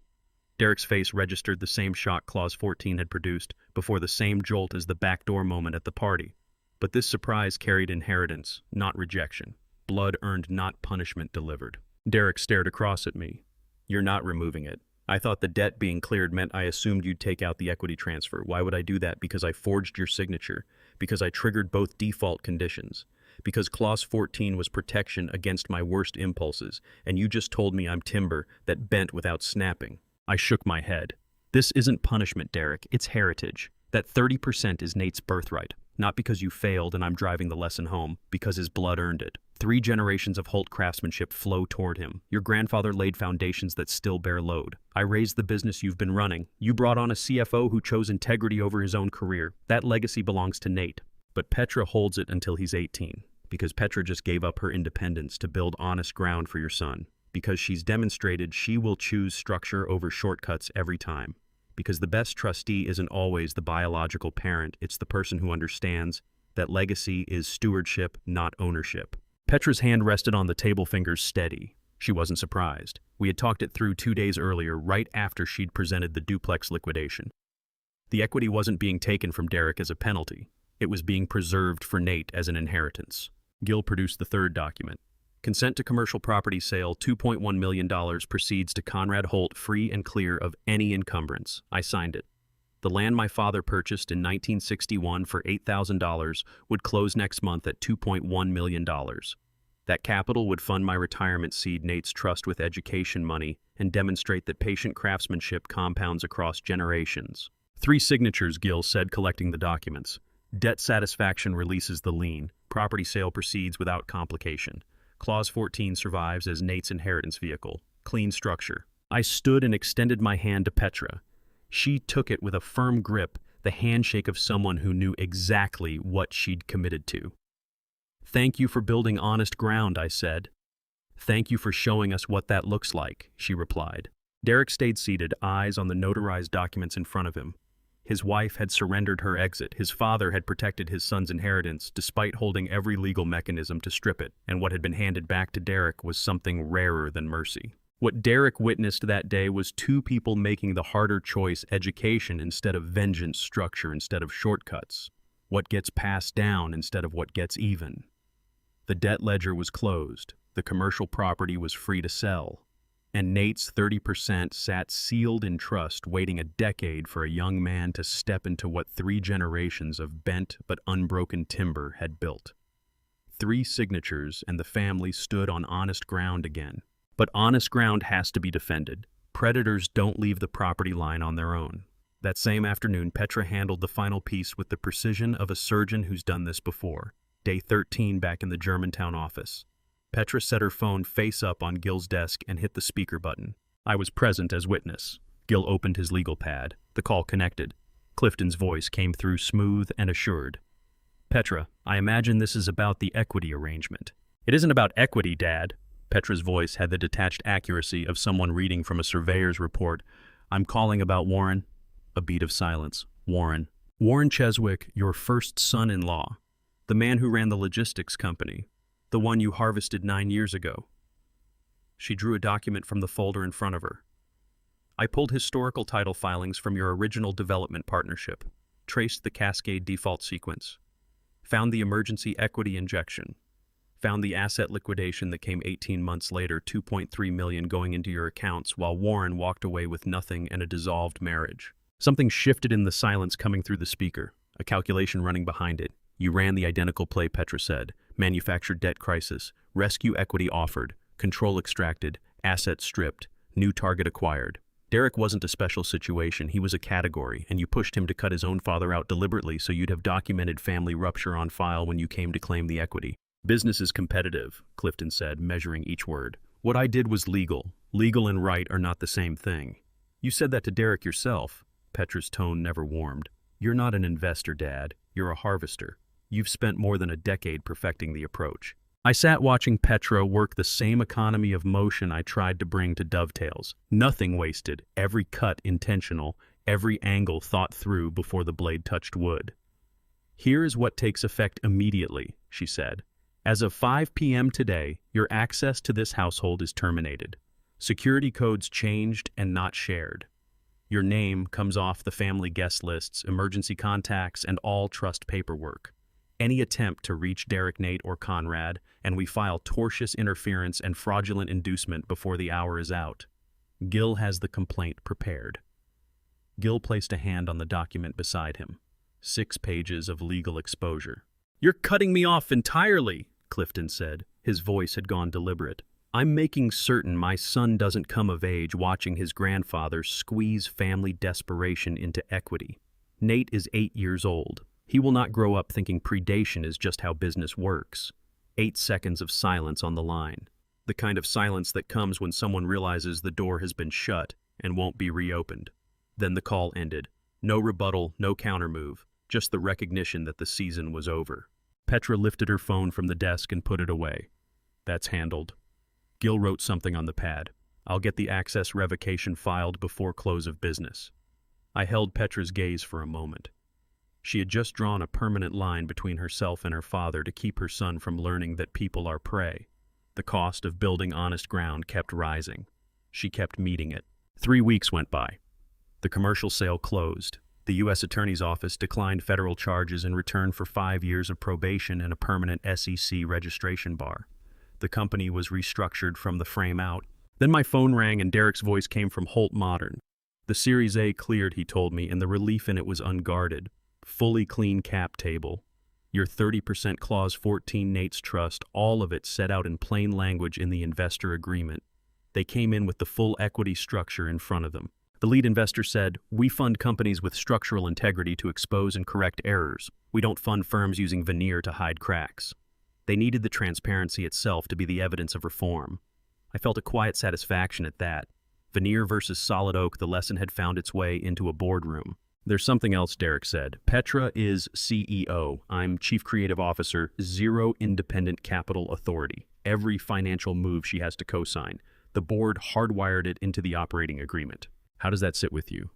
Derek's face registered the same shock Clause 14 had produced before the same jolt as the backdoor moment at the party. But this surprise carried inheritance, not rejection. Blood earned, not punishment delivered. Derek stared across at me. You're not removing it. I thought the debt being cleared meant I assumed you'd take out the equity transfer. Why would I do that? Because I forged your signature. Because I triggered both default conditions. Because Clause 14 was protection against my worst impulses, and you just told me I'm timber that bent without snapping. I shook my head. This isn't punishment, Derek. It's heritage. That 30% is Nate's birthright. Not because you failed and I'm driving the lesson home, because his blood earned it. 3 generations of Holt craftsmanship flow toward him. Your grandfather laid foundations that still bear load. I raised the business you've been running. You brought on a CFO who chose integrity over his own career. That legacy belongs to Nate. But Petra holds it until he's 18. Because Petra just gave up her independence to build honest ground for your son. Because she's demonstrated she will choose structure over shortcuts every time. Because the best trustee isn't always the biological parent, it's the person who understands that legacy is stewardship, not ownership. Petra's hand rested on the table, fingers steady. She wasn't surprised. We had talked it through 2 days earlier, right after she'd presented the duplex liquidation. The equity wasn't being taken from Derek as a penalty. It was being preserved for Nate as an inheritance. Gil produced the 3rd document. Consent to commercial property sale, $2.1 million proceeds to Conrad Holt free and clear of any encumbrance. I signed it. The land my father purchased in 1961 for $8,000 would close next month at $2.1 million. That capital would fund my retirement, seed Nate's trust with education money, and demonstrate that patient craftsmanship compounds across generations. 3 signatures, Gil said, collecting the documents. Debt satisfaction releases the lien. Property sale proceeds without complication. Clause 14 survives as Nate's inheritance vehicle. Clean structure. I stood and extended my hand to Petra. She took it with a firm grip, the handshake of someone who knew exactly what she'd committed to. Thank you for building honest ground, I said. Thank you for showing us what that looks like, she replied. Derek stayed seated, eyes on the notarized documents in front of him. His wife had surrendered her exit. His father had protected his son's inheritance, despite holding every legal mechanism to strip it, and what had been handed back to Derek was something rarer than mercy. What Derek witnessed that day was 2 people making the harder choice, education instead of vengeance, structure instead of shortcuts. What gets passed down instead of what gets even. The debt ledger was closed. The commercial property was free to sell. And Nate's 30% sat sealed in trust, waiting a decade for a young man to step into what 3 generations of bent but unbroken timber had built. 3 signatures, and the family stood on honest ground again. But honest ground has to be defended. Predators don't leave the property line on their own. That same afternoon, Petra handled the final piece with the precision of a surgeon who's done this before. Day 13 back in the Germantown office. Petra set her phone face up on Gil's desk and hit the speaker button. I was present as witness. Gil opened his legal pad. The call connected. Clifton's voice came through smooth and assured. Petra, I imagine this is about the equity arrangement. It isn't about equity, Dad. Petra's voice had the detached accuracy of someone reading from a surveyor's report. I'm calling about Warren. A beat of silence. Warren. Warren Cheswick, your first son-in-law. The man who ran the logistics company. The one you harvested 9 years ago. She drew a document from the folder in front of her. I pulled historical title filings from your original development partnership, traced the Cascade default sequence, found the emergency equity injection, found the asset liquidation that came 18 months later, $2.3 million going into your accounts while Warren walked away with nothing and a dissolved marriage. Something shifted in the silence coming through the speaker, a calculation running behind it. You ran the identical play, Petra said. Manufactured debt crisis, rescue equity offered, control extracted, assets stripped, new target acquired. Derek wasn't a special situation, he was a category, and you pushed him to cut his own father out deliberately so you'd have documented family rupture on file when you came to claim the equity. Business is competitive, Clifton said, measuring each word. What I did was legal. Legal and right are not the same thing. You said that to Derek yourself. Petra's tone never warmed. You're not an investor, Dad. You're a harvester. You've spent more than a decade perfecting the approach. I sat watching Petra work the same economy of motion I tried to bring to dovetails. Nothing wasted, every cut intentional, every angle thought through before the blade touched wood. Here is what takes effect immediately, she said. As of 5 p.m. today, your access to this household is terminated. Security codes changed and not shared. Your name comes off the family guest lists, emergency contacts, and all trust paperwork. Any attempt to reach Derek, Nate, or Conrad, and we file tortious interference and fraudulent inducement before the hour is out. Gil has the complaint prepared. Gil placed a hand on the document beside him. 6 pages of legal exposure. You're cutting me off entirely, Clifton said. His voice had gone deliberate. I'm making certain my son doesn't come of age watching his grandfather squeeze family desperation into equity. Nate is 8 years old. He will not grow up thinking predation is just how business works. 8 seconds of silence on the line. The kind of silence that comes when someone realizes the door has been shut and won't be reopened. Then the call ended. No rebuttal, no countermove, just the recognition that the season was over. Petra lifted her phone from the desk and put it away. That's handled. Gil wrote something on the pad. I'll get the access revocation filed before close of business. I held Petra's gaze for a moment. She had just drawn a permanent line between herself and her father to keep her son from learning that people are prey. The cost of building honest ground kept rising. She kept meeting it. 3 weeks went by. The commercial sale closed. The U.S. Attorney's Office declined federal charges in return for 5 years of probation and a permanent SEC registration bar. The company was restructured from the frame out. Then my phone rang and Derek's voice came from Holt Modern. The Series A cleared, he told me, and the relief in it was unguarded. Fully clean cap table. Your 30% Clause 14 Nate's Trust, all of it set out in plain language in the investor agreement. They came in with the full equity structure in front of them. The lead investor said, "We fund companies with structural integrity to expose and correct errors. We don't fund firms using veneer to hide cracks." They needed the transparency itself to be the evidence of reform. I felt a quiet satisfaction at that. Veneer versus solid oak, the lesson had found its way into a boardroom. There's something else, Derek said. Petra is CEO. I'm Chief Creative Officer, zero independent capital authority. Every financial move she has to co-sign. The board hardwired it into the operating agreement. How does that sit with you?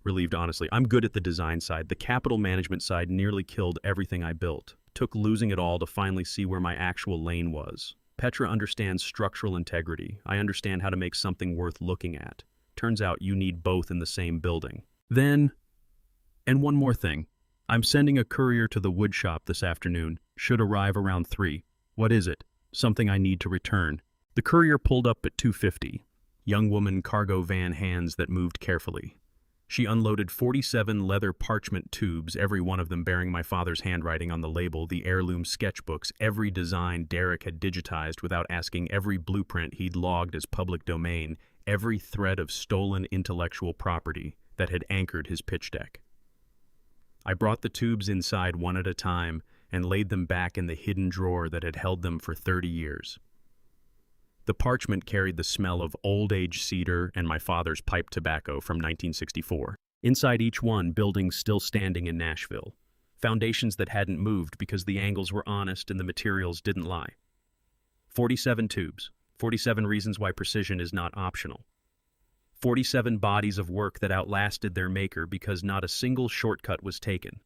Relieved, honestly. I'm good at the design side. The capital management side nearly killed everything I built. Took losing it all to finally see where my actual lane was. Petra understands structural integrity. I understand how to make something worth looking at. Turns out you need both in the same building. And one more thing. I'm sending a courier to the wood shop this afternoon. Should arrive around 3. What is it? Something I need to return. The courier pulled up at 2:50. Young woman, cargo van hands that moved carefully. She unloaded 47 leather parchment tubes, every one of them bearing my father's handwriting on the label, the heirloom sketchbooks, every design Derek had digitized without asking, every blueprint he'd logged as public domain, every thread of stolen intellectual property that had anchored his pitch deck. I brought the tubes inside one at a time and laid them back in the hidden drawer that had held them for 30 years. The parchment carried the smell of old-age cedar and my father's pipe tobacco from 1964. Inside each one, buildings still standing in Nashville. Foundations that hadn't moved because the angles were honest and the materials didn't lie. 47 tubes. 47 reasons why precision is not optional. 47 bodies of work that outlasted their maker because not a single shortcut was taken.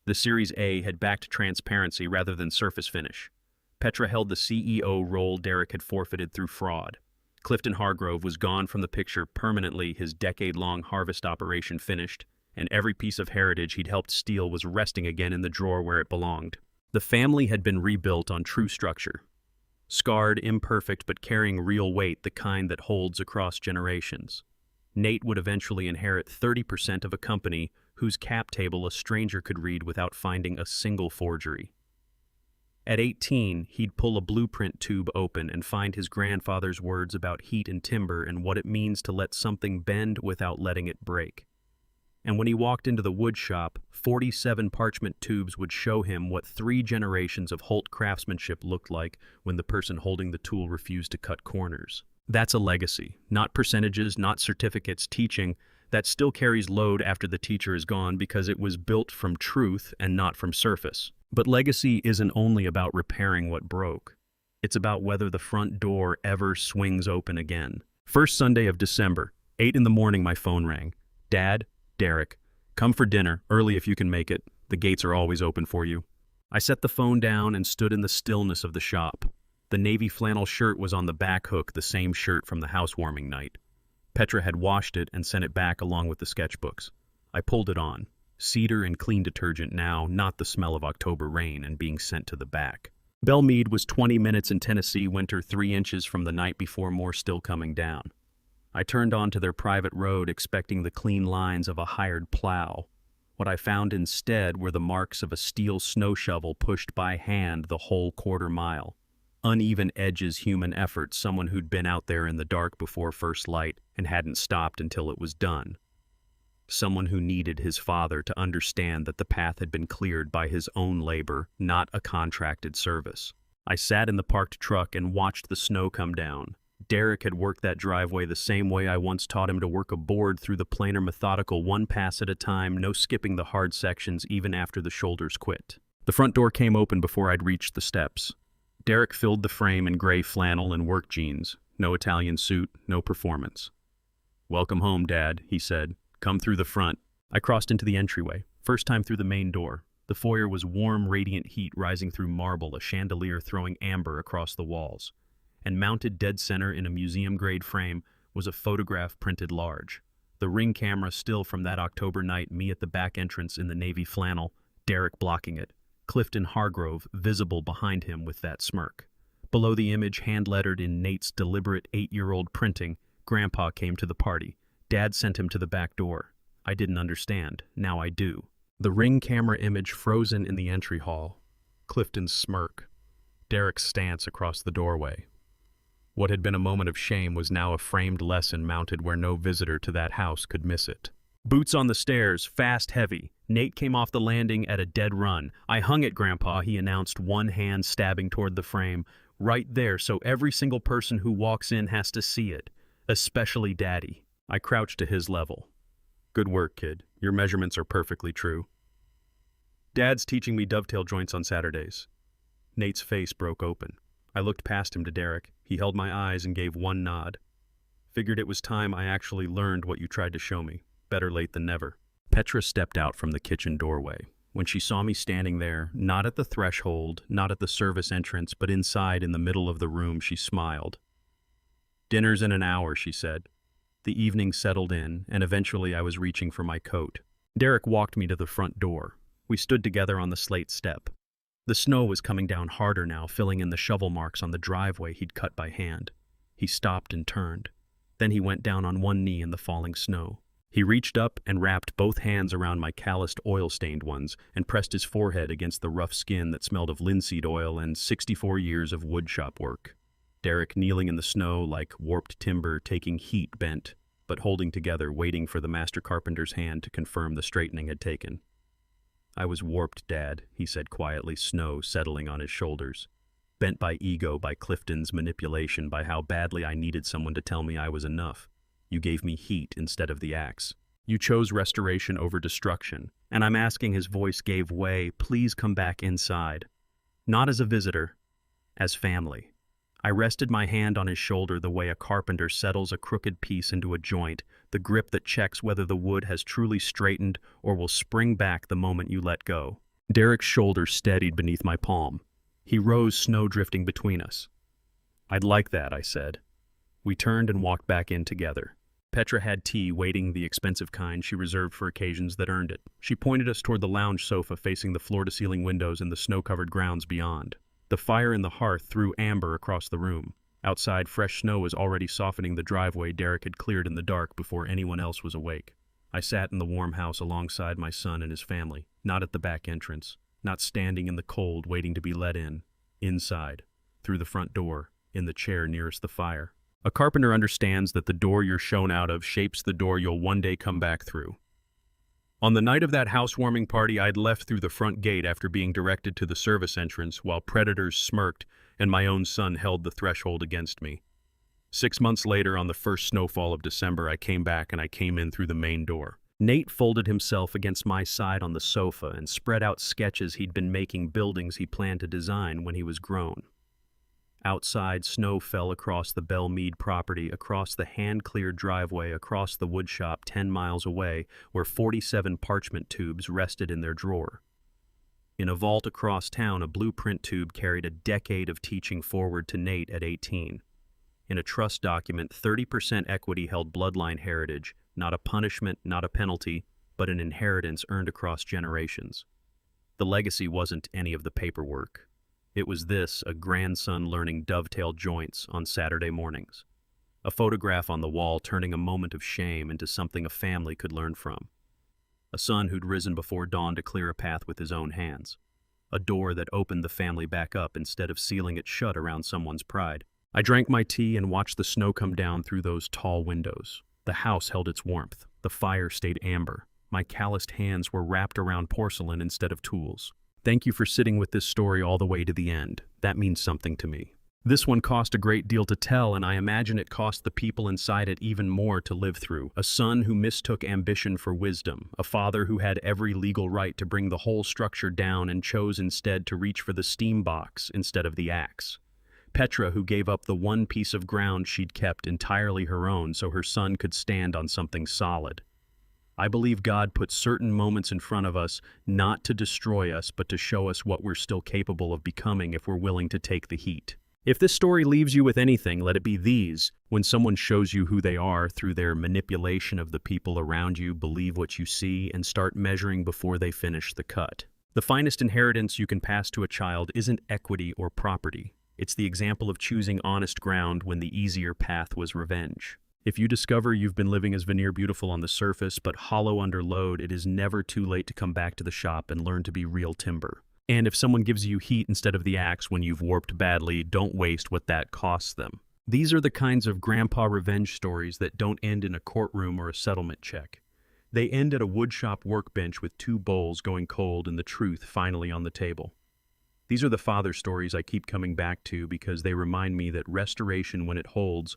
The Series A had backed transparency rather than surface finish. Petra held the CEO role Derek had forfeited through fraud. Clifton Hargrove was gone from the picture permanently, his decade-long harvest operation finished, and every piece of heritage he'd helped steal was resting again in the drawer where it belonged. The family had been rebuilt on true structure. Scarred, imperfect, but carrying real weight, the kind that holds across generations. Nate would eventually inherit 30% of a company whose cap table a stranger could read without finding a single forgery. At 18, he'd pull a blueprint tube open and find his grandfather's words about heat and timber and what it means to let something bend without letting it break. And when he walked into the wood shop, 47 parchment tubes would show him what 3 generations of Holt craftsmanship looked like when the person holding the tool refused to cut corners. That's a legacy. Not percentages, not certificates, teaching that still carries load after the teacher is gone because it was built from truth and not from surface. But legacy isn't only about repairing what broke. It's about whether the front door ever swings open again. First Sunday of December, 8 in the morning, my phone rang. Dad, Derek, come for dinner, early if you can make it. The gates are always open for you. I set the phone down and stood in the stillness of the shop. The navy flannel shirt was on the back hook, the same shirt from the housewarming night. Petra had washed it and sent it back along with the sketchbooks. I pulled it on. Cedar and clean detergent now, not the smell of October rain and being sent to the back. Belle Meade was 20 minutes in Tennessee winter, 3 inches from the night before, more still coming down. I turned onto their private road expecting the clean lines of a hired plow. What I found instead were the marks of a steel snow shovel pushed by hand the whole quarter mile. Uneven edges human effort, someone who'd been out there in the dark before first light and hadn't stopped until it was done. Someone who needed his father to understand that the path had been cleared by his own labor, not a contracted service. I sat in the parked truck and watched the snow come down. Derek had worked that driveway the same way I once taught him to work a board, through the planar methodical, one pass at a time, no skipping the hard sections even after the shoulders quit. The front door came open before I'd reached the steps. Derek filled the frame in gray flannel and work jeans. No Italian suit, no performance. "Welcome home, Dad," he said. "Come through the front." I crossed into the entryway, first time through the main door. The foyer was warm, radiant heat rising through marble, a chandelier throwing amber across the walls. And mounted dead center in a museum-grade frame was a photograph printed large. The Ring camera still from that October night, me at the back entrance in the navy flannel, Derek blocking it. Clifton Hargrove visible behind him with that smirk. Below the image, hand-lettered in Nate's deliberate 8-year-old printing, Grandpa came to the party. Dad sent him to the back door. I didn't understand. Now I do. The Ring camera image frozen in the entry hall. Clifton's smirk. Derek's stance across the doorway. What had been a moment of shame was now a framed lesson mounted where no visitor to that house could miss it. Boots on the stairs, fast, heavy. Nate came off the landing at a dead run. "I hung it, Grandpa," he announced, one hand stabbing toward the frame. "Right there, so every single person who walks in has to see it. Especially Daddy." I crouched to his level. "Good work, kid. Your measurements are perfectly true." "Dad's teaching me dovetail joints on Saturdays." Nate's face broke open. I looked past him to Derek. He held my eyes and gave one nod. "Figured it was time I actually learned what you tried to show me. Better late than never." Petra stepped out from the kitchen doorway. When she saw me standing there, not at the threshold, not at the service entrance, but inside in the middle of the room, she smiled. "Dinner's in an hour," she said. The evening settled in, and eventually I was reaching for my coat. Derek walked me to the front door. We stood together on the slate step. The snow was coming down harder now, filling in the shovel marks on the driveway he'd cut by hand. He stopped and turned. Then he went down on one knee in the falling snow. He reached up and wrapped both hands around my calloused, oil-stained ones and pressed his forehead against the rough skin that smelled of linseed oil and 64 years of woodshop work. Derek kneeling in the snow like warped timber, taking heat bent, but holding together, waiting for the master carpenter's hand to confirm the straightening had taken. "I was warped, Dad," he said quietly, snow settling on his shoulders. "Bent by ego, by Clifton's manipulation, by how badly I needed someone to tell me I was enough. You gave me heat instead of the axe. You chose restoration over destruction. And I'm asking," his voice gave way, "please come back inside. Not as a visitor, as family." I rested my hand on his shoulder the way a carpenter settles a crooked piece into a joint, the grip that checks whether the wood has truly straightened or will spring back the moment you let go. Derek's shoulder steadied beneath my palm. He rose, snow drifting between us. "I'd like that," I said. We turned and walked back in together. Petra had tea waiting, the expensive kind she reserved for occasions that earned it. She pointed us toward the lounge sofa facing the floor-to-ceiling windows and the snow-covered grounds beyond. The fire in the hearth threw amber across the room. Outside, fresh snow was already softening the driveway Derek had cleared in the dark before anyone else was awake. I sat in the warm house alongside my son and his family, not at the back entrance, not standing in the cold waiting to be let in. Inside, through the front door, in the chair nearest the fire. A carpenter understands that the door you're shown out of shapes the door you'll one day come back through. On the night of that housewarming party, I'd left through the front gate after being directed to the service entrance while predators smirked and my own son held the threshold against me. 6 months later, on the first snowfall of December, I came back and I came in through the main door. Nate folded himself against my side on the sofa and spread out sketches he'd been making, buildings he planned to design when he was grown. Outside, snow fell across the Belmead property, across the hand-cleared driveway, across the woodshop 10 miles away, where 47 parchment tubes rested in their drawer. In a vault across town, a blueprint tube carried a decade of teaching forward to Nate at 18. In a trust document, 30% equity held bloodline heritage, not a punishment, not a penalty, but an inheritance earned across generations. The legacy wasn't any of the paperwork. It was this, a grandson learning dovetail joints on Saturday mornings. A photograph on the wall turning a moment of shame into something a family could learn from. A son who'd risen before dawn to clear a path with his own hands. a door that opened the family back up instead of sealing it shut around someone's pride. I drank my tea and watched the snow come down through those tall windows. The house held its warmth. The fire stayed amber. My calloused hands were wrapped around porcelain instead of tools. Thank you for sitting with this story all the way to the end. That means something to me. This one cost a great deal to tell, and I imagine it cost the people inside it even more to live through. A son who mistook ambition for wisdom, a father who had every legal right to bring the whole structure down and chose instead to reach for the steam box instead of the axe. Petra, who gave up the one piece of ground she'd kept entirely her own so her son could stand on something solid. I believe God put certain moments in front of us not to destroy us, but to show us what we're still capable of becoming if we're willing to take the heat. If this story leaves you with anything, let it be these. When someone shows you who they are through their manipulation of the people around you, believe what you see and start measuring before they finish the cut. The finest inheritance you can pass to a child isn't equity or property. It's the example of choosing honest ground when the easier path was revenge. If you discover you've been living as veneer beautiful on the surface but hollow under load, it is never too late to come back to the shop and learn to be real timber. And if someone gives you heat instead of the axe when you've warped badly, don't waste what that costs them. These are the kinds of grandpa revenge stories that don't end in a courtroom or a settlement check. They end at a woodshop workbench with 2 bowls going cold and the truth finally on the table. These are the father stories I keep coming back to because they remind me that restoration, when it holds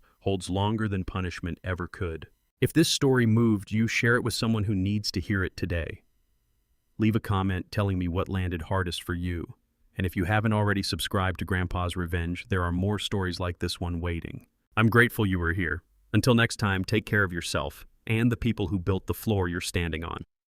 longer than punishment ever could. If this story moved you, share it with someone who needs to hear it today. Leave a comment telling me what landed hardest for you. And if you haven't already subscribed to Grandpa's Revenge, there are more stories like this one waiting. I'm grateful you were here. Until next time, take care of yourself and the people who built the floor you're standing on.